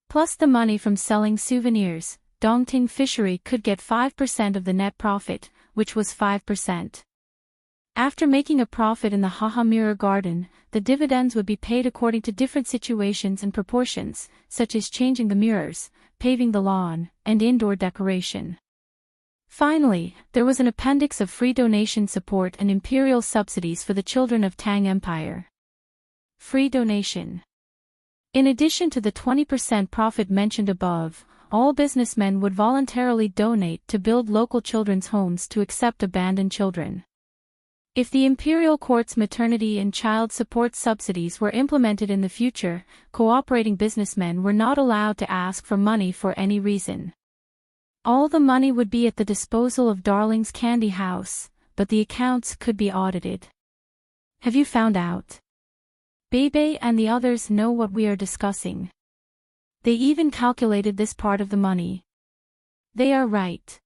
Plus the money from selling souvenirs, Dongting Fishery could get 5% of the net profit, which was 5%. After making a profit in the Haha Mirror Garden, the dividends would be paid according to different situations and proportions, such as changing the mirrors, paving the lawn, and indoor decoration. Finally, there was an appendix of free donation support and imperial subsidies for the children of Tang Empire. Free donation. In addition to the 20% profit mentioned above, all businessmen would voluntarily donate to build local children's homes to accept abandoned children. If the imperial court's maternity and child support subsidies were implemented in the future, cooperating businessmen were not allowed to ask for money for any reason. All the money would be at the disposal of Darling's Candy House, but the accounts could be audited. Have you found out? Bebe and the others know what we are discussing. They even calculated this part of the money. They are right.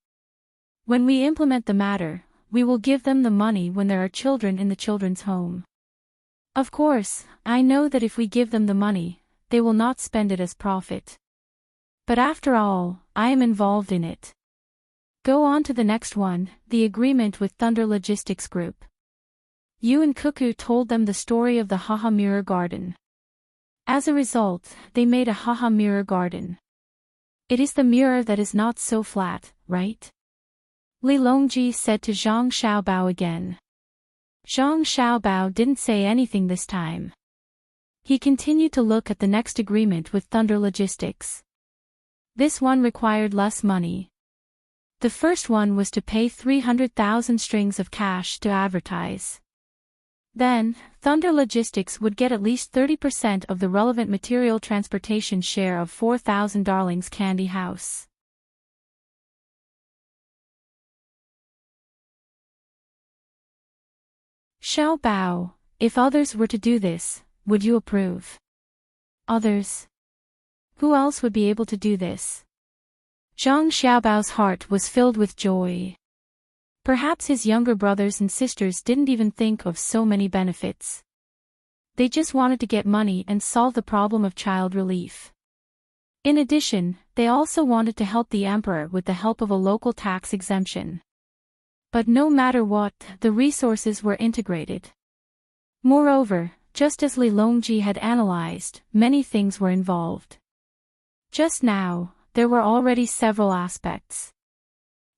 When we implement the matter, we will give them the money when there are children in the children's home. Of course, I know that if we give them the money, they will not spend it as profit. But after all, I am involved in it. Go on to the next one, the agreement with Thunder Logistics Group. You and Cuckoo told them the story of the Haha Mirror Garden. As a result, they made a Haha Mirror Garden. It is the mirror that is not so flat, right? Li Longji said to Zhang Xiaobao again. Zhang Xiaobao didn't say anything this time. He continued to look at the next agreement with Thunder Logistics. This one required less money. The first one was to pay 300,000 strings of cash to advertise. Then, Thunder Logistics would get at least 30% of the relevant material transportation share of 4,000 Darlings Candy House. Xiao Bao, if others were to do this, would you approve? Others? Who else would be able to do this? Zhang Xiaobao's heart was filled with joy. Perhaps his younger brothers and sisters didn't even think of so many benefits. They just wanted to get money and solve the problem of child relief. In addition, they also wanted to help the emperor with the help of a local tax exemption. But no matter what, the resources were integrated. Moreover, just as Li Longji had analyzed, many things were involved. Just now, there were already several aspects.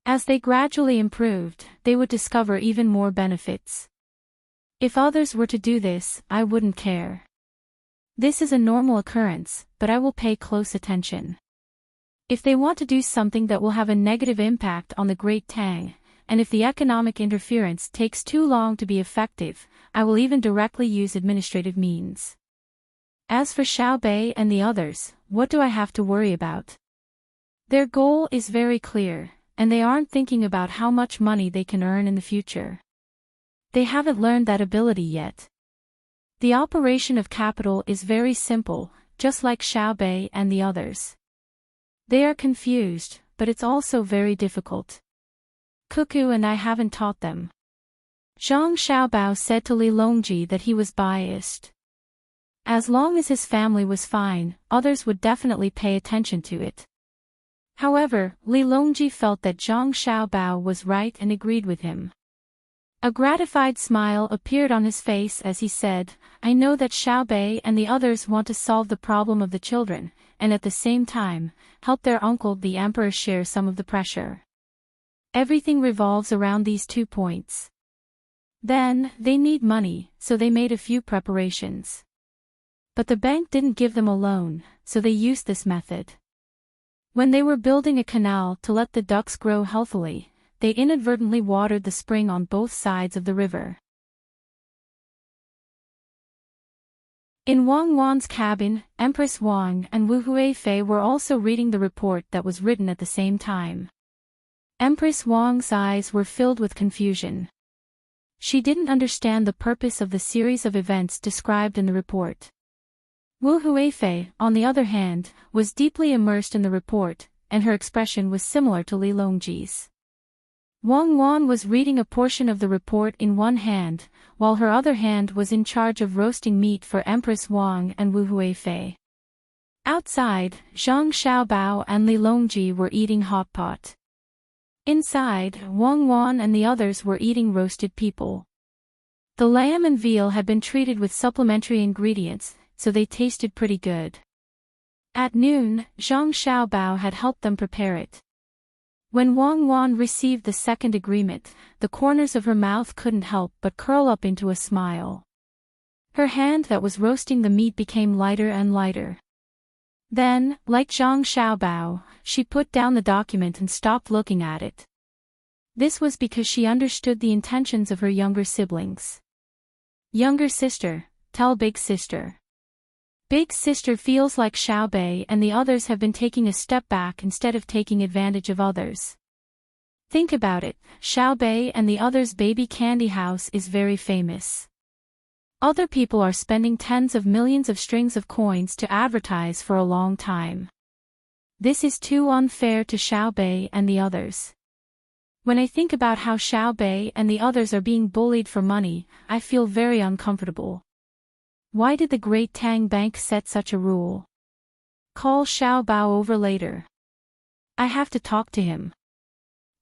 As they gradually improved, they would discover even more benefits. If others were to do this, I wouldn't care. This is a normal occurrence, but I will pay close attention. If they want to do something that will have a negative impact on the Great Tang, and if the economic interference takes too long to be effective, I will even directly use administrative means. As for Xiao Bei and the others, what do I have to worry about? Their goal is very clear, and they aren't thinking about how much money they can earn in the future. They haven't learned that ability yet. The operation of capital is very simple, just like Xiao Bei and the others. They are confused, but it's also very difficult. Cuckoo and I haven't taught them. Zhang Xiaobao said to Li Longji that he was biased. As long as his family was fine, others would definitely pay attention to it. However, Li Longji felt that Zhang Xiaobao was right and agreed with him. A gratified smile appeared on his face as he said, I know that Xiao Bei and the others want to solve the problem of the children, and at the same time, help their uncle the emperor share some of the pressure. Everything revolves around these 2 points. Then, they need money, so they made a few preparations. But the bank didn't give them a loan, so they used this method. When they were building a canal to let the ducks grow healthily, they inadvertently watered the spring on both sides of the river. In Wang Wan's cabin, Empress Wang and Wu Huifei were also reading the report that was written at the same time. Empress Wang's eyes were filled with confusion. She didn't understand the purpose of the series of events described in the report. Wu Huifei, on the other hand, was deeply immersed in the report, and her expression was similar to Li Longji's. Wang Wan was reading a portion of the report in one hand, while her other hand was in charge of roasting meat for Empress Wang and Wu Huifei. Outside, Zhang Xiaobao and Li Longji were eating hot pot. Inside, Wang Wan and the others were eating roasted people. The lamb and veal had been treated with supplementary ingredients, so they tasted pretty good. At noon, Zhang Xiaobao had helped them prepare it. When Wang Wan received the second agreement, the corners of her mouth couldn't help but curl up into a smile. Her hand that was roasting the meat became lighter and lighter. Then, like Zhang Xiaobao, she put down the document and stopped looking at it. This was because she understood the intentions of her younger siblings. Younger sister, tell big sister. Big sister feels like Xiao Bei and the others have been taking a step back instead of taking advantage of others. Think about it, Xiao Bei and the others' baby candy house is very famous. Other people are spending tens of millions of strings of coins to advertise for a long time. This is too unfair to Xiao Bei and the others. When I think about how Xiao Bei and the others are being bullied for money, I feel very uncomfortable. Why did the Great Tang Bank set such a rule? Call Xiao Bao over later. I have to talk to him.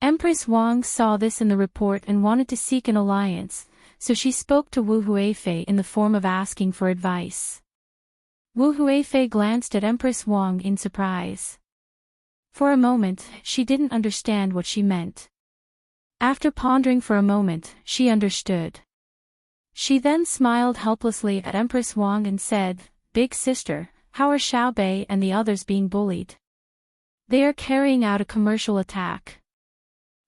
Empress Wang saw this in the report and wanted to seek an alliance, so she spoke to Wu Huifei in the form of asking for advice. Wu Huifei glanced at Empress Wang in surprise. For a moment, she didn't understand what she meant. After pondering for a moment, she understood. She then smiled helplessly at Empress Wang and said, Big sister, how are Xiao Bei and the others being bullied? They are carrying out a commercial attack.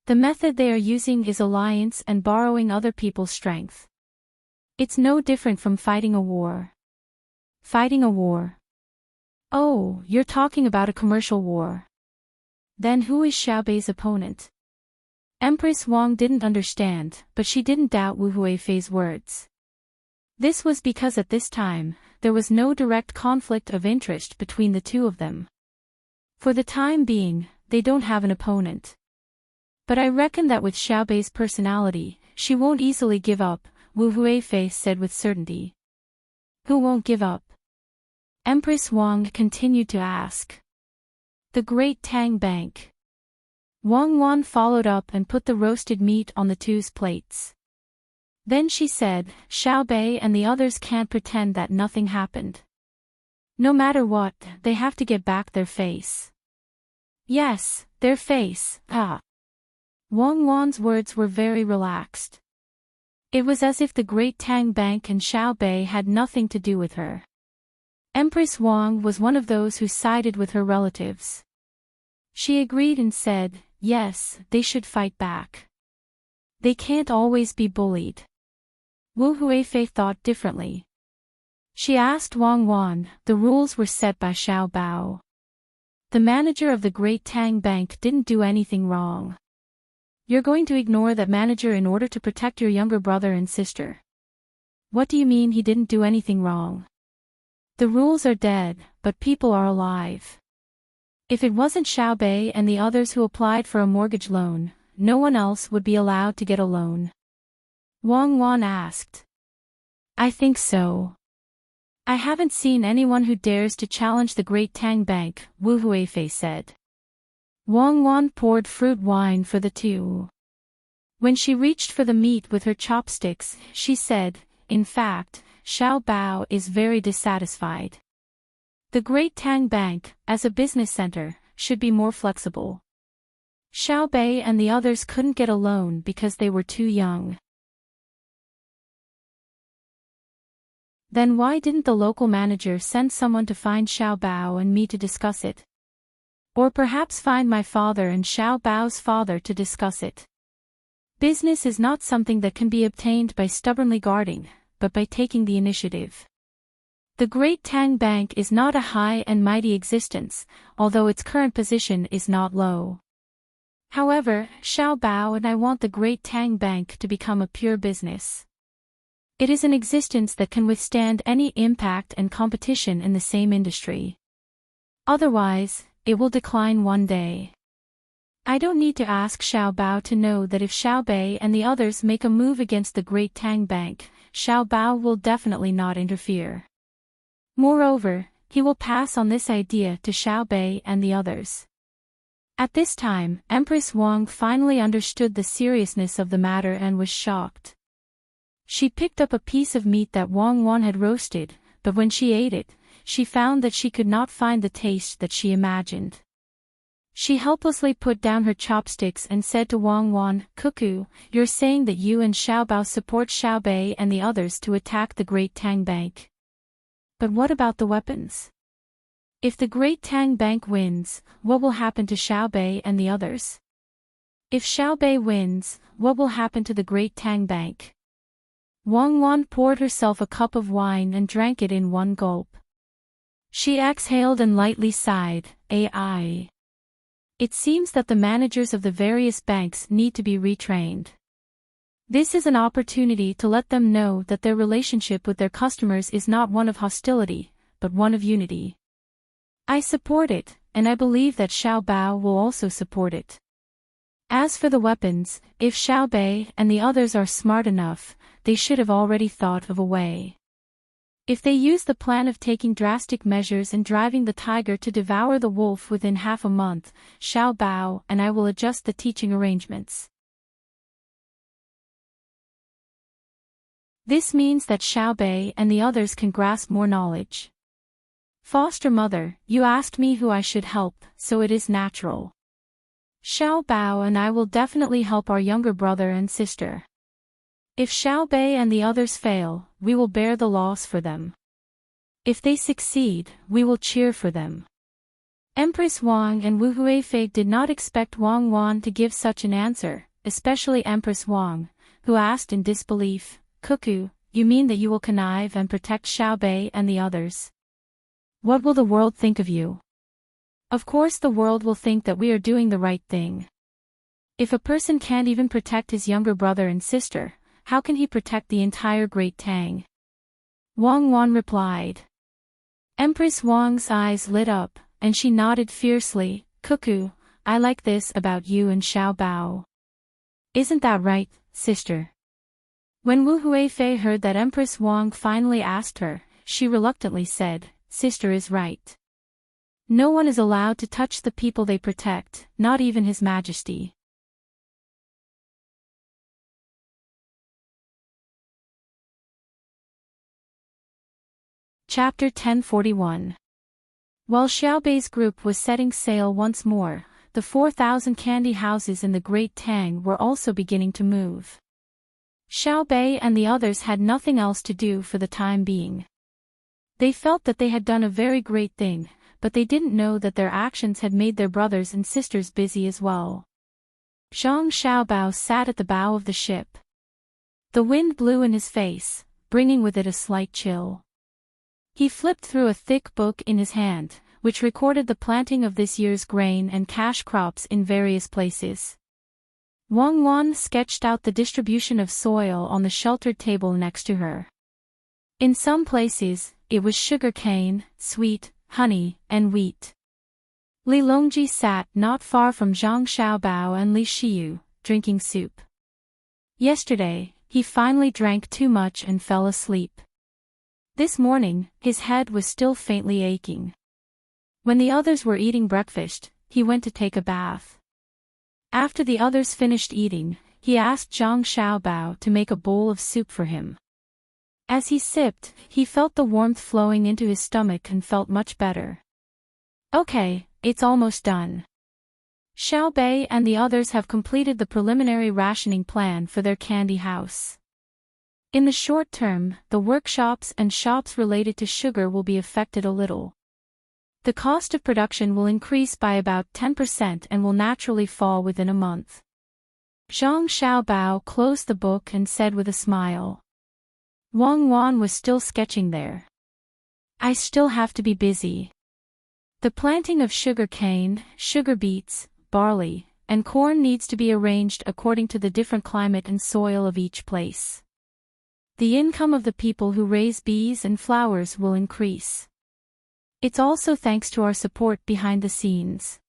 The method they are using is alliance and borrowing other people's strength. It's no different from fighting a war. Fighting a war. Oh, you're talking about a commercial war. Then who is Xiaobei's opponent? Empress Wang didn't understand, but she didn't doubt Wu Huifei's words. This was because at this time, there was no direct conflict of interest between the two of them. For the time being, they don't have an opponent. But I reckon that with Xiaobei's personality, she won't easily give up, Wu Huifei said with certainty. Who won't give up? Empress Wang continued to ask. The great Tang Bank. Wang Wan followed up and put the roasted meat on the two's plates. Then she said, Xiaobei and the others can't pretend that nothing happened. No matter what, they have to get back their face. Yes, their face, Wang Wan's words were very relaxed. It was as if the great Tang Bank and Xiaobei had nothing to do with her. Empress Wang was one of those who sided with her relatives. She agreed and said, yes, they should fight back. They can't always be bullied. Wu Huifei thought differently. She asked Wang Wan, the rules were set by Xiao Bao. The manager of the great Tang Bank didn't do anything wrong. You're going to ignore that manager in order to protect your younger brother and sister. What do you mean he didn't do anything wrong? The rules are dead, but people are alive. If it wasn't Xiaobei and the others who applied for a mortgage loan, no one else would be allowed to get a loan. Wang Wan asked. I think so. I haven't seen anyone who dares to challenge the great Tang Bank, Wu Huifei said. Wang Wan poured fruit wine for the two. When she reached for the meat with her chopsticks, she said, in fact, Xiao Bao is very dissatisfied. The great Tang Bank, as a business center, should be more flexible. Xiaobei and the others couldn't get a loan because they were too young. Then why didn't the local manager send someone to find Xiao Bao and me to discuss it? Or perhaps find my father and Xiao Bao's father to discuss it. Business is not something that can be obtained by stubbornly guarding, but by taking the initiative. The great Tang Bank is not a high and mighty existence, although its current position is not low. However, Xiao Bao and I want the great Tang Bank to become a pure business. It is an existence that can withstand any impact and competition in the same industry. Otherwise, it will decline one day. I don't need to ask Xiao Bao to know that if Xiaobei and the others make a move against the great Tang Bank, Xiao Bao will definitely not interfere. Moreover, he will pass on this idea to Xiaobei and the others. At this time, Empress Wang finally understood the seriousness of the matter and was shocked. She picked up a piece of meat that Wang Wan had roasted, but when she ate it, she found that she could not find the taste that she imagined. She helplessly put down her chopsticks and said to Wang Wan, Cuckoo, you're saying that you and Xiao Bao support Xiaobei and the others to attack the great Tang Bank. But what about the weapons? If the great Tang Bank wins, what will happen to Xiaobei and the others? If Xiaobei wins, what will happen to the great Tang Bank? Wang Wan poured herself a cup of wine and drank it in one gulp. She exhaled and lightly sighed, Ai. It seems that the managers of the various banks need to be retrained. This is an opportunity to let them know that their relationship with their customers is not one of hostility, but one of unity. I support it, and I believe that Xiao Bao will also support it. As for the weapons, if Xiaobei and the others are smart enough, they should have already thought of a way. If they use the plan of taking drastic measures and driving the tiger to devour the wolf within half a month, Xiao Bao and I will adjust the teaching arrangements. This means that Xiaobei and the others can grasp more knowledge. Foster mother, you asked me who I should help, so it is natural. Xiao Bao and I will definitely help our younger brother and sister. If Xiaobei and the others fail, we will bear the loss for them. If they succeed, we will cheer for them. Empress Wang and Wu Huifei did not expect Wang Wan to give such an answer, especially Empress Wang, who asked in disbelief, Cuckoo, you mean that you will connive and protect Xiaobei and the others? What will the world think of you? Of course the world will think that we are doing the right thing. If a person can't even protect his younger brother and sister, how can he protect the entire Great Tang? Wang Wan replied. Empress Wang's eyes lit up, and she nodded fiercely. Cuckoo, I like this about you and Xiao Bao. Isn't that right, sister? When Wu Huifei heard that Empress Wang finally asked her, she reluctantly said, Sister is right. No one is allowed to touch the people they protect, not even His Majesty. Chapter 1041. While Xiaobei's group was setting sail once more, the 4,000 candy houses in the Great Tang were also beginning to move. Xiaobei and the others had nothing else to do for the time being. They felt that they had done a very great thing, but they didn't know that their actions had made their brothers and sisters busy as well. Zhang Xiaobao sat at the bow of the ship. The wind blew in his face, bringing with it a slight chill. He flipped through a thick book in his hand, which recorded the planting of this year's grain and cash crops in various places. Wang Wan sketched out the distribution of soil on the sheltered table next to her. In some places, it was sugar cane, sweet, honey, and wheat. Li Longji sat not far from Zhang Xiaobao and Li Shiyu, drinking soup. Yesterday, he finally drank too much and fell asleep. This morning, his head was still faintly aching. When the others were eating breakfast, he went to take a bath. After the others finished eating, he asked Zhang Xiaobao to make a bowl of soup for him. As he sipped, he felt the warmth flowing into his stomach and felt much better. Okay, it's almost done. Xiaobei and the others have completed the preliminary rationing plan for their candy house. In the short term, the workshops and shops related to sugar will be affected a little. The cost of production will increase by about 10% and will naturally fall within a month. Zhang Xiaobao closed the book and said with a smile. Wang Wan was still sketching there. I still have to be busy. The planting of sugar cane, sugar beets, barley, and corn needs to be arranged according to the different climate and soil of each place. The income of the people who raise bees and flowers will increase. It's also thanks to our support behind the scenes.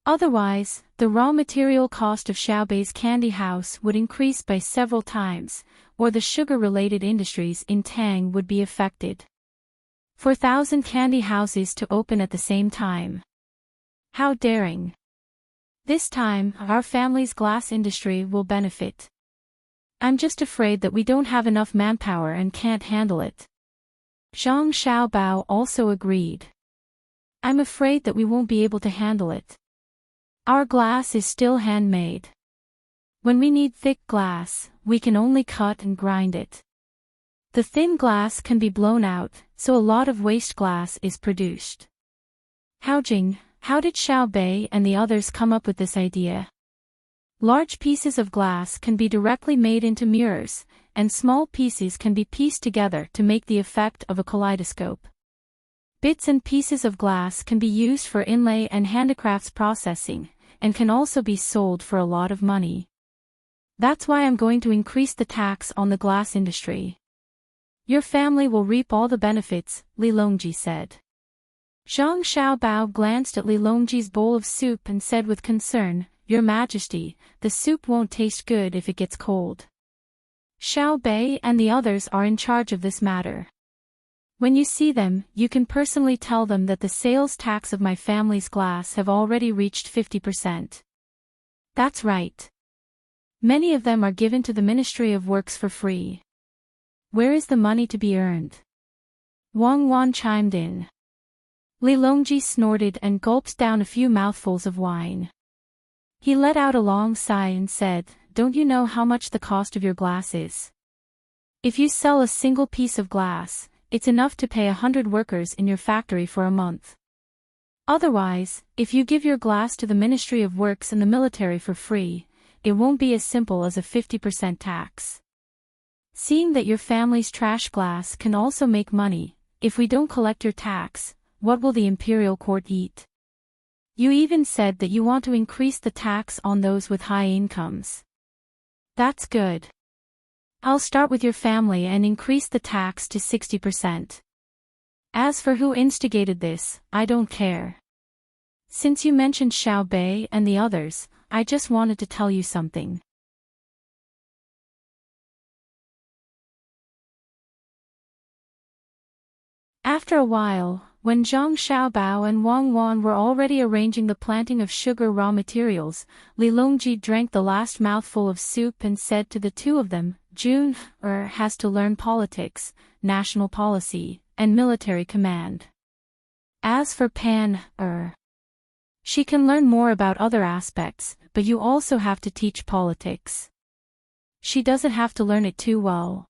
Otherwise, the raw material cost of Xiaobei's candy house would increase by several times, or the sugar-related industries in Tang would be affected. 4,000 candy houses to open at the same time. How daring! This time, our family's glass industry will benefit. I'm just afraid that we don't have enough manpower and can't handle it. Zhang Xiaobao also agreed. I'm afraid that we won't be able to handle it. Our glass is still handmade. When we need thick glass, we can only cut and grind it. The thin glass can be blown out, so a lot of waste glass is produced. Haojing, how did Xiaobei and the others come up with this idea? Large pieces of glass can be directly made into mirrors, and small pieces can be pieced together to make the effect of a kaleidoscope. Bits and pieces of glass can be used for inlay and handicrafts processing, and can also be sold for a lot of money. That's why I'm going to increase the tax on the glass industry. Your family will reap all the benefits, Li Longji said. Zhang Xiaobao glanced at Li Longji's bowl of soup and said with concern, Your Majesty, the soup won't taste good if it gets cold. Xiaobei and the others are in charge of this matter. When you see them, you can personally tell them that the sales tax of my family's glass have already reached 50%. That's right. Many of them are given to the Ministry of Works for free. Where is the money to be earned? Wang Wan chimed in. Li Longji snorted and gulped down a few mouthfuls of wine. He let out a long sigh and said, Don't you know how much the cost of your glass is? If you sell a single piece of glass, it's enough to pay 100 workers in your factory for a month. Otherwise, if you give your glass to the Ministry of Works and the military for free, it won't be as simple as a 50% tax. Seeing that your family's trash glass can also make money, if we don't collect your tax, what will the imperial court eat? You even said that you want to increase the tax on those with high incomes. That's good. I'll start with your family and increase the tax to 60%. As for who instigated this, I don't care. Since you mentioned Xiao Bei and the others, I just wanted to tell you something. After a while, when Zhang Xiaobao and Wang Wan were already arranging the planting of sugar raw materials, Li Longji drank the last mouthful of soup and said to the two of them, June has to learn politics, national policy, and military command. As for Pan she can learn more about other aspects, but you also have to teach politics. She doesn't have to learn it too well.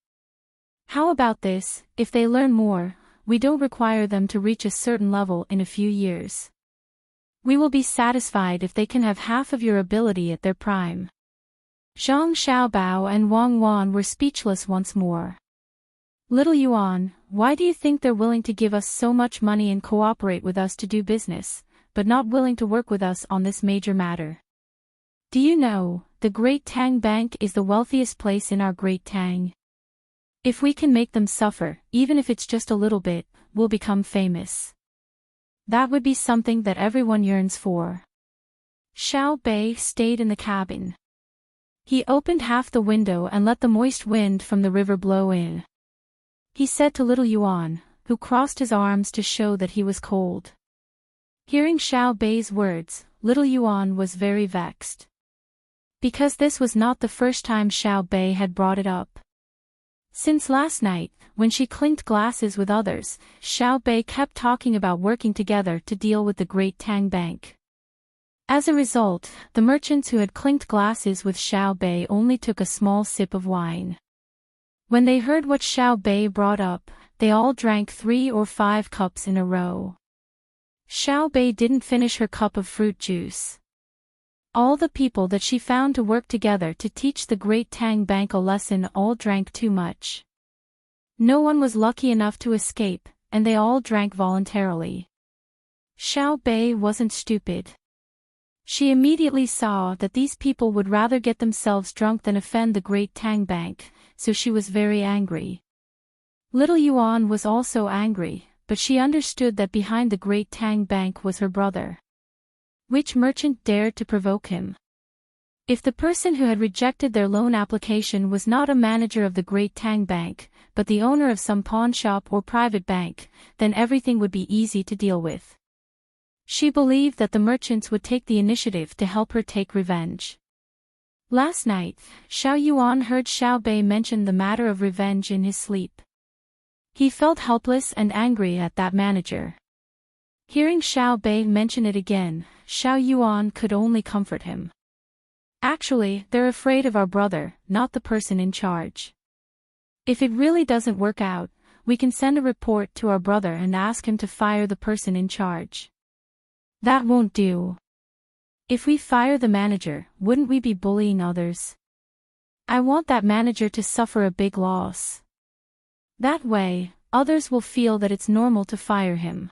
How about this, if they learn more, we don't require them to reach a certain level in a few years. We will be satisfied if they can have half of your ability at their prime. Zhang Xiaobao and Wang Wan were speechless once more. Little Yuan, why do you think they're willing to give us so much money and cooperate with us to do business, but not willing to work with us on this major matter? Do you know, the Great Tang Bank is the wealthiest place in our Great Tang. If we can make them suffer, even if it's just a little bit, we'll become famous. That would be something that everyone yearns for. Xiao Bei stayed in the cabin. He opened half the window and let the moist wind from the river blow in. He said to little Yuan, who crossed his arms to show that he was cold. Hearing Xiao Bei's words, little Yuan was very vexed. Because this was not the first time Xiao Bei had brought it up. Since last night, when she clinked glasses with others, Xiao Bei kept talking about working together to deal with the Great Tang Bank. As a result, the merchants who had clinked glasses with Xiao Bei only took a small sip of wine. When they heard what Xiao Bei brought up, they all drank 3 or 5 cups in a row. Xiao Bei didn't finish her cup of fruit juice. All the people that she found to work together to teach the Great Tang Bank a lesson all drank too much. No one was lucky enough to escape, and they all drank voluntarily. Xiao Bei wasn't stupid. She immediately saw that these people would rather get themselves drunk than offend the Great Tang Bank, so she was very angry. Little Yuan was also angry, but she understood that behind the Great Tang Bank was her brother. Which merchant dared to provoke him? If the person who had rejected their loan application was not a manager of the Great Tang Bank, but the owner of some pawn shop or private bank, then everything would be easy to deal with. She believed that the merchants would take the initiative to help her take revenge. Last night, Xiao Yuan heard Xiao Bei mention the matter of revenge in his sleep. He felt helpless and angry at that manager. Hearing Xiao Bei mention it again, Xiao Yuan could only comfort him. Actually, they're afraid of our brother, not the person in charge. If it really doesn't work out, we can send a report to our brother and ask him to fire the person in charge. That won't do. If we fire the manager, wouldn't we be bullying others? I want that manager to suffer a big loss. That way, others will feel that it's normal to fire him.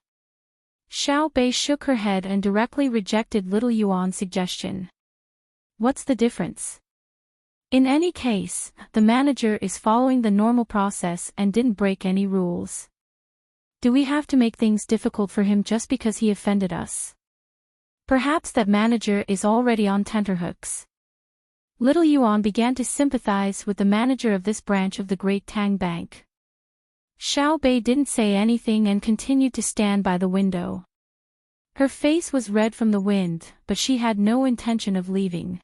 Xiao Bei shook her head and directly rejected little Yuan's suggestion. What's the difference? In any case, the manager is following the normal process and didn't break any rules. Do we have to make things difficult for him just because he offended us? Perhaps that manager is already on tenterhooks. Little Yuan began to sympathize with the manager of this branch of the Great Tang Bank. Xiao Bei didn't say anything and continued to stand by the window. Her face was red from the wind, but she had no intention of leaving.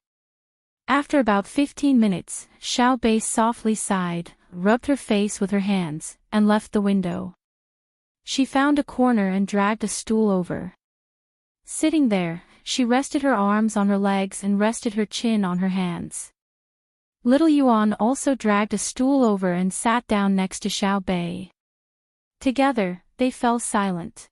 After about 15 minutes, Xiao Bei softly sighed, rubbed her face with her hands, and left the window. She found a corner and dragged a stool over. Sitting there, she rested her arms on her legs and rested her chin on her hands. Little Yuan also dragged a stool over and sat down next to Xiao Bei. Together, they fell silent.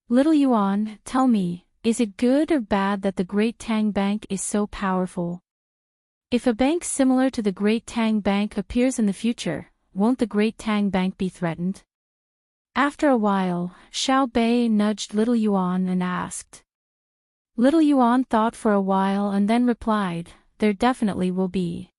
Little Yuan, tell me, is it good or bad that the Great Tang Bank is so powerful? If a bank similar to the Great Tang Bank appears in the future, won't the Great Tang Bank be threatened? After a while, Xiao Bei nudged Little Yuan and asked. Little Yuan thought for a while and then replied, there definitely will be.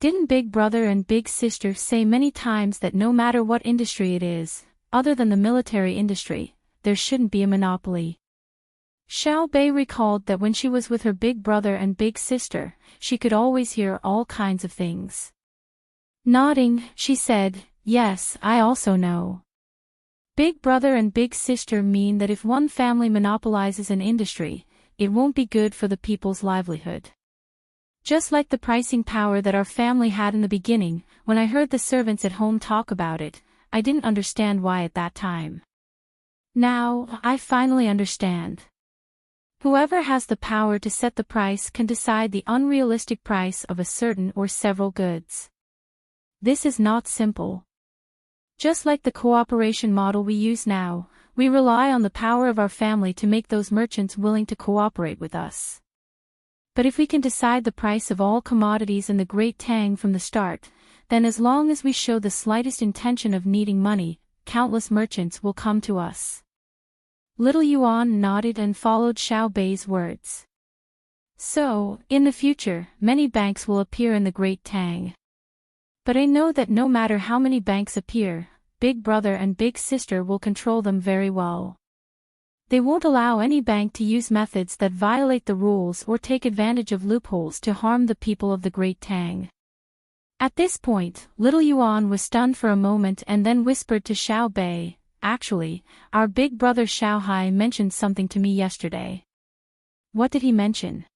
Didn't Big Brother and Big Sister say many times that no matter what industry it is, other than the military industry, there shouldn't be a monopoly? Xiao Bei recalled that when she was with her big brother and big sister, she could always hear all kinds of things. Nodding, she said, yes, I also know. Big brother and big sister mean that if one family monopolizes an industry, it won't be good for the people's livelihood. Just like the pricing power that our family had in the beginning, when I heard the servants at home talk about it, I didn't understand why at that time. Now, I finally understand. Whoever has the power to set the price can decide the unrealistic price of a certain or several goods. This is not simple. Just like the cooperation model we use now, we rely on the power of our family to make those merchants willing to cooperate with us. But if we can decide the price of all commodities in the Great Tang from the start, then as long as we show the slightest intention of needing money, countless merchants will come to us. Little Yuan nodded and followed Xiao Bei's words. So, in the future, many banks will appear in the Great Tang. But I know that no matter how many banks appear, Big Brother and Big Sister will control them very well. They won't allow any bank to use methods that violate the rules or take advantage of loopholes to harm the people of the Great Tang. At this point, Little Yuan was stunned for a moment and then whispered to Xiao Bei, actually, our big brother Xiao Hai mentioned something to me yesterday. What did he mention?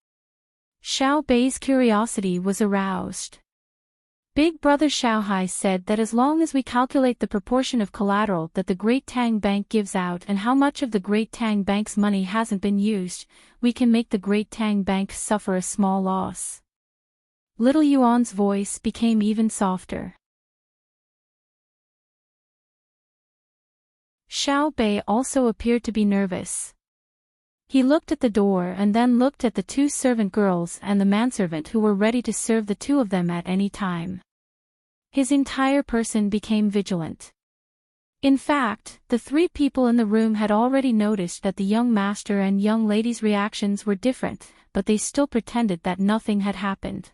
Xiao Bei's curiosity was aroused. Big brother Xiao Hai said that as long as we calculate the proportion of collateral that the Great Tang Bank gives out and how much of the Great Tang Bank's money hasn't been used, we can make the Great Tang Bank suffer a small loss. Little Yuan's voice became even softer. Xiao Bei also appeared to be nervous. He looked at the door and then looked at the two servant girls and the manservant who were ready to serve the two of them at any time. His entire person became vigilant. In fact, the three people in the room had already noticed that the young master and young lady's reactions were different, but they still pretended that nothing had happened.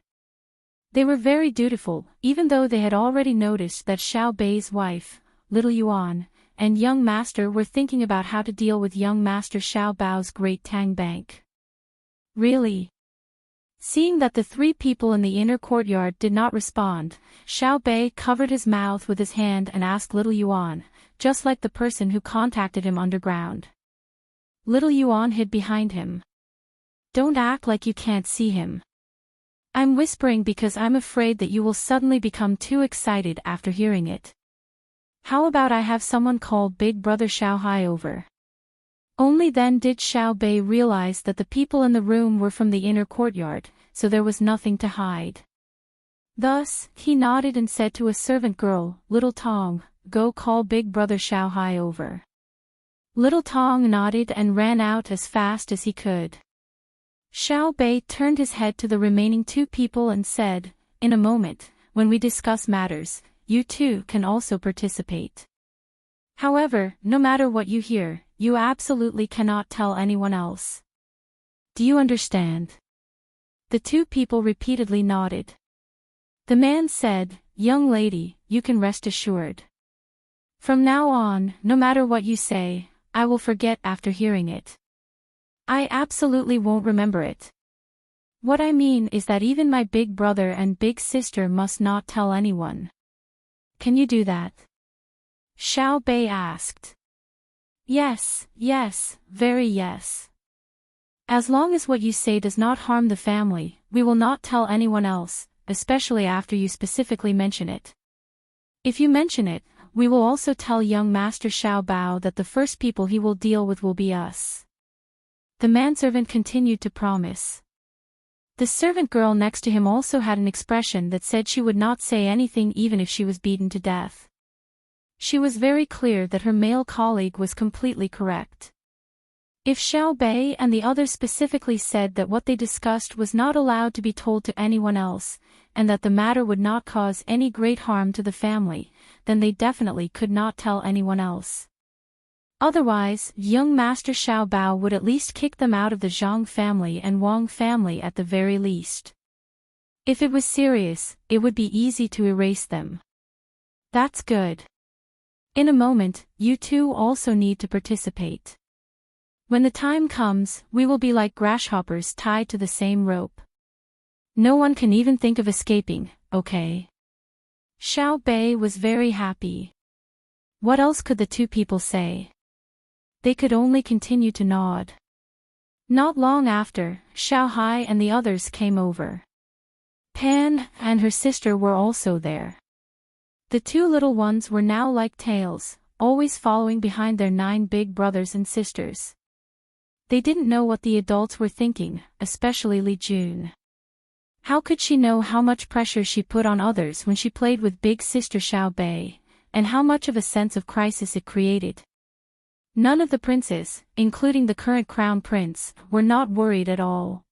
They were very dutiful, even though they had already noticed that Xiao Bei's wife, Little Yuan, and young master were thinking about how to deal with young master Xiao Bao's Great Tang Bank. Really? Seeing that the three people in the inner courtyard did not respond, Xiao Bei covered his mouth with his hand and asked Little Yuan, just like the person who contacted him underground. Little Yuan hid behind him. Don't act like you can't see him. I'm whispering because I'm afraid that you will suddenly become too excited after hearing it. How about I have someone call Big Brother Xiao Hai over? Only then did Xiao Bei realize that the people in the room were from the inner courtyard, so there was nothing to hide. Thus, he nodded and said to a servant girl, Little Tang, go call Big Brother Xiao Hai over. Little Tang nodded and ran out as fast as he could. Xiao Bei turned his head to the remaining two people and said, in a moment, when we discuss matters, you too can also participate. However, no matter what you hear, you absolutely cannot tell anyone else. Do you understand? The two people repeatedly nodded. The man said, young lady, you can rest assured. From now on, no matter what you say, I will forget after hearing it. I absolutely won't remember it. What I mean is that even my big brother and big sister must not tell anyone. Can you do that? Xiao Bei asked. Yes, very yes. As long as what you say does not harm the family, we will not tell anyone else, especially after you specifically mention it. If you mention it, we will also tell young Master Xiao Bao that the first people he will deal with will be us. The manservant continued to promise. The servant girl next to him also had an expression that said she would not say anything even if she was beaten to death. She was very clear that her male colleague was completely correct. If Xiao Bei and the others specifically said that what they discussed was not allowed to be told to anyone else, and that the matter would not cause any great harm to the family, then they definitely could not tell anyone else. Otherwise, young Master Xiao Bao would at least kick them out of the Zhang family and Wang family at the very least. If it was serious, it would be easy to erase them. That's good. In a moment, you two also need to participate. When the time comes, we will be like grasshoppers tied to the same rope. No one can even think of escaping, okay? Xiao Bei was very happy. What else could the two people say? They could only continue to nod. Not long after, Xiao Hai and the others came over. Pan and her sister were also there. The two little ones were now like tails, always following behind their 9 big brothers and sisters. They didn't know what the adults were thinking, especially Li Jun. How could she know how much pressure she put on others when she played with big sister Xiao Bei, and how much of a sense of crisis it created? None of the princes, including the current crown prince, were not worried at all.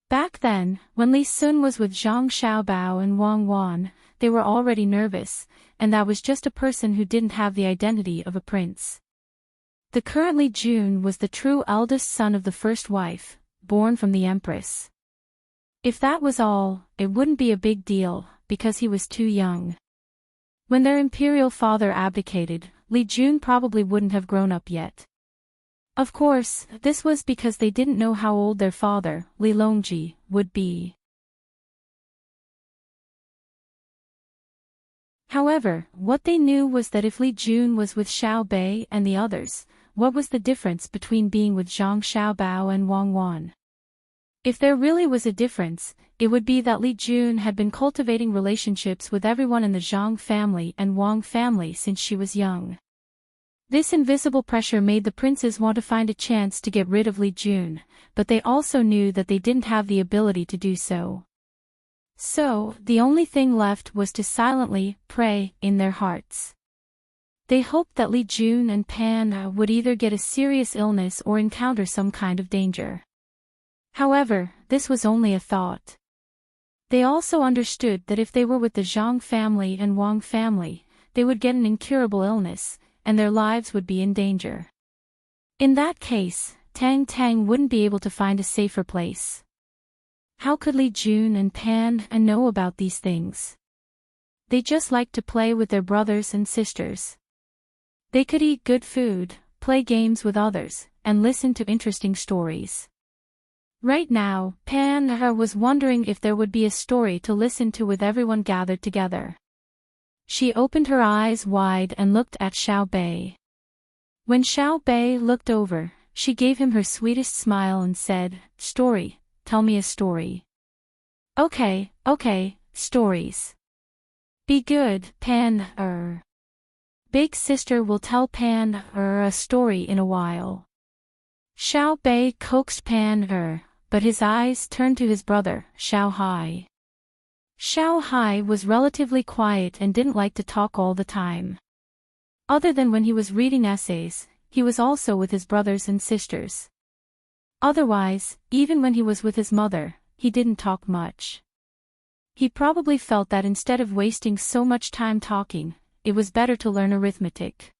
Back then, when Li Sun was with Zhang Xiaobao and Wang Wan, they were already nervous, and that was just a person who didn't have the identity of a prince. The current Li Jun was the true eldest son of the first wife, born from the empress. If that was all, it wouldn't be a big deal, because he was too young. When their imperial father abdicated, Li Jun probably wouldn't have grown up yet. Of course, this was because they didn't know how old their father, Li Longji, would be. However, what they knew was that if Li Jun was with Xiao Bei and the others, what was the difference between being with Zhang Xiaobao and Wang Wan? If there really was a difference, it would be that Li Jun had been cultivating relationships with everyone in the Zhang family and Wang family since she was young. This invisible pressure made the princes want to find a chance to get rid of Li Jun, but they also knew that they didn't have the ability to do so. So, the only thing left was to silently pray in their hearts. They hoped that Li Jun and Pan would either get a serious illness or encounter some kind of danger. However, this was only a thought. They also understood that if they were with the Zhang family and Wang family, they would get an incurable illness, and their lives would be in danger. In that case, Tang wouldn't be able to find a safer place. How could Li Jun and Pan know about these things? They just liked to play with their brothers and sisters. They could eat good food, play games with others, and listen to interesting stories. Right now, Pan was wondering if there would be a story to listen to with everyone gathered together. She opened her eyes wide and looked at Xiao Bei. When Xiao Bei looked over, she gave him her sweetest smile and said, "Story, tell me a story." Okay, stories. Be good, Pan. Big sister will tell Pan a story in a while. Xiao Bei coaxed Pan but his eyes turned to his brother, Xiao Hai. Xiao Hai was relatively quiet and didn't like to talk all the time. Other than when he was reading essays, he was also with his brothers and sisters. Otherwise, even when he was with his mother, he didn't talk much. He probably felt that instead of wasting so much time talking, it was better to learn arithmetic.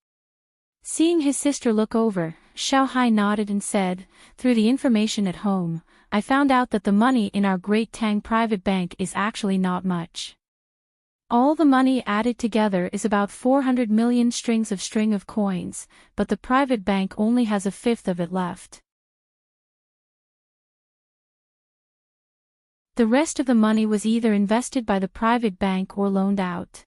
Seeing his sister look over, Xiao Hai nodded and said, "Through the information at home, I found out that the money in our Great Tang private bank is actually not much. All the money added together is about 400 million strings of coins, but the private bank only has a fifth of it left. The rest of the money was either invested by the private bank or loaned out.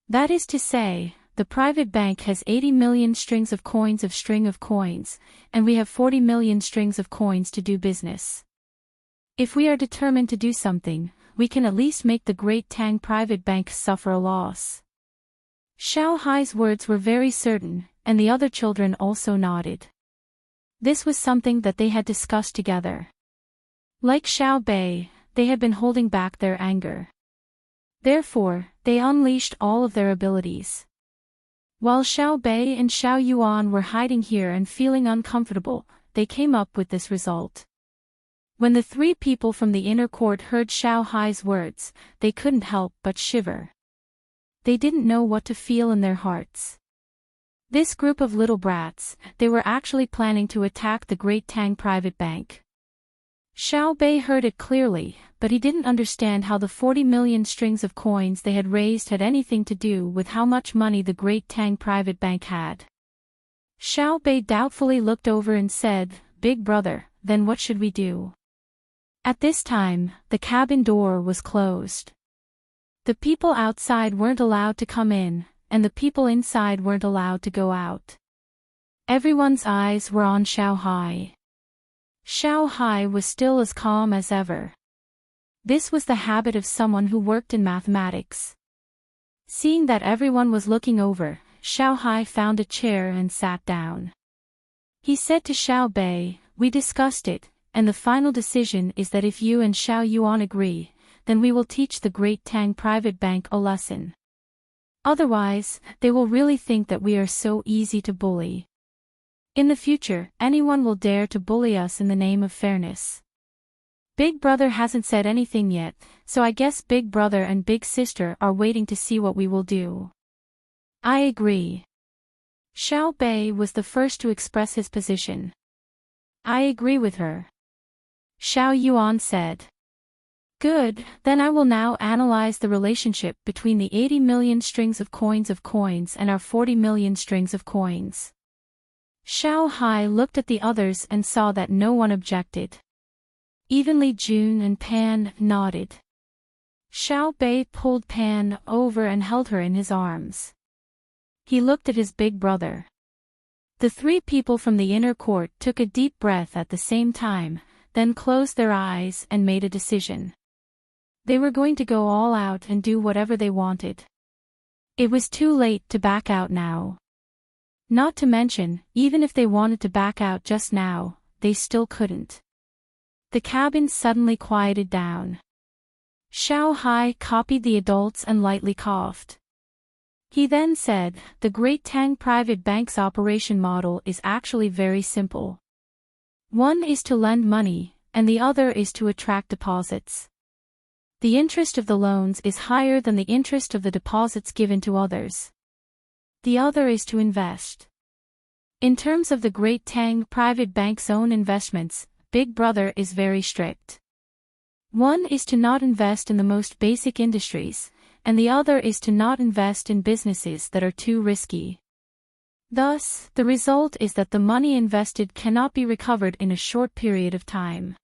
That is to say, the private bank has 80 million strings of coins, and we have 40 million strings of coins to do business. If we are determined to do something, we can at least make the Great Tang private bank suffer a loss." Xiao Hai's words were very certain, and the other children also nodded. This was something that they had discussed together. Like Xiao Bei, they had been holding back their anger. Therefore, they unleashed all of their abilities. While Xiao Bei and Xiao Yuan were hiding here and feeling uncomfortable, they came up with this result. When the three people from the inner court heard Xiao Hai's words, they couldn't help but shiver. They didn't know what to feel in their hearts. This group of little brats, they were actually planning to attack the Great Tang private bank. Xiao Bei heard it clearly, but he didn't understand how the 40 million strings of coins they had raised had anything to do with how much money the Great Tang private bank had. Xiao Bei doubtfully looked over and said, "Big brother, then what should we do?" At this time, the cabin door was closed. The people outside weren't allowed to come in, and the people inside weren't allowed to go out. Everyone's eyes were on Xiao Hai. Xiao Hai was still as calm as ever. This was the habit of someone who worked in mathematics. Seeing that everyone was looking over, Xiao Hai found a chair and sat down. He said to Xiao Bei, "We discussed it, and the final decision is that if you and Xiao Yuan agree, then we will teach the Great Tang private bank a lesson. Otherwise, they will really think that we are so easy to bully. In the future, anyone will dare to bully us in the name of fairness." Big brother hasn't said anything yet, so I guess big brother and big sister are waiting to see what we will do. I agree. Xiao Bei was the first to express his position. I agree with her. Xiao Yuan said. Good, then I will now analyze the relationship between the 80 million strings of coins and our 40 million strings of coins. Xiao Hai looked at the others and saw that no one objected. Even Li Jun and Pan nodded. Xiao Bei pulled Pan over and held her in his arms. He looked at his big brother. The three people from the inner court took a deep breath at the same time, then closed their eyes and made a decision. They were going to go all out and do whatever they wanted. It was too late to back out now. Not to mention, even if they wanted to back out just now, they still couldn't. The cabin suddenly quieted down. Xiao Hai copied the adults and lightly coughed. He then said, "The Great Tang Private Bank's operation model is actually very simple. One is to lend money, and the other is to attract deposits. The interest of the loans is higher than the interest of the deposits given to others. The other is to invest. In terms of the Great Tang Private Bank's own investments, Big Brother is very strict. One is to not invest in the most basic industries, and the other is to not invest in businesses that are too risky. Thus, the result is that the money invested cannot be recovered in a short period of time.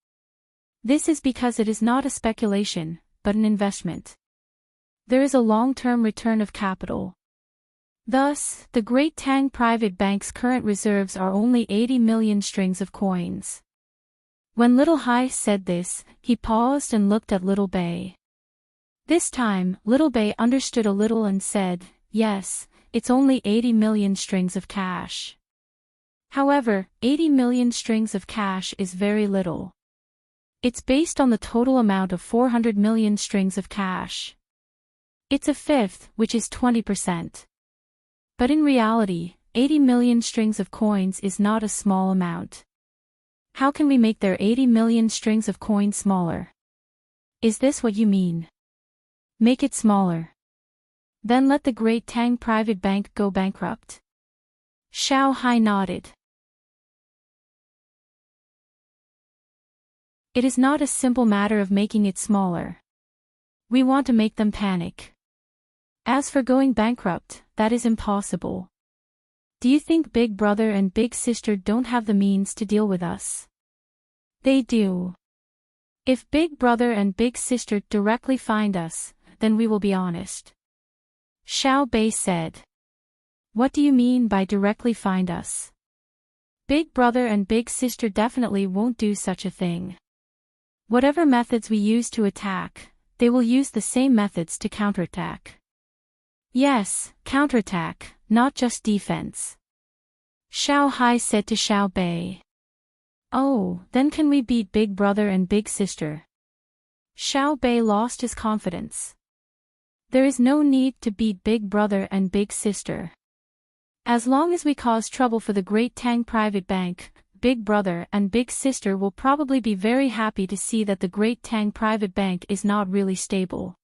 This is because it is not a speculation, but an investment. There is a long-term return of capital. Thus, the Great Tang Private Bank's current reserves are only 80 million strings of coins." When Little Hai said this, he paused and looked at Little Bei. This time, Little Bei understood a little and said, "Yes, it's only 80 million strings of cash." However, 80 million strings of cash is very little. It's based on the total amount of 400 million strings of cash. It's a fifth, which is 20%. But in reality, 80 million strings of coins is not a small amount. How can we make their 80 million strings of coins smaller? Is this what you mean? Make it smaller. Then let the Great Tang Private Bank go bankrupt. Xiao Hai nodded. It is not a simple matter of making it smaller. We want to make them panic. As for going bankrupt, that is impossible. Do you think Big Brother and Big Sister don't have the means to deal with us? They do. If Big Brother and Big Sister directly find us, then we will be honest. Xiao Bei said. What do you mean by directly find us? Big Brother and Big Sister definitely won't do such a thing. Whatever methods we use to attack, they will use the same methods to counterattack. Yes, counterattack, not just defense. Xiao Hai said to Xiao Bei. Oh, then can we beat Big Brother and Big Sister? Xiao Bei lost his confidence. There is no need to beat Big Brother and Big Sister. As long as we cause trouble for the Great Tang Private Bank, Big Brother and Big Sister will probably be very happy to see that the Great Tang Private Bank is not really stable.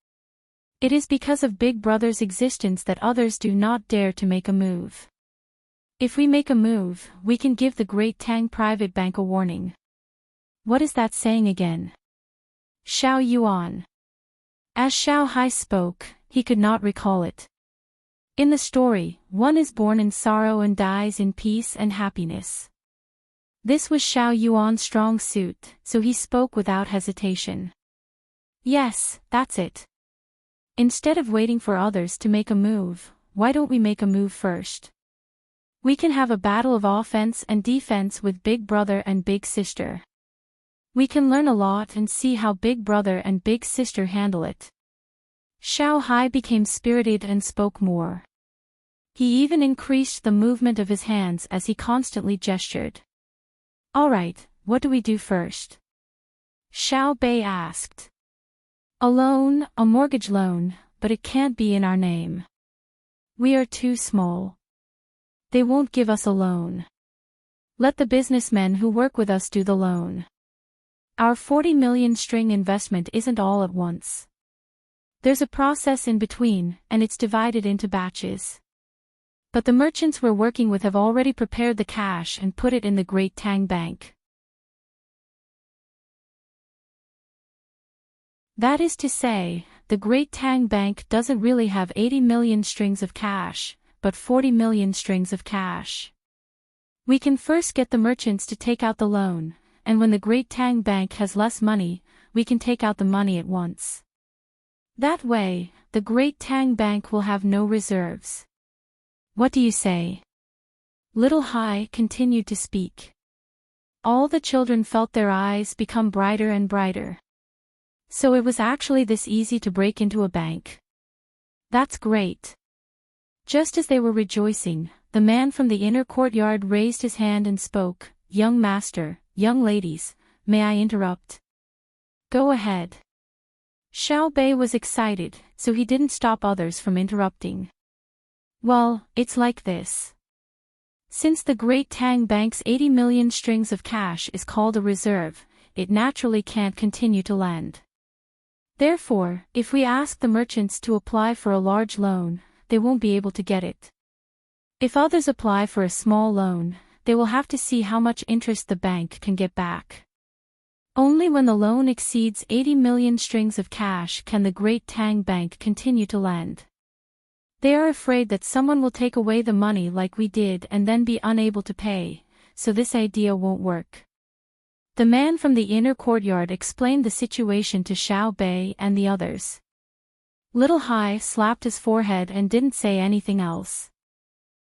It is because of Big Brother's existence that others do not dare to make a move. If we make a move, we can give the Great Tang Private Bank a warning. What is that saying again? Xiao Yuan. As Xiao Hai spoke, he could not recall it. In the story, one is born in sorrow and dies in peace and happiness. This was Xiao Yuan's strong suit, so he spoke without hesitation. Yes, that's it. Instead of waiting for others to make a move, why don't we make a move first? We can have a battle of offense and defense with Big Brother and Big Sister. We can learn a lot and see how Big Brother and Big Sister handle it. Xiao Hai became spirited and spoke more. He even increased the movement of his hands as he constantly gestured. Alright, what do we do first? Xiao Bei asked. A loan, a mortgage loan, but it can't be in our name. We are too small. They won't give us a loan. Let the businessmen who work with us do the loan. Our 40 million string investment isn't all at once. There's a process in between, and it's divided into batches. But the merchants we're working with have already prepared the cash and put it in the Great Tang Bank. That is to say, the Great Tang Bank doesn't really have 80 million strings of cash, but 40 million strings of cash. We can first get the merchants to take out the loan, and when the Great Tang Bank has less money, we can take out the money at once. That way, the Great Tang Bank will have no reserves. What do you say? Little Hai continued to speak. All the children felt their eyes become brighter and brighter. So it was actually this easy to break into a bank. That's great. Just as they were rejoicing, the man from the inner courtyard raised his hand and spoke, Young master, young ladies, may I interrupt? Go ahead. Xiao Bei was excited, so he didn't stop others from interrupting. Well, it's like this. Since the Great Tang Bank's 80 million strings of cash is called a reserve, it naturally can't continue to lend. Therefore, if we ask the merchants to apply for a large loan, they won't be able to get it. If others apply for a small loan, they will have to see how much interest the bank can get back. Only when the loan exceeds 80 million strings of cash can the Great Tang Bank continue to lend. They are afraid that someone will take away the money like we did and then be unable to pay, so this idea won't work. The man from the inner courtyard explained the situation to Xiao Bei and the others. Little Hai slapped his forehead and didn't say anything else.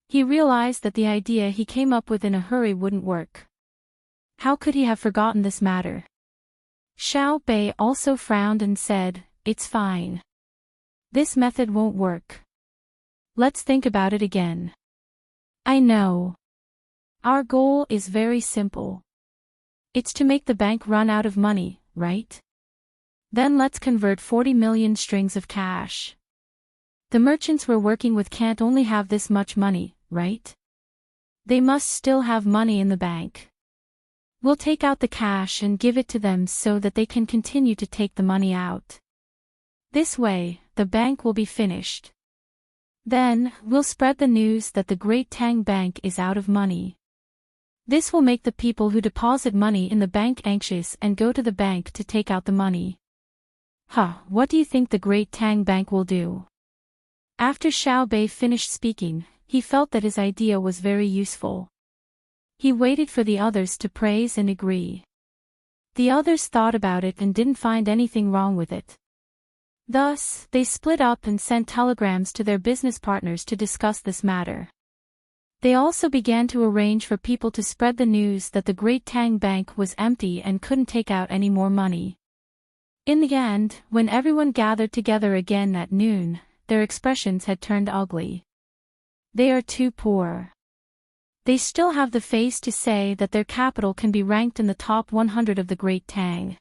He realized that the idea he came up with in a hurry wouldn't work. How could he have forgotten this matter? Xiao Bei also frowned and said, It's fine. This method won't work. Let's think about it again. I know. Our goal is very simple. It's to make the bank run out of money, right? Then let's convert 40 million strings of cash. The merchants we're working with can't only have this much money, right? They must still have money in the bank. We'll take out the cash and give it to them so that they can continue to take the money out. This way, the bank will be finished. Then, we'll spread the news that the Great Tang Bank is out of money. This will make the people who deposit money in the bank anxious and go to the bank to take out the money. What do you think the Great Tang Bank will do? After Xiao Bei finished speaking, he felt that his idea was very useful. He waited for the others to praise and agree. The others thought about it and didn't find anything wrong with it. Thus, they split up and sent telegrams to their business partners to discuss this matter. They also began to arrange for people to spread the news that the Great Tang Bank was empty and couldn't take out any more money. In the end, when everyone gathered together again at noon, their expressions had turned ugly. They are too poor. They still have the face to say that their capital can be ranked in the top 100 of the Great Tang.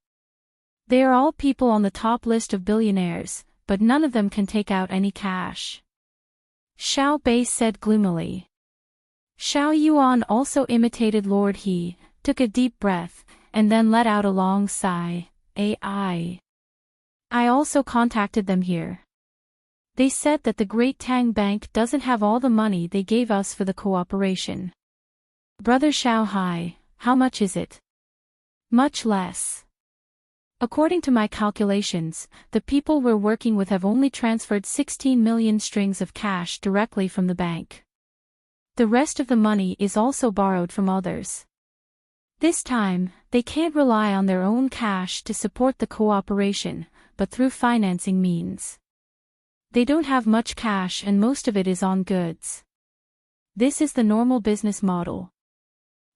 They are all people on the top list of billionaires, but none of them can take out any cash. Xiao Bei said gloomily. Xiao Yuan also imitated Lord He, took a deep breath, and then let out a long sigh. I also contacted them here. They said that the Great Tang Bank doesn't have all the money they gave us for the cooperation. Brother Xiao Hai, how much is it? Much less. According to my calculations, the people we're working with have only transferred 16 million strings of cash directly from the bank. The rest of the money is also borrowed from others. This time, they can't rely on their own cash to support the cooperation, but through financing means. They don't have much cash and most of it is on goods. This is the normal business model.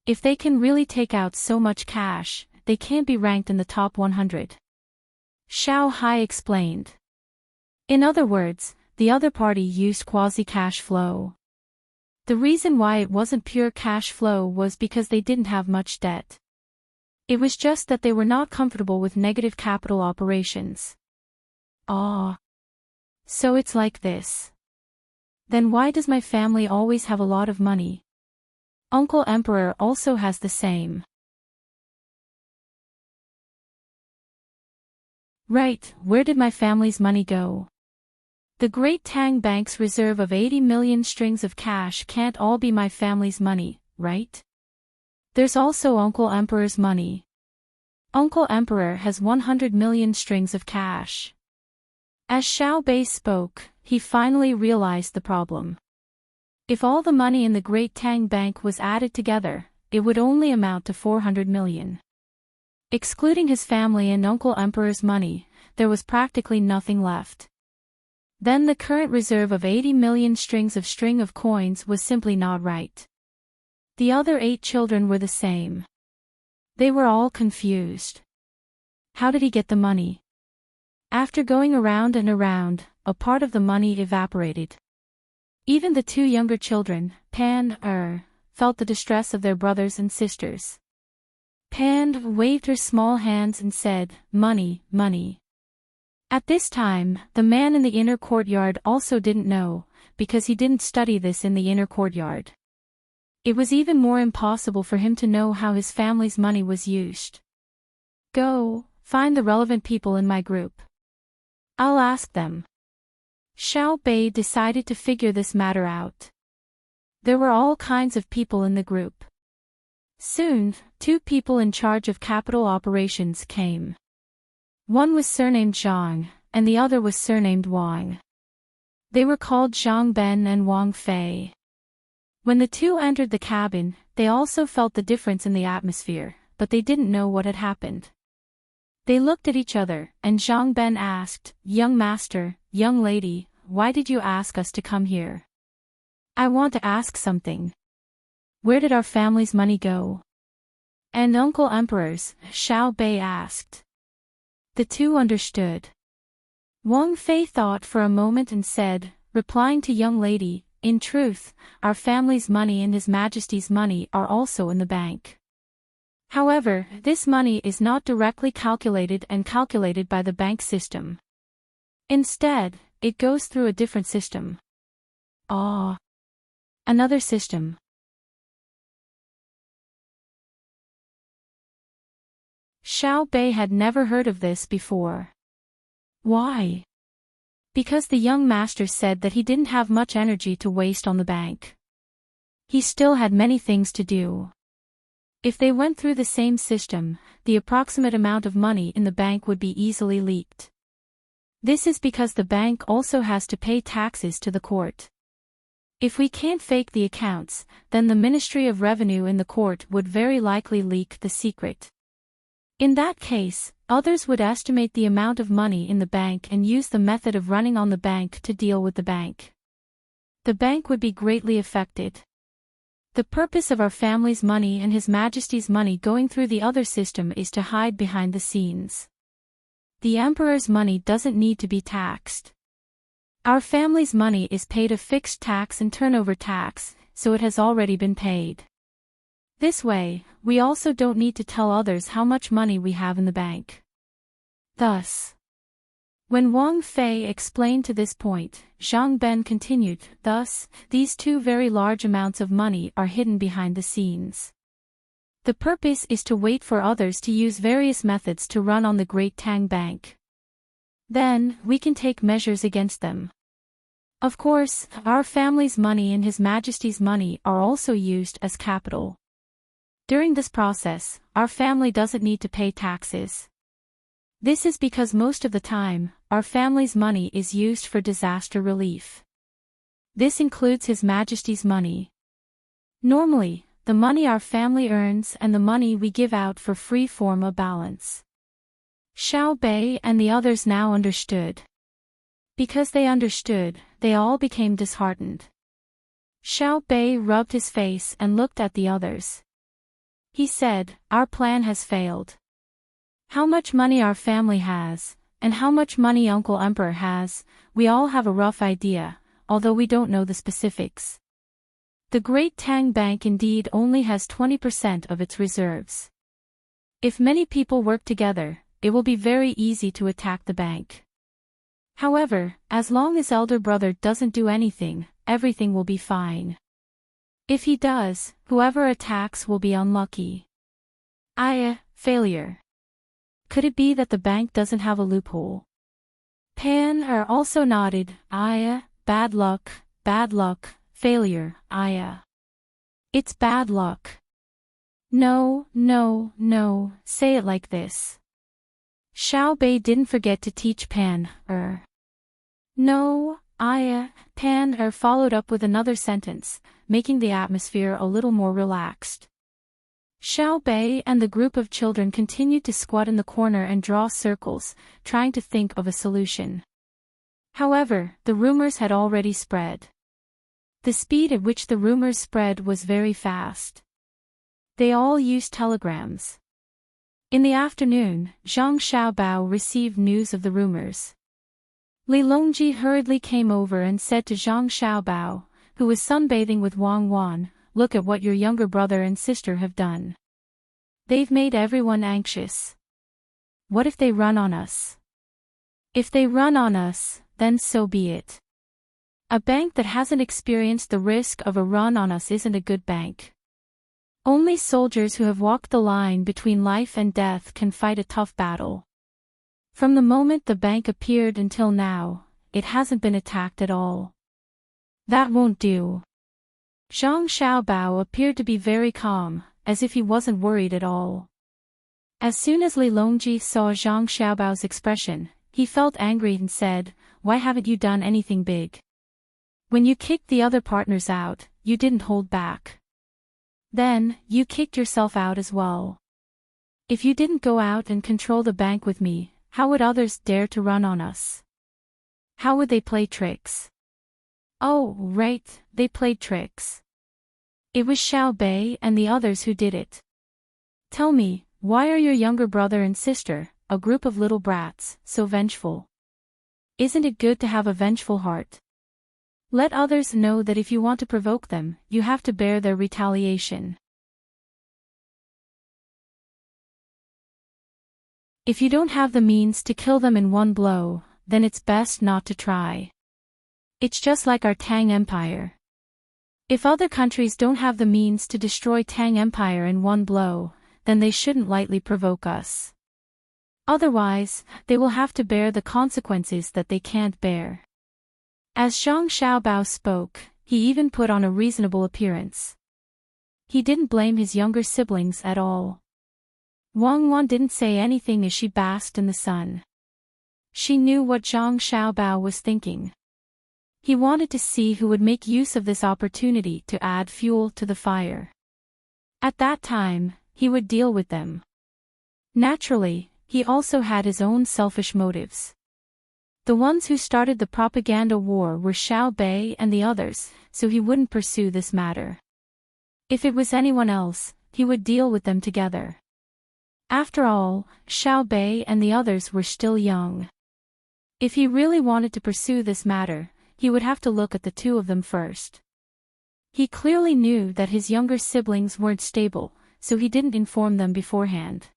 If they can really take out so much cash, they can't be ranked in the top 100. Xiao Hai explained. In other words, the other party used quasi-cash flow. The reason why it wasn't pure cash flow was because they didn't have much debt. It was just that they were not comfortable with negative capital operations. So it's like this. Then why does my family always have a lot of money? Uncle Emperor also has the same. Right, where did my family's money go? The Great Tang Bank's reserve of 80 million strings of cash can't all be my family's money, right? There's also Uncle Emperor's money. Uncle Emperor has 100 million strings of cash. As Xiao Bei spoke, he finally realized the problem. If all the money in the Great Tang Bank was added together, it would only amount to 400 million. Excluding his family and Uncle Emperor's money, there was practically nothing left. Then the current reserve of 80 million strings of coins was simply not right. The other 8 children were the same. They were all confused. How did he get the money? After going around and around, a part of the money evaporated. Even the 2 younger children, Pan, felt the distress of their brothers and sisters. Pan waved her small hands and said, "Money, money." At this time, the man in the inner courtyard also didn't know, because he didn't study this in the inner courtyard. It was even more impossible for him to know how his family's money was used. Go, find the relevant people in my group. I'll ask them. Xiao Bei decided to figure this matter out. There were all kinds of people in the group. Soon, 2 people in charge of capital operations came. One was surnamed Zhang, and the other was surnamed Wang. They were called Zhang Ben and Wang Fei. When the 2 entered the cabin, they also felt the difference in the atmosphere, but they didn't know what had happened. They looked at each other, and Zhang Ben asked, "Young master, young lady, why did you ask us to come here?" "I want to ask something. Where did our family's money go?" "And Uncle Emperor's?" Xiao Bei asked. The 2 understood. Wang Fei thought for a moment and said, replying to young lady, "In truth, our family's money and His Majesty's money are also in the bank. However, this money is not directly calculated by the bank system. Instead, it goes through a different system." Another system. Xiao Bei had never heard of this before. Why? Because the young master said that he didn't have much energy to waste on the bank. He still had many things to do. If they went through the same system, the approximate amount of money in the bank would be easily leaked. This is because the bank also has to pay taxes to the court. If we can't fake the accounts, then the Ministry of Revenue in the court would very likely leak the secret. In that case, others would estimate the amount of money in the bank and use the method of running on the bank to deal with the bank. The bank would be greatly affected. The purpose of our family's money and His Majesty's money going through the other system is to hide behind the scenes. The Emperor's money doesn't need to be taxed. Our family's money is paid a fixed tax and turnover tax, so it has already been paid. This way, we also don't need to tell others how much money we have in the bank. Thus, when Wang Fei explained to this point, Zhang Ben continued, thus, these 2 very large amounts of money are hidden behind the scenes. The purpose is to wait for others to use various methods to run on the Great Tang Bank. Then, we can take measures against them. Of course, our family's money and His Majesty's money are also used as capital. During this process, our family doesn't need to pay taxes. This is because most of the time, our family's money is used for disaster relief. This includes His Majesty's money. Normally, the money our family earns and the money we give out for free form a balance. Xiao Bei and the others now understood. Because they understood, they all became disheartened. Xiao Bei rubbed his face and looked at the others. He said, "Our plan has failed. How much money our family has, and how much money Uncle Emperor has, we all have a rough idea, although we don't know the specifics. The Great Tang Bank indeed only has 20% of its reserves. If many people work together, it will be very easy to attack the bank. However, as long as elder brother doesn't do anything, everything will be fine. If he does, whoever attacks will be unlucky." Failure. Could it be that the bank doesn't have a loophole? Pan also nodded. Bad luck, failure, It's bad luck. No, say it like this. Xiao Bei didn't forget to teach Pan. No, Pan followed up with another sentence, making the atmosphere a little more relaxed. Xiao Bei and the group of children continued to squat in the corner and draw circles, trying to think of a solution. However, the rumors had already spread. The speed at which the rumors spread was very fast. They all used telegrams. In the afternoon, Zhang Xiaobao received news of the rumors. Li Longji hurriedly came over and said to Zhang Xiaobao, who was sunbathing with Wang Wan, "Look at what your younger brother and sister have done. They've made everyone anxious. What if they run on us? If they run on us, then so be it. A bank that hasn't experienced the risk of a run on us isn't a good bank. Only soldiers who have walked the line between life and death can fight a tough battle. From the moment the bank appeared until now, it hasn't been attacked at all. That won't do." Zhang Xiaobao appeared to be very calm, as if he wasn't worried at all. As soon as Li Longji saw Zhang Xiaobao's expression, he felt angry and said, "Why haven't you done anything big? When you kicked the other partners out, you didn't hold back. Then, you kicked yourself out as well. If you didn't go out and control the bank with me, how would others dare to run on us? How would they play tricks?" "Oh, right, they played tricks. It was Xiao Bei and the others who did it. Tell me, why are your younger brother and sister, a group of little brats, so vengeful? Isn't it good to have a vengeful heart? Let others know that if you want to provoke them, you have to bear their retaliation. If you don't have the means to kill them in one blow, then it's best not to try. It's just like our Tang Empire. If other countries don't have the means to destroy Tang Empire in one blow, then they shouldn't lightly provoke us. Otherwise, they will have to bear the consequences that they can't bear." As Zhang Xiaobao spoke, he even put on a reasonable appearance. He didn't blame his younger siblings at all. Wang Wan didn't say anything as she basked in the sun. She knew what Zhang Xiaobao was thinking. He wanted to see who would make use of this opportunity to add fuel to the fire. At that time, he would deal with them. Naturally, he also had his own selfish motives. The ones who started the propaganda war were Xiao Bei and the others, so he wouldn't pursue this matter. If it was anyone else, he would deal with them together. After all, Xiao Bei and the others were still young. If he really wanted to pursue this matter, he would have to look at the two of them first. He clearly knew that his younger siblings weren't stable, so he didn't inform them beforehand.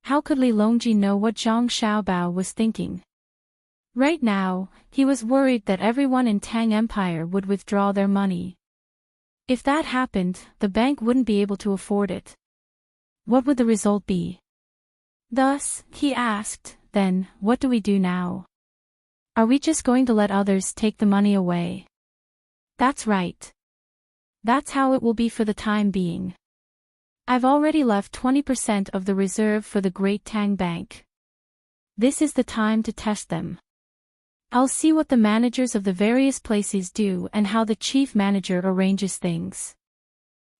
How could Li Longji know what Zhang Xiaobao was thinking? Right now, he was worried that everyone in Tang Empire would withdraw their money. If that happened, the bank wouldn't be able to afford it. What would the result be? Thus, he asked, then, what do we do now? Are we just going to let others take the money away? That's right. That's how it will be for the time being. I've already left 20% of the reserve for the Great Tang Bank. This is the time to test them. I'll see what the managers of the various places do and how the chief manager arranges things.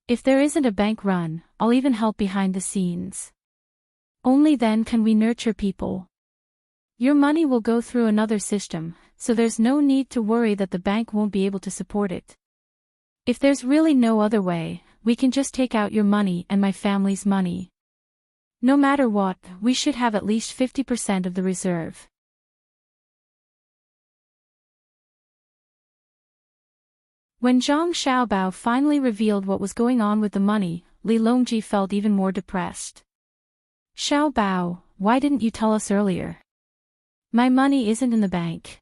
If there isn't a bank run, I'll even help behind the scenes. Only then can we nurture people. Your money will go through another system, so there's no need to worry that the bank won't be able to support it. If there's really no other way, we can just take out your money and my family's money. No matter what, we should have at least 50% of the reserve. When Zhang Xiaobao finally revealed what was going on with the money, Li Longji felt even more depressed. Xiaobao, why didn't you tell us earlier? My money isn't in the bank.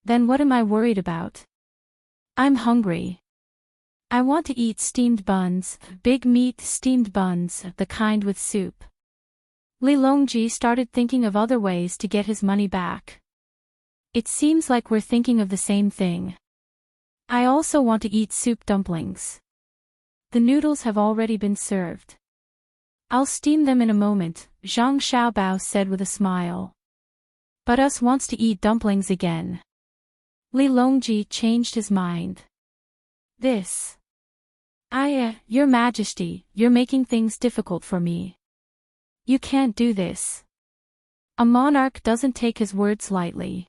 Then what am I worried about? I'm hungry. I want to eat steamed buns, big meat steamed buns, the kind with soup. Li Longji started thinking of other ways to get his money back. It seems like we're thinking of the same thing. I also want to eat soup dumplings. The noodles have already been served. I'll steam them in a moment, Zhang Xiaobao said with a smile. But us wants to eat dumplings again. Li Longji changed his mind. Your Majesty, you're making things difficult for me. You can't do this. A monarch doesn't take his words lightly.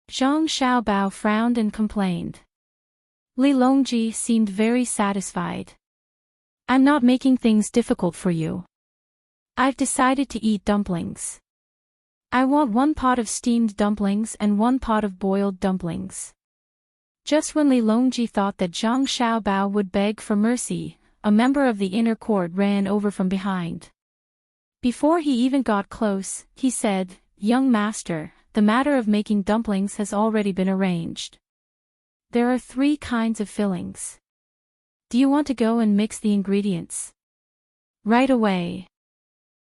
Zhang Xiaobao frowned and complained. Li Longji seemed very satisfied. I'm not making things difficult for you. I've decided to eat dumplings. I want 1 pot of steamed dumplings and 1 pot of boiled dumplings. Just when Li Longji thought that Zhang Xiaobao would beg for mercy, a member of the inner court ran over from behind. Before he even got close, he said, "Young master, the matter of making dumplings has already been arranged. There are 3 kinds of fillings. Do you want to go and mix the ingredients?" Right away.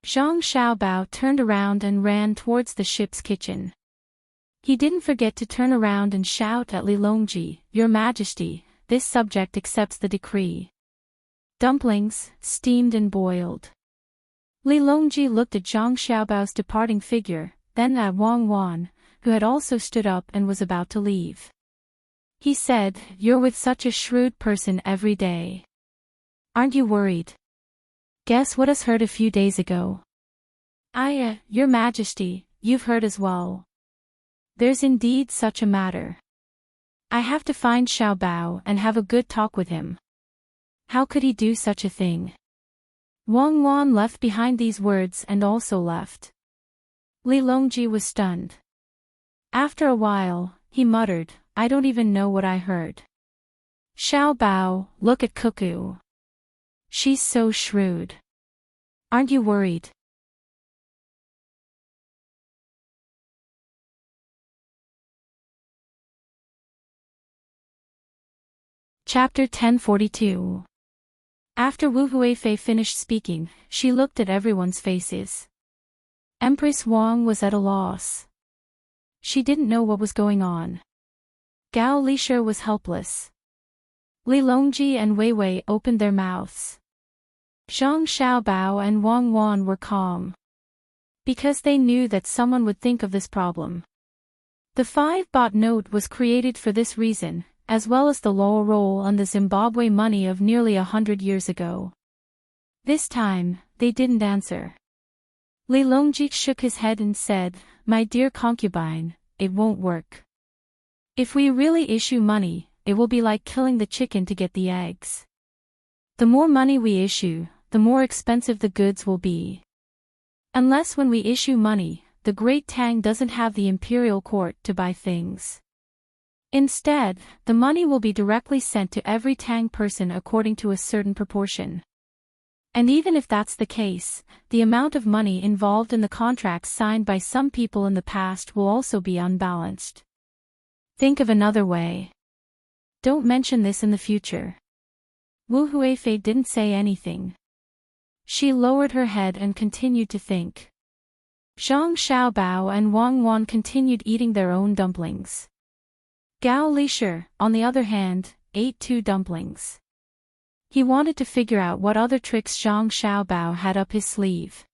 Zhang Xiaobao turned around and ran towards the ship's kitchen. He didn't forget to turn around and shout at Li Longji, "Your Majesty, this subject accepts the decree. Dumplings, steamed and boiled." Li Longji looked at Zhang Xiaobao's departing figure, then at Wang Wan, who had also stood up and was about to leave. He said, "You're with such a shrewd person every day. Aren't you worried? Guess what us heard a few days ago?" Your Majesty, you've heard as well. There's indeed such a matter. I have to find Xiaobao and have a good talk with him. How could he do such a thing? Wang Wan left behind these words and also left. Li Longji was stunned. After a while, he muttered, "I don't even know what I heard. Xiaobao, look at Cuckoo. She's so shrewd. Aren't you worried?" Chapter 1042. After Wu Huifei finished speaking, she looked at everyone's faces. Empress Wang was at a loss. She didn't know what was going on. Gao Lisher was helpless. Li Longji and Wei Wei opened their mouths. Zhang Xiaobao and Wang Wan were calm. Because they knew that someone would think of this problem. The 5-baht note was created for this reason, as well as the law roll on the Zimbabwe money of nearly 100 years ago. This time, they didn't answer. Li Longji shook his head and said, "My dear concubine, it won't work. If we really issue money, it will be like killing the chicken to get the eggs. The more money we issue, the more expensive the goods will be. Unless when we issue money, the Great Tang doesn't have the imperial court to buy things. Instead, the money will be directly sent to every Tang person according to a certain proportion. And even if that's the case, the amount of money involved in the contracts signed by some people in the past will also be unbalanced. Think of another way. Don't mention this in the future." Wu Huifei didn't say anything. She lowered her head and continued to think. Zhang Xiaobao and Wang Wan continued eating their own dumplings. Gao Lishir, on the other hand, ate 2 dumplings. He wanted to figure out what other tricks Zhang Xiaobao had up his sleeve.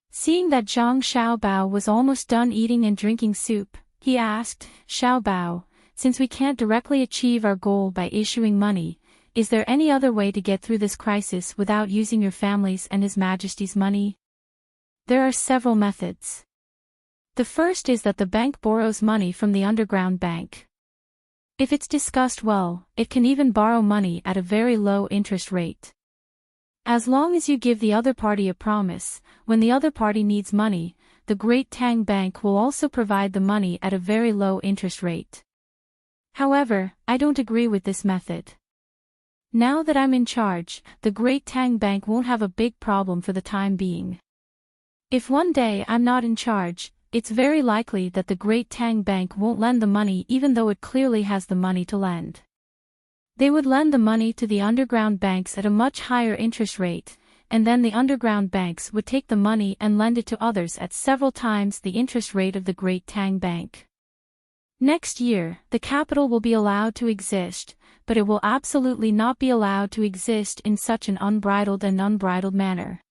Seeing that Zhang Xiaobao was almost done eating and drinking soup, he asked, Xiaobao, since we can't directly achieve our goal by issuing money, is there any other way to get through this crisis without using your family's and His Majesty's money? There are several methods. The first is that the bank borrows money from the underground bank. If it's discussed well, it can even borrow money at a very low interest rate. As long as you give the other party a promise, when the other party needs money, the Great Tang Bank will also provide the money at a very low interest rate. However, I don't agree with this method. Now that I'm in charge, the Great Tang Bank won't have a big problem for the time being. If one day I'm not in charge, it's very likely that the Great Tang Bank won't lend the money even though it clearly has the money to lend. They would lend the money to the underground banks at a much higher interest rate, and then the underground banks would take the money and lend it to others at several times the interest rate of the Great Tang Bank. Next year, the capital will be allowed to exist, but it will absolutely not be allowed to exist in such an unbridled manner.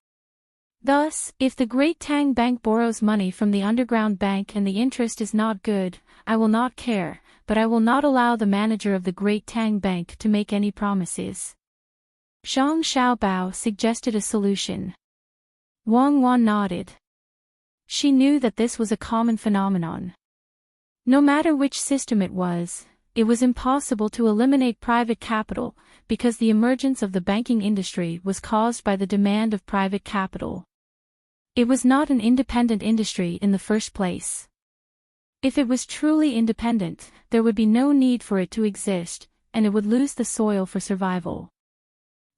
Thus, if the Great Tang Bank borrows money from the underground bank and the interest is not good, I will not care, but I will not allow the manager of the Great Tang Bank to make any promises. Zhang Xiaobao suggested a solution. Wang Wan nodded. She knew that this was a common phenomenon. No matter which system it was impossible to eliminate private capital, because the emergence of the banking industry was caused by the demand of private capital. It was not an independent industry in the first place. If it was truly independent, there would be no need for it to exist, and it would lose the soil for survival.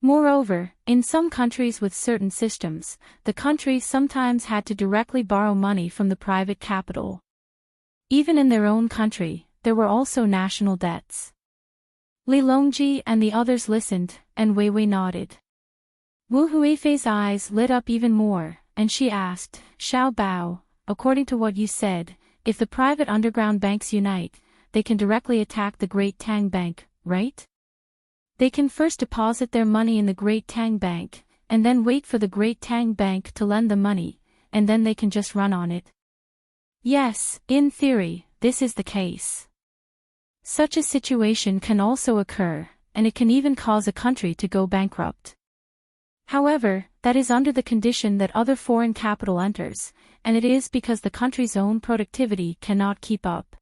Moreover, in some countries with certain systems, the countries sometimes had to directly borrow money from the private capital. Even in their own country, there were also national debts. Li Longji and the others listened, and Wei Wei nodded. Wu Huifei's eyes lit up even more, and she asked, Xiaobao, according to what you said, if the private underground banks unite, they can directly attack the Great Tang Bank, right? They can first deposit their money in the Great Tang Bank, and then wait for the Great Tang Bank to lend them money, and then they can just run on it. Yes, in theory, this is the case. Such a situation can also occur, and it can even cause a country to go bankrupt. However, that is under the condition that other foreign capital enters, and it is because the country's own productivity cannot keep up.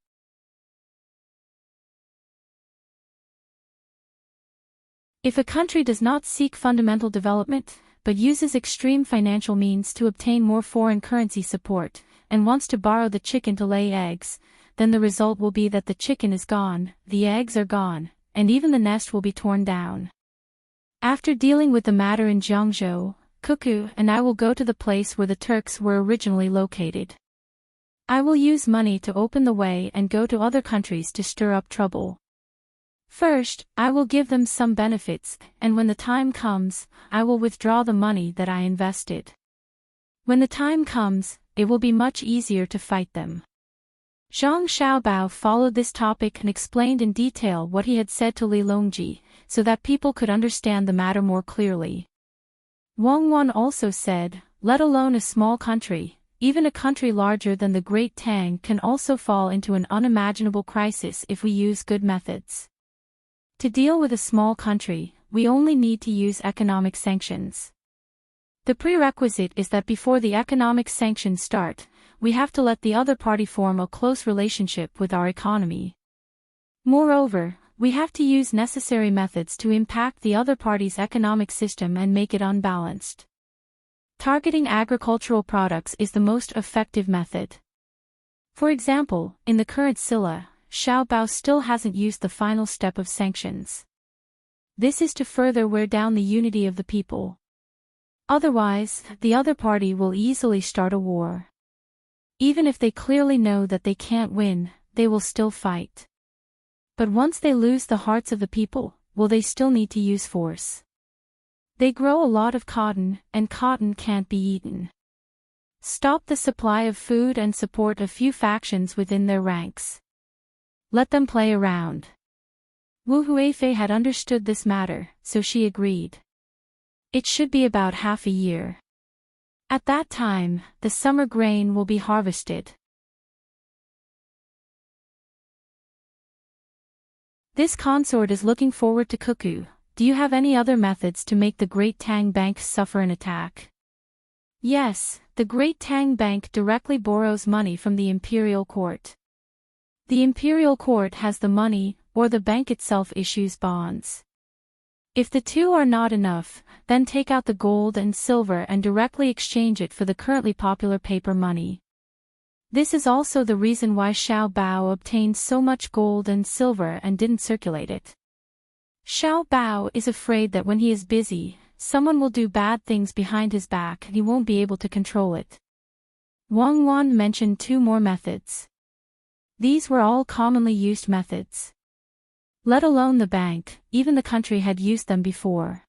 If a country does not seek fundamental development, but uses extreme financial means to obtain more foreign currency support, and wants to borrow the chicken to lay eggs, then the result will be that the chicken is gone, the eggs are gone, and even the nest will be torn down. After dealing with the matter in Jiangzhou, Cuckoo and I will go to the place where the Turks were originally located. I will use money to open the way and go to other countries to stir up trouble. First, I will give them some benefits, and when the time comes, I will withdraw the money that I invested. When the time comes, it will be much easier to fight them. Zhang Xiaobao followed this topic and explained in detail what he had said to Li Longji, so that people could understand the matter more clearly. Wang Wan also said, let alone a small country, even a country larger than the Great Tang can also fall into an unimaginable crisis if we use good methods. To deal with a small country, we only need to use economic sanctions. The prerequisite is that before the economic sanctions start, we have to let the other party form a close relationship with our economy. Moreover, we have to use necessary methods to impact the other party's economic system and make it unbalanced. Targeting agricultural products is the most effective method. For example, in the current Silla, Xiaobao still hasn't used the final step of sanctions. This is to further wear down the unity of the people. Otherwise, the other party will easily start a war. Even if they clearly know that they can't win, they will still fight. But once they lose the hearts of the people, will they still need to use force? They grow a lot of cotton, and cotton can't be eaten. Stop the supply of food and support a few factions within their ranks. Let them play around. Wu Huifei had understood this matter, so she agreed. It should be about half a year. At that time, the summer grain will be harvested. This consort is looking forward to Cuckoo. Do you have any other methods to make the Great Tang Bank suffer an attack? Yes, the Great Tang Bank directly borrows money from the Imperial Court. The Imperial Court has the money, or the bank itself issues bonds. If the two are not enough, then take out the gold and silver and directly exchange it for the currently popular paper money. This is also the reason why Xiao Bao obtained so much gold and silver and didn't circulate it. Xiao Bao is afraid that when he is busy, someone will do bad things behind his back and he won't be able to control it. Wang Wan mentioned 2 more methods. These were all commonly used methods. Let alone the bank, even the country had used them before.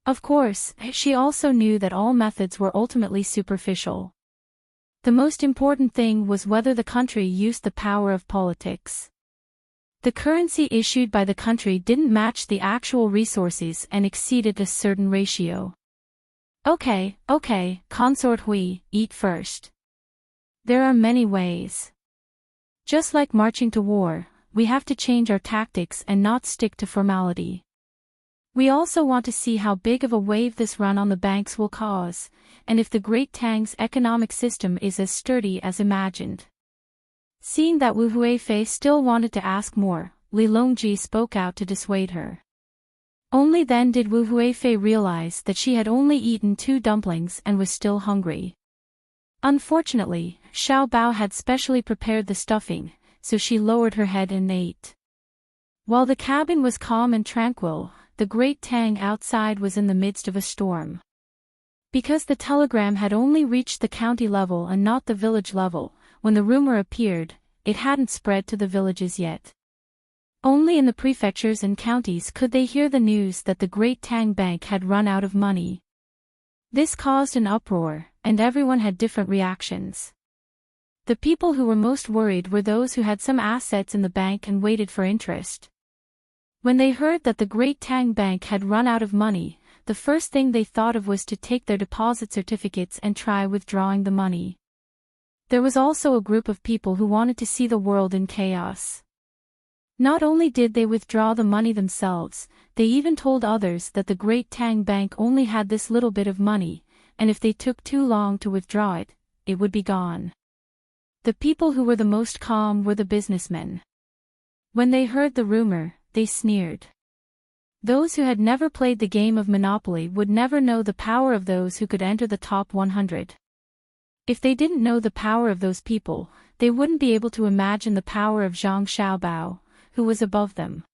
Of course, she also knew that all methods were ultimately superficial. The most important thing was whether the country used the power of politics. The currency issued by the country didn't match the actual resources and exceeded a certain ratio. Okay, Consort Hui, eat first. There are many ways. Just like marching to war, we have to change our tactics and not stick to formality. We also want to see how big of a wave this run on the banks will cause, and if the Great Tang's economic system is as sturdy as imagined. Seeing that Wu Huifei still wanted to ask more, Li Longji spoke out to dissuade her. Only then did Wu Huifei realize that she had only eaten 2 dumplings and was still hungry. Unfortunately, Xiao Bao had specially prepared the stuffing, so she lowered her head and ate. While the cabin was calm and tranquil, the Great Tang outside was in the midst of a storm. Because the telegram had only reached the county level and not the village level, when the rumor appeared, it hadn't spread to the villages yet. Only in the prefectures and counties could they hear the news that the Great Tang Bank had run out of money. This caused an uproar, and everyone had different reactions. The people who were most worried were those who had some assets in the bank and waited for interest. When they heard that the Great Tang Bank had run out of money, the first thing they thought of was to take their deposit certificates and try withdrawing the money. There was also a group of people who wanted to see the world in chaos. Not only did they withdraw the money themselves, they even told others that the Great Tang Bank only had this little bit of money, and if they took too long to withdraw it, it would be gone. The people who were the most calm were the businessmen. When they heard the rumor, they sneered. Those who had never played the game of Monopoly would never know the power of those who could enter the top 100. If they didn't know the power of those people, they wouldn't be able to imagine the power of Zhang Xiaobao, who was above them.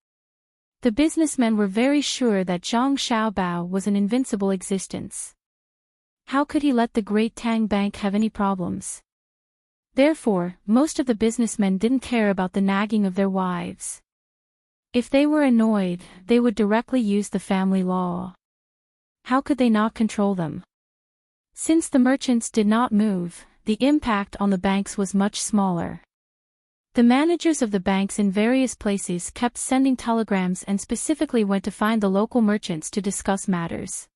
The businessmen were very sure that Zhang Xiaobao was an invincible existence. How could he let the Great Tang Bank have any problems? Therefore, most of the businessmen didn't care about the nagging of their wives. If they were annoyed, they would directly use the family law. How could they not control them? Since the merchants did not move, the impact on the banks was much smaller. The managers of the banks in various places kept sending telegrams and specifically went to find the local merchants to discuss matters.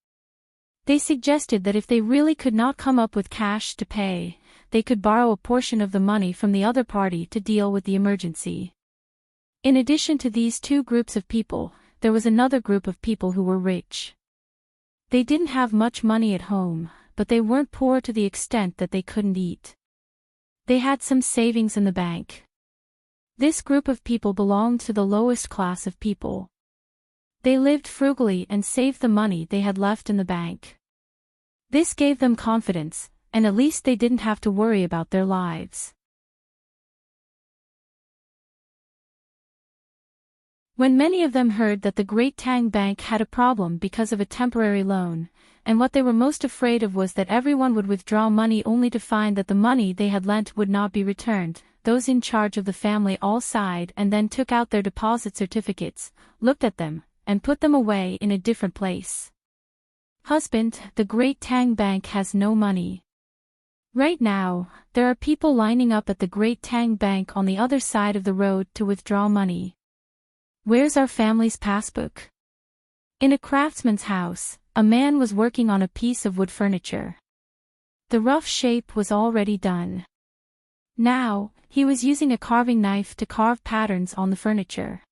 They suggested that if they really could not come up with cash to pay, they could borrow a portion of the money from the other party to deal with the emergency. In addition to these 2 groups of people, there was another group of people who were rich. They didn't have much money at home, but they weren't poor to the extent that they couldn't eat. They had some savings in the bank. This group of people belonged to the lowest class of people. They lived frugally and saved the money they had left in the bank. This gave them confidence, and at least they didn't have to worry about their lives. When many of them heard that the Great Tang Bank had a problem because of a temporary loan, and what they were most afraid of was that everyone would withdraw money only to find that the money they had lent would not be returned, those in charge of the family all sighed and then took out their deposit certificates, looked at them, and put them away in a different place. Husband, the Great Tang Bank has no money. Right now, there are people lining up at the Great Tang Bank on the other side of the road to withdraw money. Where's our family's passbook? In a craftsman's house, a man was working on a piece of wood furniture. The rough shape was already done. Now, he was using a carving knife to carve patterns on the furniture.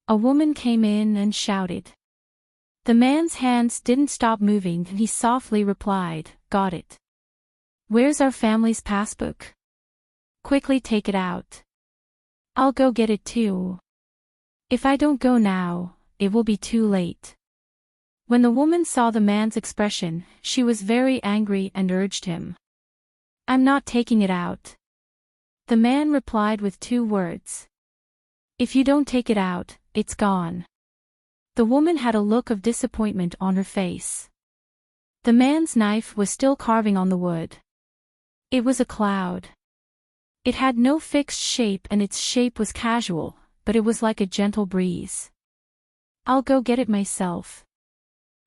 A woman came in and shouted. The man's hands didn't stop moving and he softly replied, "Got it. Where's our family's passbook? Quickly take it out. I'll go get it too. If I don't go now, it will be too late." When the woman saw the man's expression, she was very angry and urged him. "I'm not taking it out." The man replied with 2 words. "If you don't take it out, it's gone." The woman had a look of disappointment on her face. The man's knife was still carving on the wood. It was a cloud. It had no fixed shape and its shape was casual, but it was like a gentle breeze. "I'll go get it myself."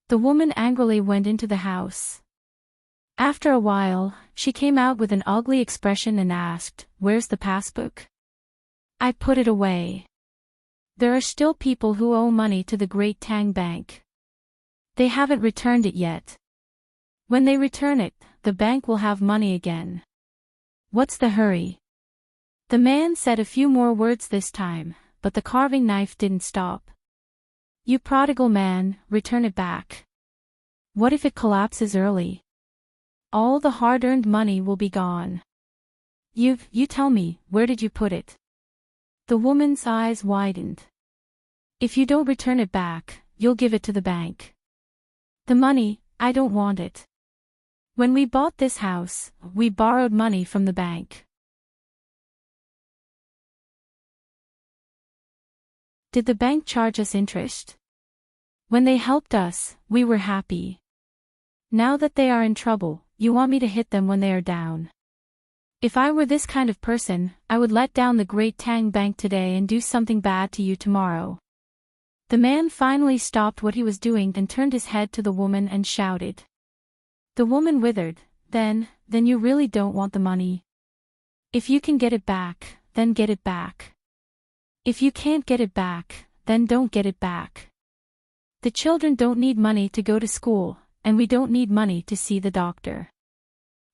The woman angrily went into the house. After a while, she came out with an ugly expression and asked, "Where's the passbook?" "I put it away." There are still people who owe money to the Great Tang Bank. They haven't returned it yet. When they return it, the bank will have money again. What's the hurry? The man said a few more words this time, but the carving knife didn't stop. "You prodigal man, return it back. What if it collapses early? All the hard-earned money will be gone. You tell me, where did you put it?" The woman's eyes widened. "If you don't return it back, you'll give it to the bank." "The money, I don't want it. When we bought this house, we borrowed money from the bank." Did the bank charge us interest? When they helped us, we were happy. Now that they are in trouble, you want me to hit them when they are down. If I were this kind of person, I would let down the Great Tang Bank today and do something bad to you tomorrow. The man finally stopped what he was doing and turned his head to the woman and shouted. The woman withered. Then you really don't want the money? If you can get it back, then get it back. If you can't get it back, then don't get it back. The children don't need money to go to school, and we don't need money to see the doctor.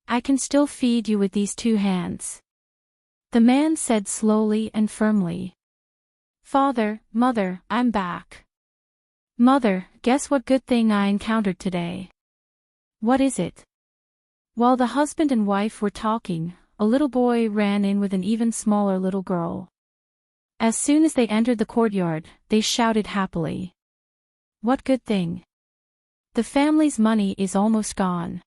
I can still feed you with these 2 hands. The man said slowly and firmly. "Father, Mother, I'm back. Mother, guess what good thing I encountered today?" "What is it?" While the husband and wife were talking, a little boy ran in with an even smaller little girl. As soon as they entered the courtyard, they shouted happily. "What good thing?" "The family's money is almost gone."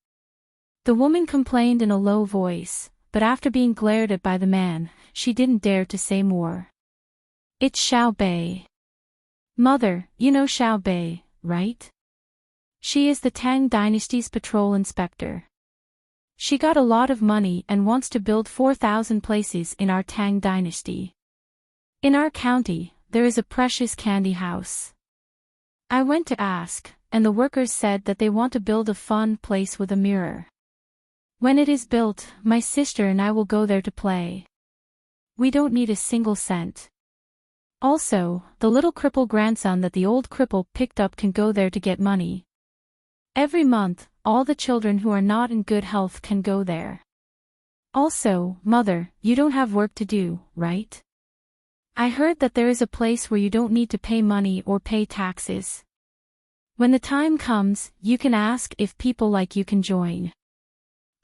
The woman complained in a low voice, but after being glared at by the man, she didn't dare to say more. "It's Xiao Bei." "Mother, you know Xiao Bei, right? She is the Tang dynasty's patrol inspector. She got a lot of money and wants to build 4,000 places in our Tang dynasty. In our county, there is a precious candy house. I went to ask, and the workers said that they want to build a fun place with a mirror. When it is built, my sister and I will go there to play. We don't need a single cent. Also, the little cripple grandson that the old cripple picked up can go there to get money. Every month, all the children who are not in good health can go there. Also, Mother, you don't have work to do, right? I heard that there is a place where you don't need to pay money or pay taxes. When the time comes, you can ask if people like you can join."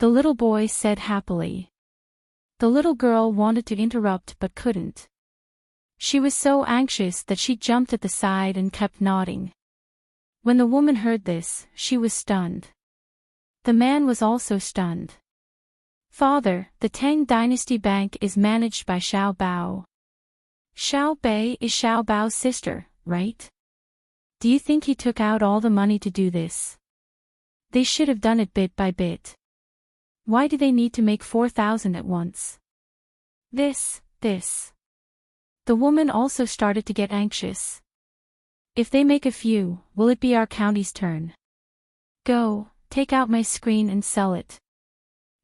The little boy said happily. The little girl wanted to interrupt but couldn't. She was so anxious that she jumped at the side and kept nodding. When the woman heard this, she was stunned. The man was also stunned. "Father, the Tang Dynasty Bank is managed by Xiao Bao. Xiao Bei is Xiao Bao's sister, right? Do you think he took out all the money to do this? They should have done it bit by bit. Why do they need to make 4,000 at once? This. The woman also started to get anxious. If they make a few, will it be our county's turn? Go, take out my screen and sell it.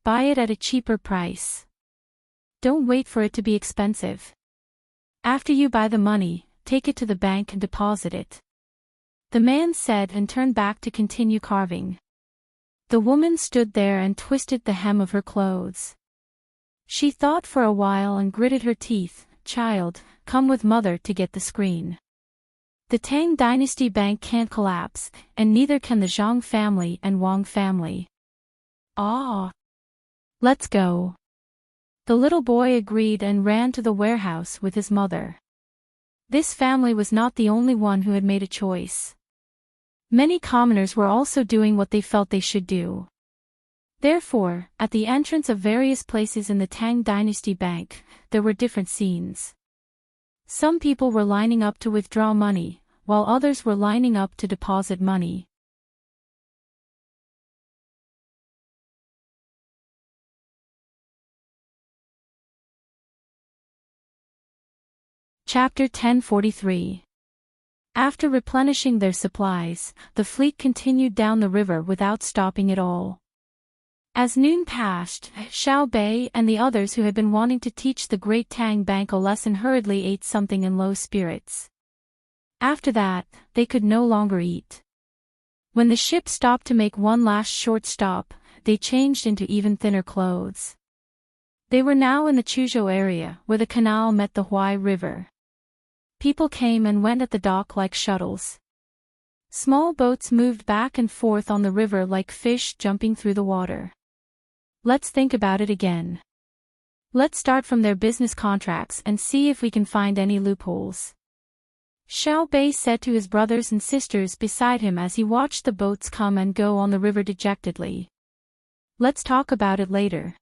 Buy it at a cheaper price. Don't wait for it to be expensive. After you buy the money, take it to the bank and deposit it. The man said and turned back to continue carving. The woman stood there and twisted the hem of her clothes. She thought for a while and gritted her teeth. Child, come with mother to get the screen. The Tang Dynasty Bank can't collapse, and neither can the Zhang family and Wang family. Ah! Let's go. The little boy agreed and ran to the warehouse with his mother. This family was not the only one who had made a choice. Many commoners were also doing what they felt they should do. Therefore, at the entrance of various places in the Tang Dynasty Bank, there were different scenes. Some people were lining up to withdraw money, while others were lining up to deposit money. Chapter 1043. After replenishing their supplies, the fleet continued down the river without stopping at all. As noon passed, Xiao Bei and the others who had been wanting to teach the Great Tang Bank a lesson hurriedly ate something in low spirits. After that, they could no longer eat. When the ship stopped to make one last short stop, they changed into even thinner clothes. They were now in the Chuzhou area, where the canal met the Huai River. People came and went at the dock like shuttles. Small boats moved back and forth on the river like fish jumping through the water. Let's think about it again. Let's start from their business contracts and see if we can find any loopholes. Xiao Bei said to his brothers and sisters beside him as he watched the boats come and go on the river dejectedly. Let's talk about it later.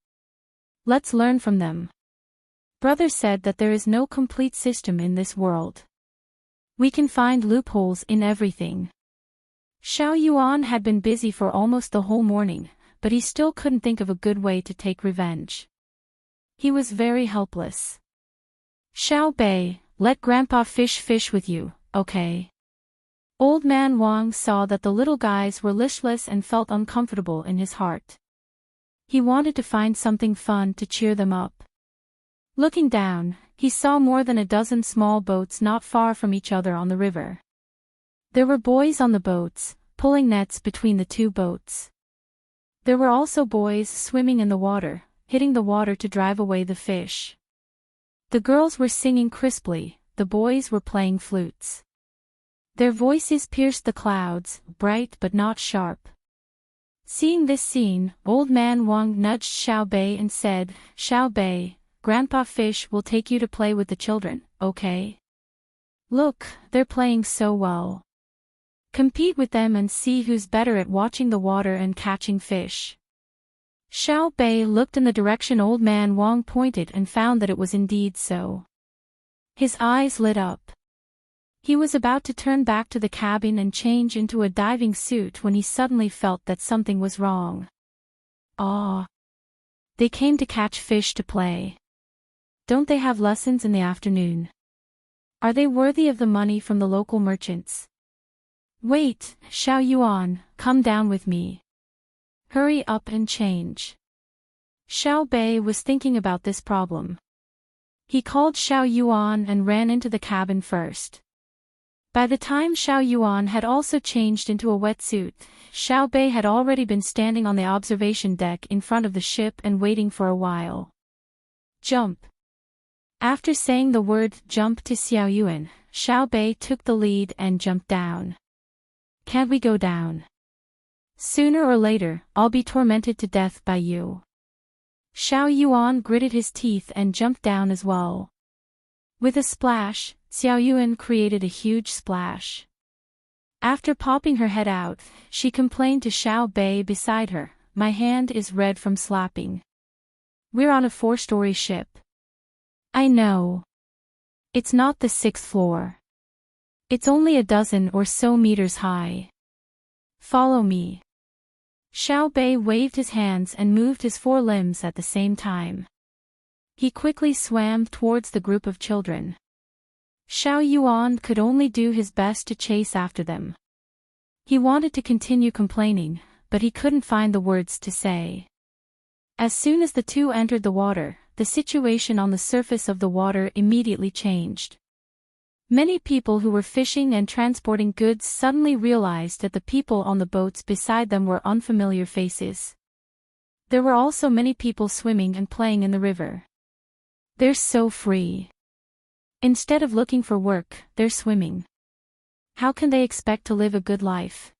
Let's learn from them. Brother said that there is no complete system in this world. We can find loopholes in everything. Xiao Yuan had been busy for almost the whole morning, but he still couldn't think of a good way to take revenge. He was very helpless. Xiao Bei, let Grandpa fish with you, okay? Old Man Wang saw that the little guys were listless and felt uncomfortable in his heart. He wanted to find something fun to cheer them up. Looking down, he saw more than a dozen small boats not far from each other on the river. There were boys on the boats, pulling nets between the two boats. There were also boys swimming in the water, hitting the water to drive away the fish. The girls were singing crisply, the boys were playing flutes. Their voices pierced the clouds, bright but not sharp. Seeing this scene, Old Man Wang nudged Xiao Bei and said, Xiao Bei, Grandpa Fish will take you to play with the children, okay? Look, they're playing so well. Compete with them and see who's better at watching the water and catching fish. Xiao Bei looked in the direction Old Man Wang pointed and found that it was indeed so. His eyes lit up. He was about to turn back to the cabin and change into a diving suit when he suddenly felt that something was wrong. Ah! They came to catch fish to play. Don't they have lessons in the afternoon? Are they worthy of the money from the local merchants? Wait, Xiao Yuan, come down with me. Hurry up and change. Xiao Bei was thinking about this problem. He called Xiao Yuan and ran into the cabin first. By the time Xiao Yuan had also changed into a wetsuit, Xiao Bei had already been standing on the observation deck in front of the ship and waiting for a while. Jump. After saying the word jump to Xiao Yuan, Xiao Bei took the lead and jumped down. Can't we go down? Sooner or later, I'll be tormented to death by you. Xiao Yuan gritted his teeth and jumped down as well. With a splash, Xiao Yuan created a huge splash. After popping her head out, she complained to Xiao Bei beside her, my hand is red from slapping. We're on a 4-story ship. I know. It's not the 6th floor. It's only a dozen or so meters high. Follow me. Xiao Bei waved his hands and moved his 4 limbs at the same time. He quickly swam towards the group of children. Xiao Yuan could only do his best to chase after them. He wanted to continue complaining, but he couldn't find the words to say. As soon as the two entered the water, the situation on the surface of the water immediately changed. Many people who were fishing and transporting goods suddenly realized that the people on the boats beside them were unfamiliar faces. There were also many people swimming and playing in the river. They're so free. Instead of looking for work, they're swimming. How can they expect to live a good life?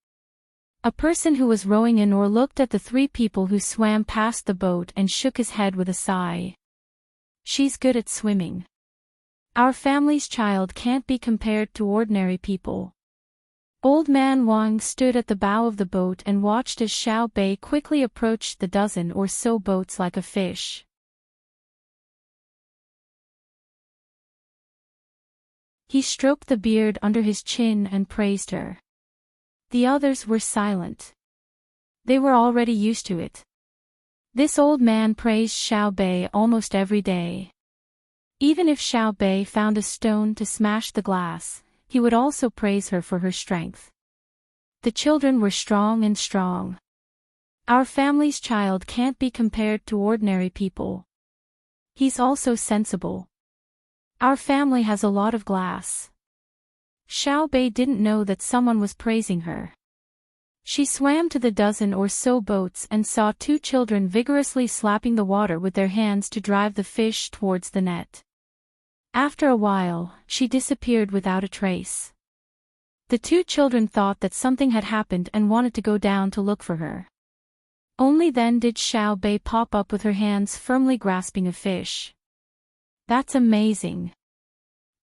A person who was rowing an oar looked at the three people who swam past the boat and shook his head with a sigh. She's good at swimming. Our family's child can't be compared to ordinary people. Old man Wang stood at the bow of the boat and watched as Xiao Bei quickly approached the dozen or so boats like a fish. He stroked the beard under his chin and praised her. The others were silent. They were already used to it. This old man praised Xiao Bei almost every day. Even if Xiao Bei found a stone to smash the glass, he would also praise her for her strength. The children were strong and strong. Our family's child can't be compared to ordinary people. He's also sensible. Our family has a lot of glass. Xiao Bei didn't know that someone was praising her. She swam to the dozen or so boats and saw two children vigorously slapping the water with their hands to drive the fish towards the net. After a while, she disappeared without a trace. The two children thought that something had happened and wanted to go down to look for her. Only then did Xiao Bei pop up with her hands firmly grasping a fish. That's amazing.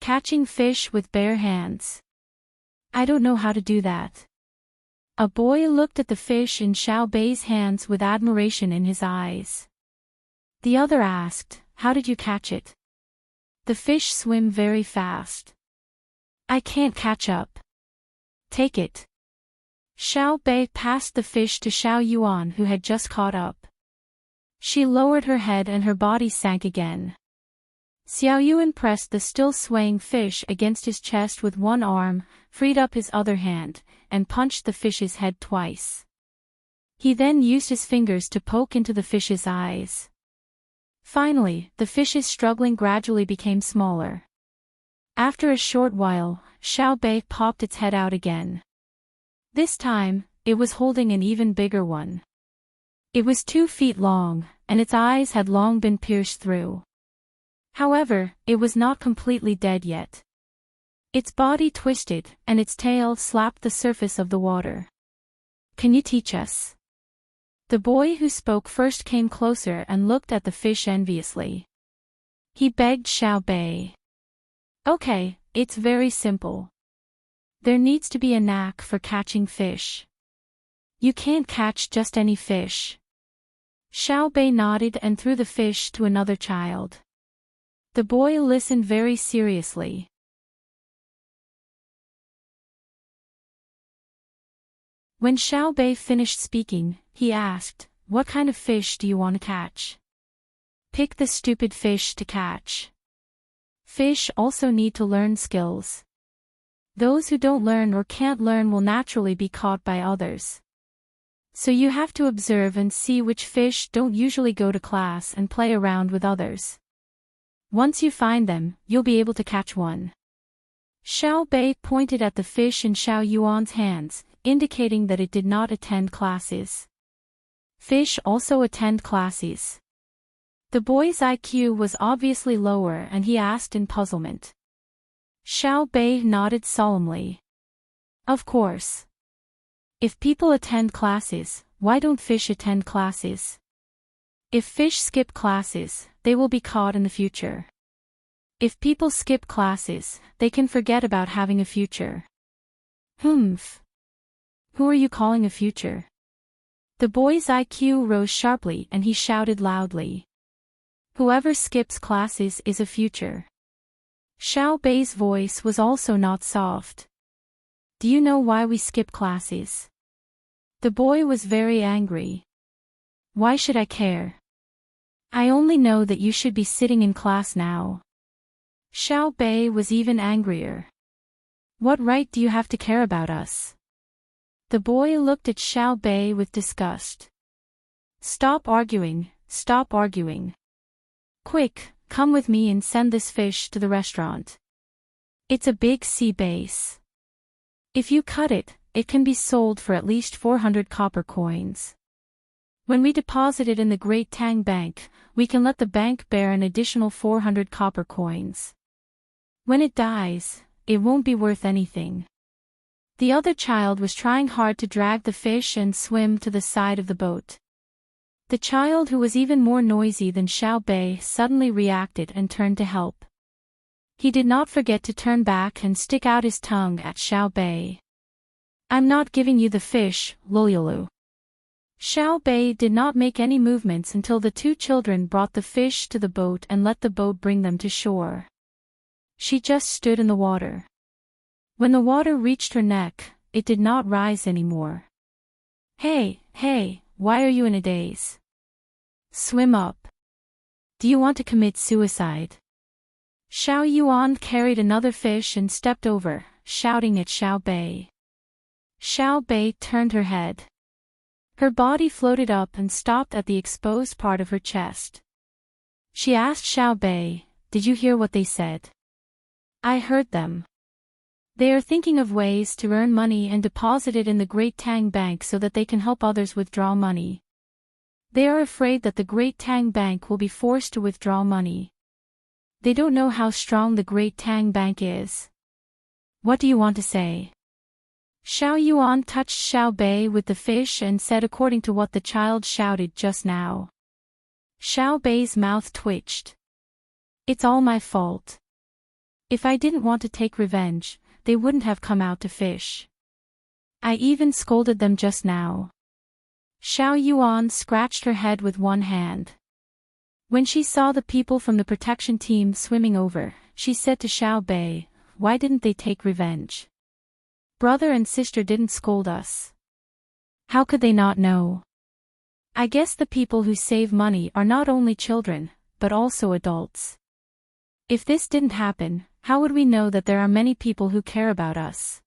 Catching fish with bare hands. I don't know how to do that. A boy looked at the fish in Xiao Bei's hands with admiration in his eyes. The other asked, "How did you catch it?" The fish swim very fast. I can't catch up. Take it. Xiao Bei passed the fish to Xiao Yuan, who had just caught up. She lowered her head and her body sank again. Xiao Yuan pressed the still swaying fish against his chest with one arm, freed up his other hand, and punched the fish's head twice. He then used his fingers to poke into the fish's eyes. Finally, the fish's struggling gradually became smaller. After a short while, Xiao Bei popped its head out again. This time, it was holding an even bigger one. It was 2 feet long, and its eyes had long been pierced through. However, it was not completely dead yet. Its body twisted, and its tail slapped the surface of the water. Can you teach us? The boy who spoke first came closer and looked at the fish enviously. He begged Xiao Bei. Okay, it's very simple. There needs to be a knack for catching fish. You can't catch just any fish. Xiao Bei nodded and threw the fish to another child. The boy listened very seriously. When Xiao Bei finished speaking, he asked, "What kind of fish do you want to catch?" "Pick the stupid fish to catch." Fish also need to learn skills. Those who don't learn or can't learn will naturally be caught by others. So you have to observe and see which fish don't usually go to class and play around with others. Once you find them, you'll be able to catch one. Xiao Bei pointed at the fish in Xiao Yuan's hands, indicating that it did not attend classes. Fish also attend classes. The boy's IQ was obviously lower and he asked in puzzlement. Xiao Bei nodded solemnly. Of course. If people attend classes, why don't fish attend classes? If fish skip classes, they will be caught in the future. If people skip classes, they can forget about having a future. Humph. Who are you calling a future? The boy's IQ rose sharply and he shouted loudly. Whoever skips classes is a future. Xiao Bei's voice was also not soft. Do you know why we skip classes? The boy was very angry. Why should I care? I only know that you should be sitting in class now. Xiao Bei was even angrier. What right do you have to care about us? The boy looked at Xiao Bei with disgust. Stop arguing, stop arguing. Quick, come with me and send this fish to the restaurant. It's a big sea bass. If you cut it, it can be sold for at least 400 copper coins. When we deposit it in the Great Tang Bank, we can let the bank bear an additional 400 copper coins. When it dies, it won't be worth anything. The other child was trying hard to drag the fish and swim to the side of the boat. The child, who was even more noisy than Xiao Bei, suddenly reacted and turned to help. He did not forget to turn back and stick out his tongue at Xiao Bei. I'm not giving you the fish, Lolulu. Xiao Bei did not make any movements until the two children brought the fish to the boat and let the boat bring them to shore. She just stood in the water. When the water reached her neck, it did not rise anymore. Hey, why are you in a daze? Swim up. Do you want to commit suicide? Xiao Yuan carried another fish and stepped over, shouting at Xiao Bei. Xiao Bei turned her head. Her body floated up and stopped at the exposed part of her chest. She asked Xiao Bei, "Did you hear what they said?" "I heard them. They are thinking of ways to earn money and deposit it in the Great Tang Bank so that they can help others withdraw money. They are afraid that the Great Tang Bank will be forced to withdraw money. They don't know how strong the Great Tang Bank is. What do you want to say?" Xiao Yuan touched Xiao Bei with the fish and said according to what the child shouted just now. Xiao Bei's mouth twitched. It's all my fault. If I didn't want to take revenge, they wouldn't have come out to fish. I even scolded them just now. Xiao Yuan scratched her head with one hand. When she saw the people from the protection team swimming over, she said to Xiao Bei, "Why didn't they take revenge? Brother and sister didn't scold us. How could they not know? I guess the people who save money are not only children, but also adults. If this didn't happen, how would we know that there are many people who care about us?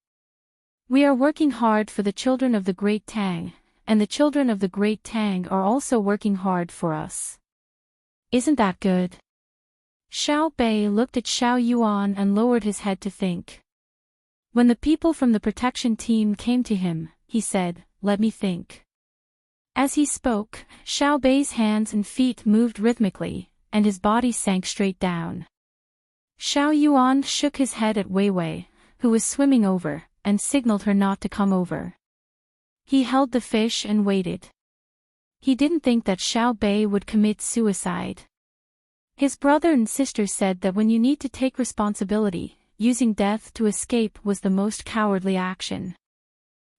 We are working hard for the children of the Great Tang, and the children of the Great Tang are also working hard for us. Isn't that good?" Xiao Bei looked at Xiao Yuan and lowered his head to think. When the people from the protection team came to him, he said, "Let me think." As he spoke, Xiao Bei's hands and feet moved rhythmically, and his body sank straight down. Xiao Yuan shook his head at Wei Wei, who was swimming over, and signaled her not to come over. He held the fish and waited. He didn't think that Xiao Bei would commit suicide. His brother and sister said that when you need to take responsibility, using death to escape was the most cowardly action.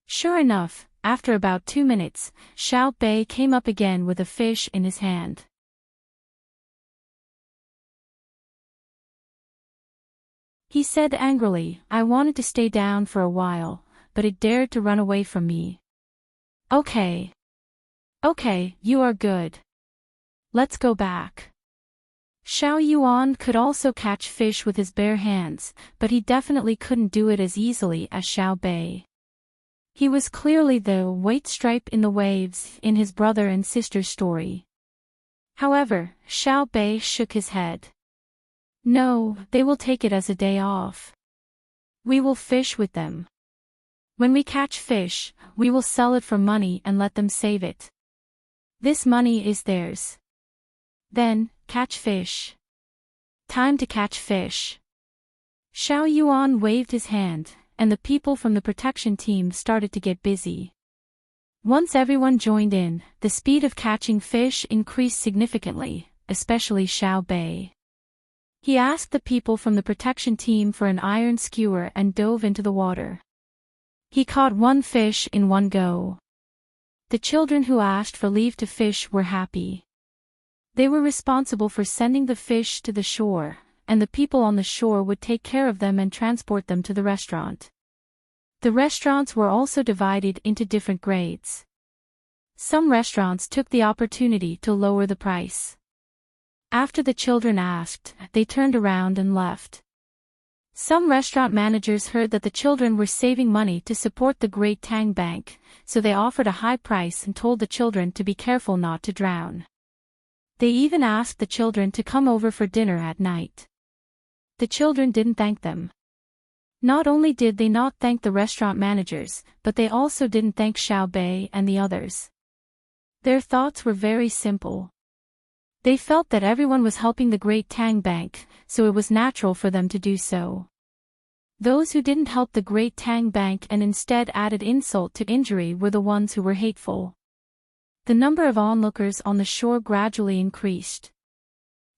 Sure enough, after about 2 minutes, Xiao Bei came up again with a fish in his hand. He said angrily, "I wanted to stay down for a while, but it dared to run away from me." Okay, you are good. Let's go back." Xiao Yuan could also catch fish with his bare hands, but he definitely couldn't do it as easily as Xiao Bei. He was clearly the white stripe in the waves in his brother and sister's story. However, Xiao Bei shook his head. "No, they will take it as a day off. We will fish with them. When we catch fish, we will sell it for money and let them save it. This money is theirs. Then, catch fish. Time to catch fish." Xiao Yuan waved his hand, and the people from the protection team started to get busy. Once everyone joined in, the speed of catching fish increased significantly, especially Xiao Bei. He asked the people from the protection team for an iron skewer and dove into the water. He caught 1 fish in one go. The children who asked for leave to fish were happy. They were responsible for sending the fish to the shore, and the people on the shore would take care of them and transport them to the restaurant. The restaurants were also divided into different grades. Some restaurants took the opportunity to lower the price. After the children asked, they turned around and left. Some restaurant managers heard that the children were saving money to support the Great Tang Bank, so they offered a high price and told the children to be careful not to drown. They even asked the children to come over for dinner at night. The children didn't thank them. Not only did they not thank the restaurant managers, but they also didn't thank Xiao Bei and the others. Their thoughts were very simple. They felt that everyone was helping the Great Tang Bank, so it was natural for them to do so. Those who didn't help the Great Tang Bank and instead added insult to injury were the ones who were hateful. The number of onlookers on the shore gradually increased.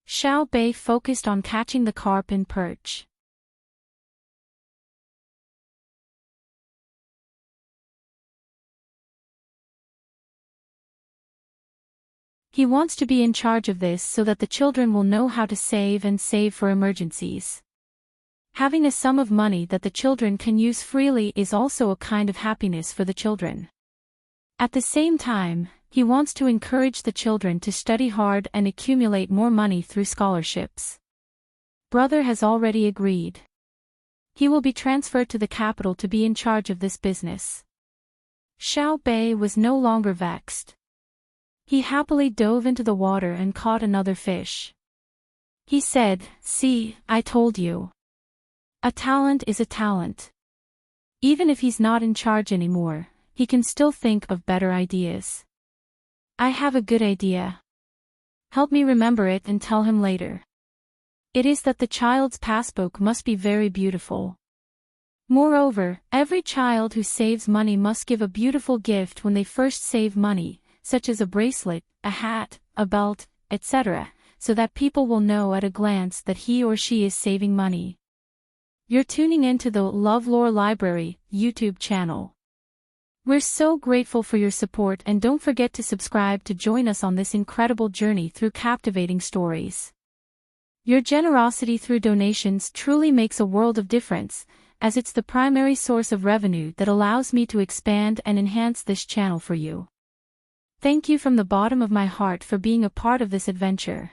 Xiao Bei focused on catching the carp in perch. He wants to be in charge of this so that the children will know how to save and save for emergencies. Having a sum of money that the children can use freely is also a kind of happiness for the children. At the same time, he wants to encourage the children to study hard and accumulate more money through scholarships. Brother has already agreed. He will be transferred to the capital to be in charge of this business. Xiao Bei was no longer vexed. He happily dove into the water and caught another fish. He said, "See, I told you. A talent is a talent. Even if he's not in charge anymore, he can still think of better ideas. I have a good idea. Help me remember it and tell him later. It is that the child's passbook must be very beautiful. Moreover, every child who saves money must give a beautiful gift when they first save money, such as a bracelet, a hat, a belt, etc., so that people will know at a glance that he or she is saving money." You're tuning into the LoveLore Library YouTube channel. We're so grateful for your support, and don't forget to subscribe to join us on this incredible journey through captivating stories. Your generosity through donations truly makes a world of difference, as it's the primary source of revenue that allows me to expand and enhance this channel for you. Thank you from the bottom of my heart for being a part of this adventure.